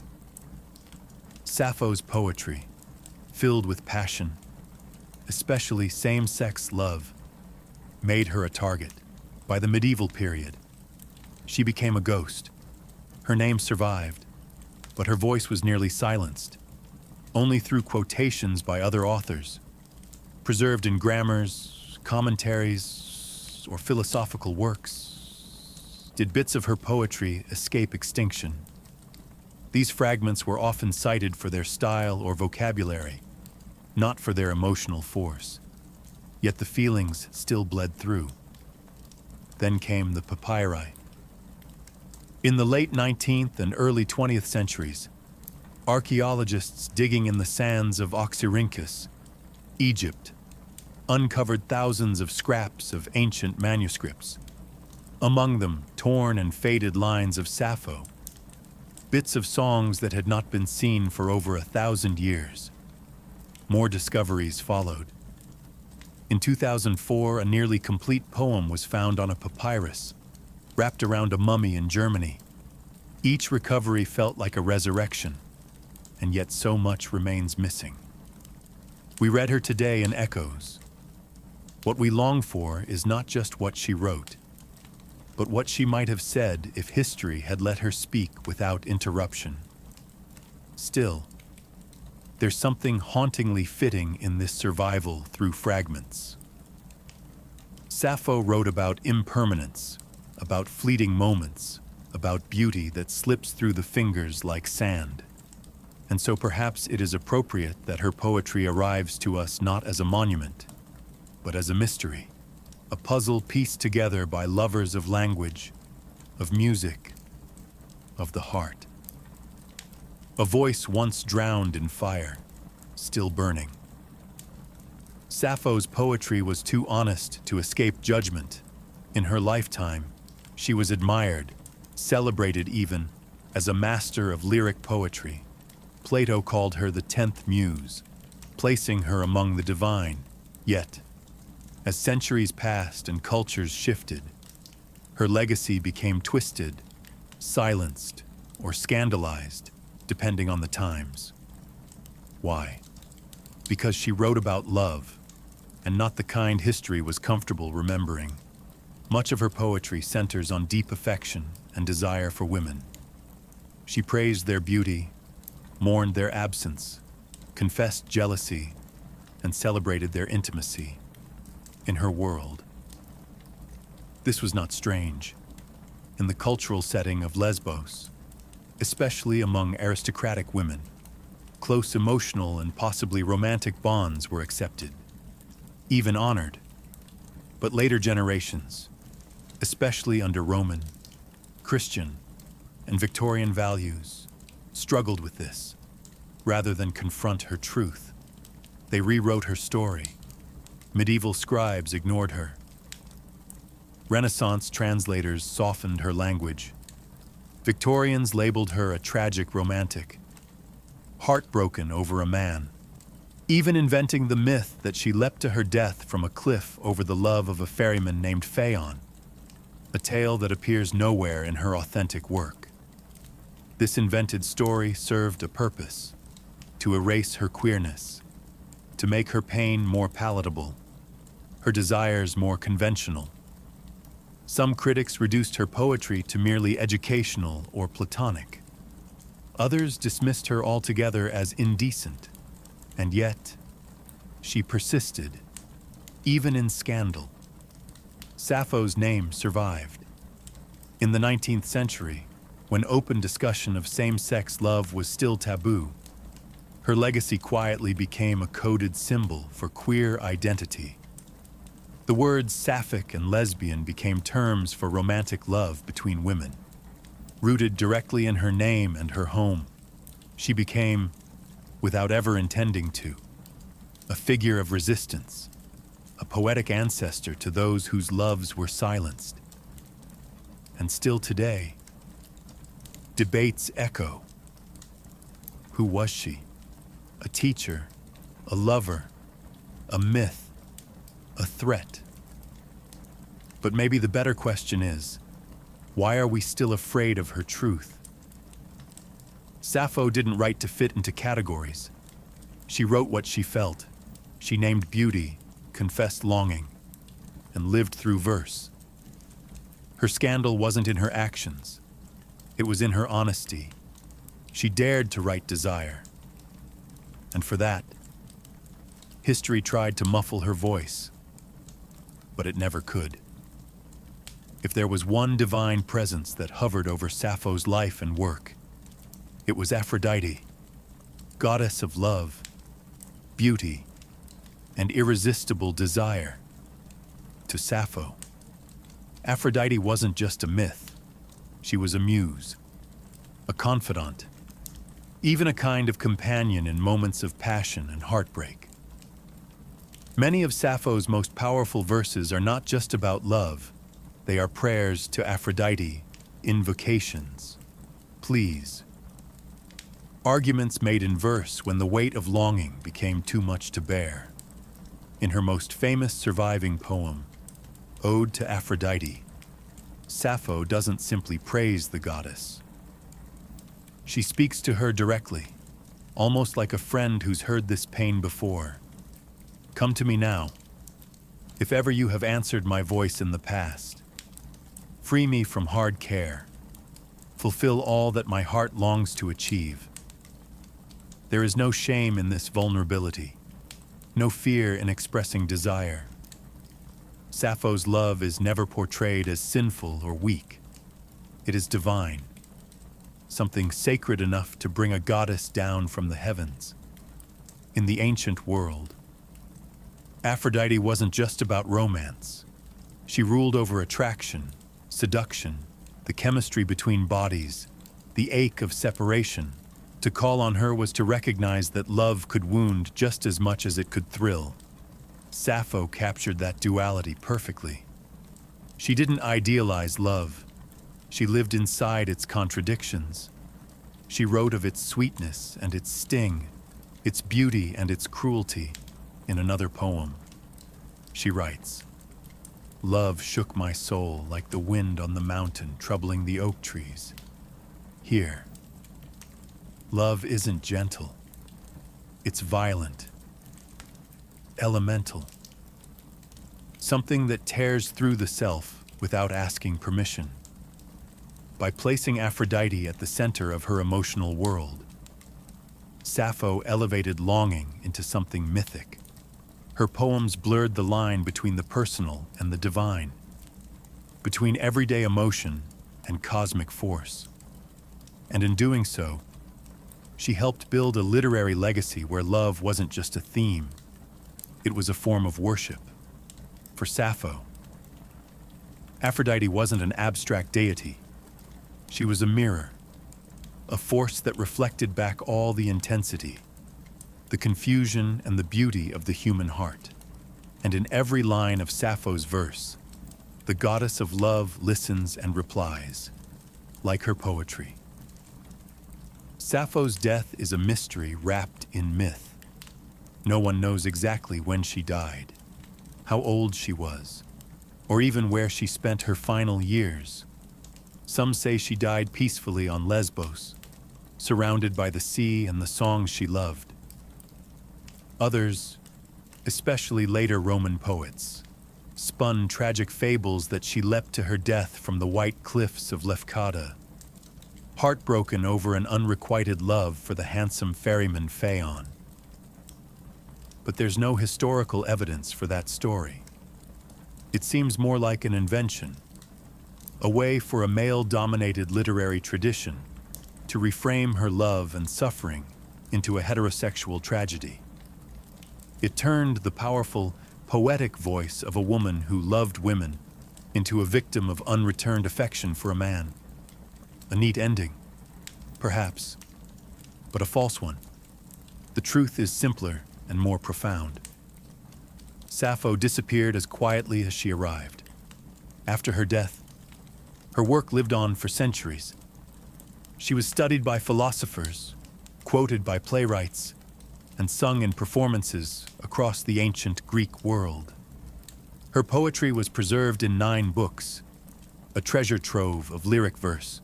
Sappho's poetry, filled with passion, especially same-sex love, made her a target. By the medieval period, she became a ghost. Her name survived, but her voice was nearly silenced, only through quotations by other authors, preserved in grammars, commentaries, or philosophical works. Did bits of her poetry escape extinction? These fragments were often cited for their style or vocabulary, not for their emotional force. Yet the feelings still bled through. Then came the papyri. In the late 19th and early 20th centuries, archaeologists digging in the sands of Oxyrhynchus, Egypt, uncovered thousands of scraps of ancient manuscripts, among them torn and faded lines of Sappho. bits of songs that had not been seen for over 1,000 years. More discoveries followed. In 2004, a nearly complete poem was found on a papyrus, wrapped around a mummy in Germany. Each recovery felt like a resurrection, and yet so much remains missing. We read her today in Echoes. What we long for is not just what she wrote, but what she might have said if history had let her speak without interruption. Still, there's something hauntingly fitting in this survival through fragments. Sappho wrote about impermanence, about fleeting moments, about beauty that slips through the fingers like sand. And so perhaps it is appropriate that her poetry arrives to us not as a monument, but as a mystery, a puzzle pieced together by lovers of language, of music, of the heart. A voice once drowned in fire, still burning. Sappho's poetry was too honest to escape judgment. In her lifetime, she was admired, celebrated even, as a master of lyric poetry. Plato called her the 10th muse, placing her among the divine. Yet, as centuries passed and cultures shifted, her legacy became twisted, silenced, or scandalized, depending on the times. Why? Because she wrote about love, and not the kind history was comfortable remembering. Much of her poetry centers on deep affection and desire for women. She praised their beauty, mourned their absence, confessed jealousy, and celebrated their intimacy. In her world, this was not strange. In the cultural setting of Lesbos, especially among aristocratic women, close emotional and possibly romantic bonds were accepted, even honored. But later generations, especially under Roman, Christian, and Victorian values, struggled with this. Rather than confront her truth, they rewrote her story. Medieval scribes ignored her. Renaissance translators softened her language. Victorians labeled her a tragic romantic, heartbroken over a man, even inventing the myth that she leapt to her death from a cliff over the love of a ferryman named Phaon, a tale that appears nowhere in her authentic work. This invented story served a purpose: to erase her queerness, to make her pain more palatable, her desires more conventional. Some critics reduced her poetry to merely educational or platonic. Others dismissed her altogether as indecent. And yet, she persisted, even in scandal. Sappho's name survived. In the 19th century, when open discussion of same-sex love was still taboo, her legacy quietly became a coded symbol for queer identity. The words sapphic and lesbian became terms for romantic love between women. Rooted directly in her name and her home, she became, without ever intending to, a figure of resistance, a poetic ancestor to those whose loves were silenced. And still today, debates echo. Who was she? A teacher, a lover, a myth, a threat. But maybe the better question is, why are we still afraid of her truth? Sappho didn't write to fit into categories. She wrote what she felt. She named beauty, confessed longing, and lived through verse. Her scandal wasn't in her actions. It was in her honesty. She dared to write desire. And for that, history tried to muffle her voice, but it never could. If there was one divine presence that hovered over Sappho's life and work, it was Aphrodite, goddess of love, beauty, and irresistible desire. To Sappho, Aphrodite wasn't just a myth. She was a muse, a confidant, even a kind of companion in moments of passion and heartbreak. Many of Sappho's most powerful verses are not just about love. They are prayers to Aphrodite, invocations, pleas, Arguments made in verse when the weight of longing became too much to bear. In her most famous surviving poem, Ode to Aphrodite, Sappho doesn't simply praise the goddess. She speaks to her directly, almost like a friend who's heard this pain before. Come to me now, if ever you have answered my voice in the past. Free me from hard care. Fulfill all that my heart longs to achieve. There is no shame in this vulnerability, no fear in expressing desire. Sappho's love is never portrayed as sinful or weak. It is divine, something sacred enough to bring a goddess down from the heavens. In the ancient world, Aphrodite wasn't just about romance. She ruled over attraction, seduction, the chemistry between bodies, the ache of separation. To call on her was to recognize that love could wound just as much as it could thrill. Sappho captured that duality perfectly. She didn't idealize love. She lived inside its contradictions. She wrote of its sweetness and its sting, its beauty and its cruelty, in another poem. She writes, "Love shook my soul like the wind on the mountain troubling the oak trees. Here, love isn't gentle. It's violent, elemental. Something that tears through the self without asking permission." By placing Aphrodite at the center of her emotional world, Sappho elevated longing into something mythic. Her poems blurred the line between the personal and the divine, between everyday emotion and cosmic force. And in doing so, she helped build a literary legacy where love wasn't just a theme, it was a form of worship. For Sappho, Aphrodite wasn't an abstract deity. She was a mirror, a force that reflected back all the intensity, the confusion and the beauty of the human heart. And in every line of Sappho's verse, the goddess of love listens and replies, like her poetry. Sappho's death is a mystery wrapped in myth. No one knows exactly when she died, how old she was, or even where she spent her final years. Some say she died peacefully on Lesbos, surrounded by the sea and the songs she loved. Others, especially later Roman poets, spun tragic fables that she leapt to her death from the white cliffs of Lefkada, heartbroken over an unrequited love for the handsome ferryman Phaon. But there's no historical evidence for that story. It seems more like an invention, a way for a male-dominated literary tradition to reframe her love and suffering into a heterosexual tragedy. It turned the powerful, poetic voice of a woman who loved women into a victim of unreturned affection for a man. A neat ending, perhaps, but a false one. The truth is simpler and more profound. Sappho disappeared as quietly as she arrived. After her death, her work lived on for centuries. She was studied by philosophers, quoted by playwrights, and sung in performances across the ancient Greek world. Her poetry was preserved in 9 books, a treasure trove of lyric verse,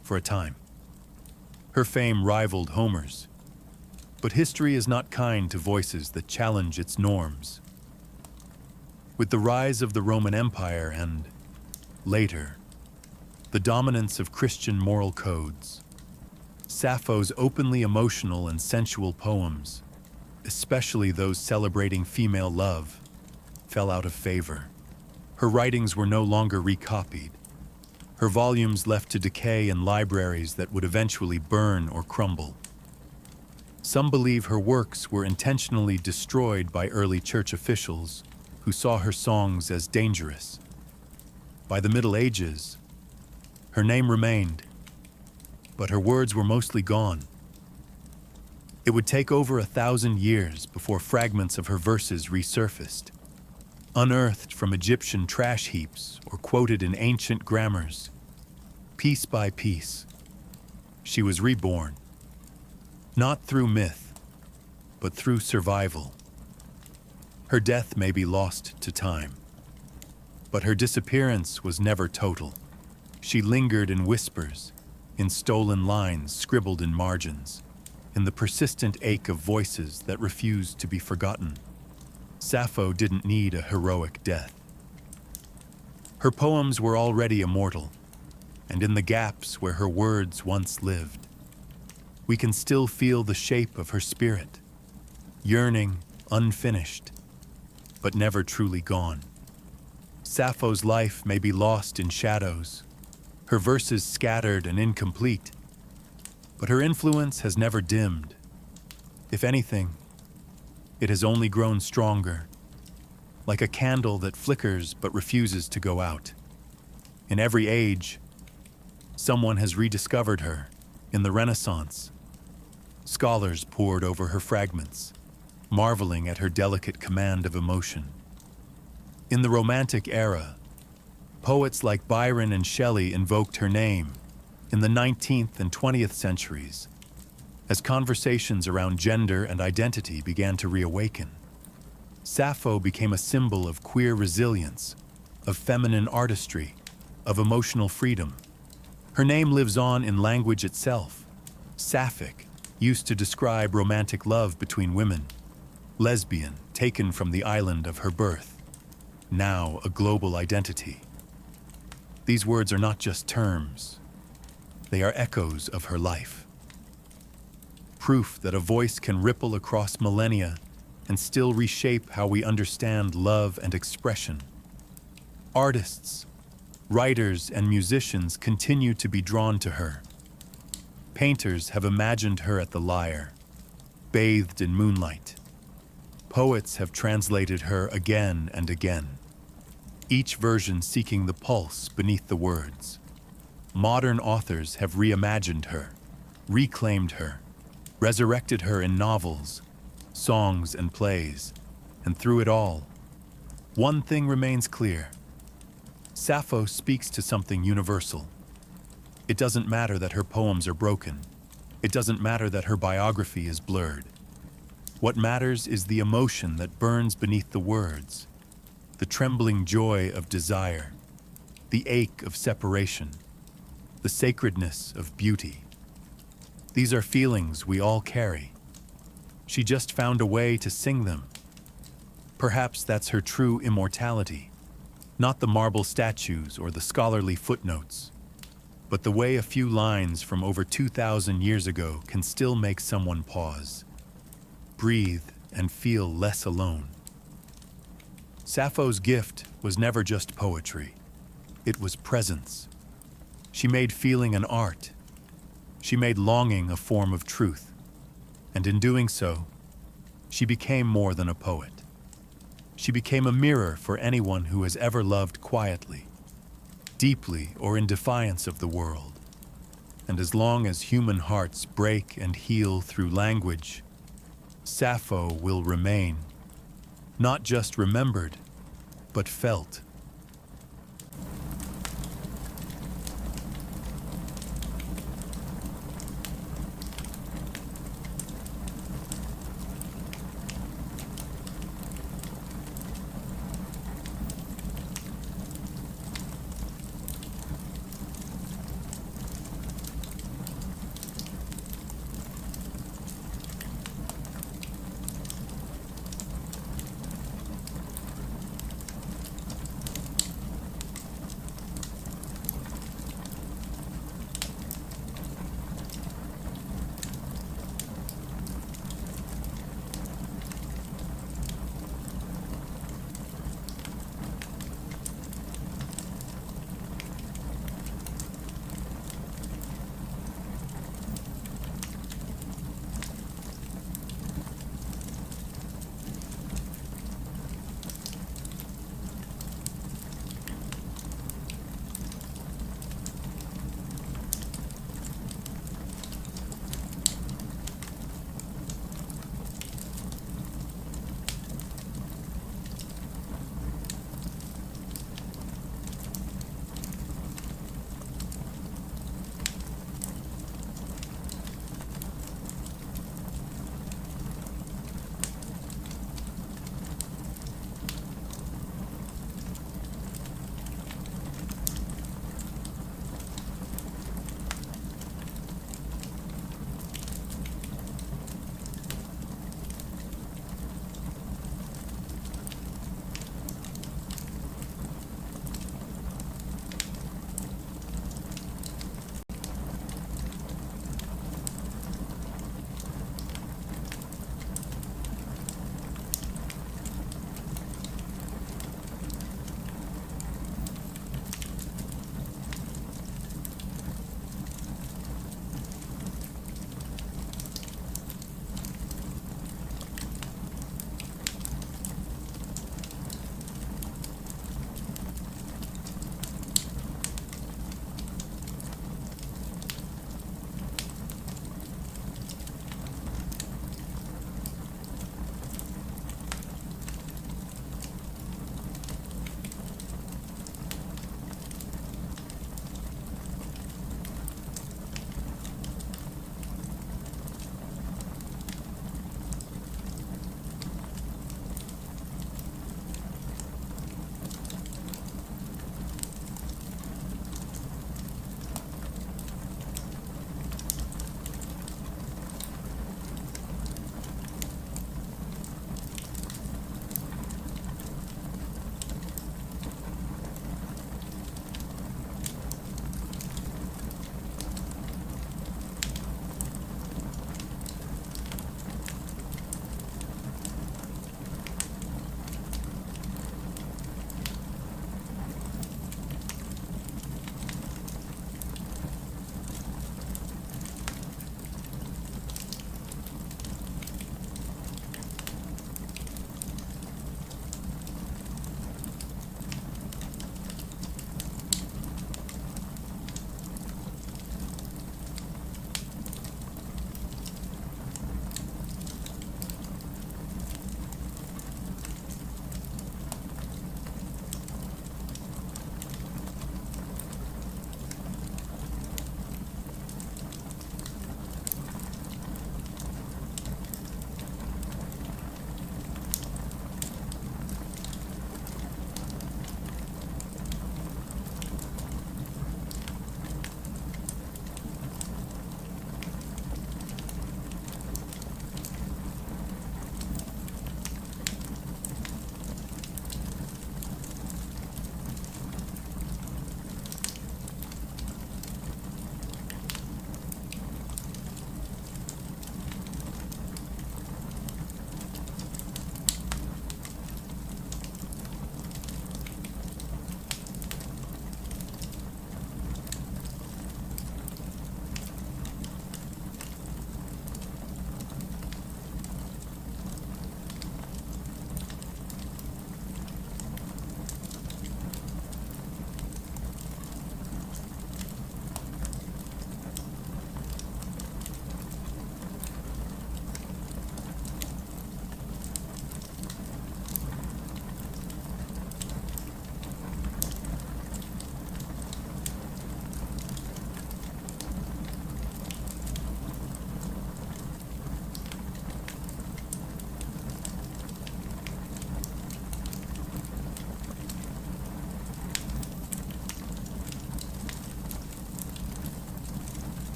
for a time. Her fame rivaled Homer's, but history is not kind to voices that challenge its norms. With the rise of the Roman Empire and, later, the dominance of Christian moral codes, Sappho's openly emotional and sensual poems, especially those celebrating female love, fell out of favor. Her writings were no longer recopied. Her volumes left to decay in libraries that would eventually burn or crumble. Some believe her works were intentionally destroyed by early church officials who saw her songs as dangerous. By the Middle Ages, her name remained, but her words were mostly gone. It would take over 1,000 years before fragments of her verses resurfaced, unearthed from Egyptian trash heaps or quoted in ancient grammars. Piece by piece, she was reborn, not through myth, but through survival. Her death may be lost to time, but her disappearance was never total. She lingered in whispers, in stolen lines scribbled in margins, in the persistent ache of voices that refused to be forgotten. Sappho didn't need a heroic death. Her poems were already immortal, and in the gaps where her words once lived, we can still feel the shape of her spirit, yearning, unfinished, but never truly gone. Sappho's life may be lost in shadows, her verses scattered and incomplete, but her influence has never dimmed. If anything, it has only grown stronger, like a candle that flickers but refuses to go out. In every age, someone has rediscovered her. In the Renaissance, scholars pored over her fragments, marveling at her delicate command of emotion. In the Romantic era, poets like Byron and Shelley invoked her name. In the 19th and 20th centuries, as conversations around gender and identity began to reawaken, Sappho became a symbol of queer resilience, of feminine artistry, of emotional freedom. Her name lives on in language itself. Sapphic used to describe romantic love between women. Lesbian, taken from the island of her birth. Now a global identity. These words are not just terms. They are echoes of her life. Proof that a voice can ripple across millennia and still reshape how we understand love and expression. Artists, writers, and musicians continue to be drawn to her. Painters have imagined her at the lyre, bathed in moonlight. Poets have translated her again and again, each version seeking the pulse beneath the words. Modern authors have reimagined her, reclaimed her, resurrected her in novels, songs, and plays, and through it all, one thing remains clear. Sappho speaks to something universal. It doesn't matter that her poems are broken. It doesn't matter that her biography is blurred. What matters is the emotion that burns beneath the words, the trembling joy of desire, the ache of separation, the sacredness of beauty. These are feelings we all carry. She just found a way to sing them. Perhaps that's her true immortality, not the marble statues or the scholarly footnotes, but the way a few lines from over 2,000 years ago can still make someone pause, breathe, and feel less alone. Sappho's gift was never just poetry. It was presence. She made feeling an art. She made longing a form of truth. And in doing so, she became more than a poet. She became a mirror for anyone who has ever loved quietly, deeply, or in defiance of the world. And as long as human hearts break and heal through language, Sappho will remain, not just remembered, but felt.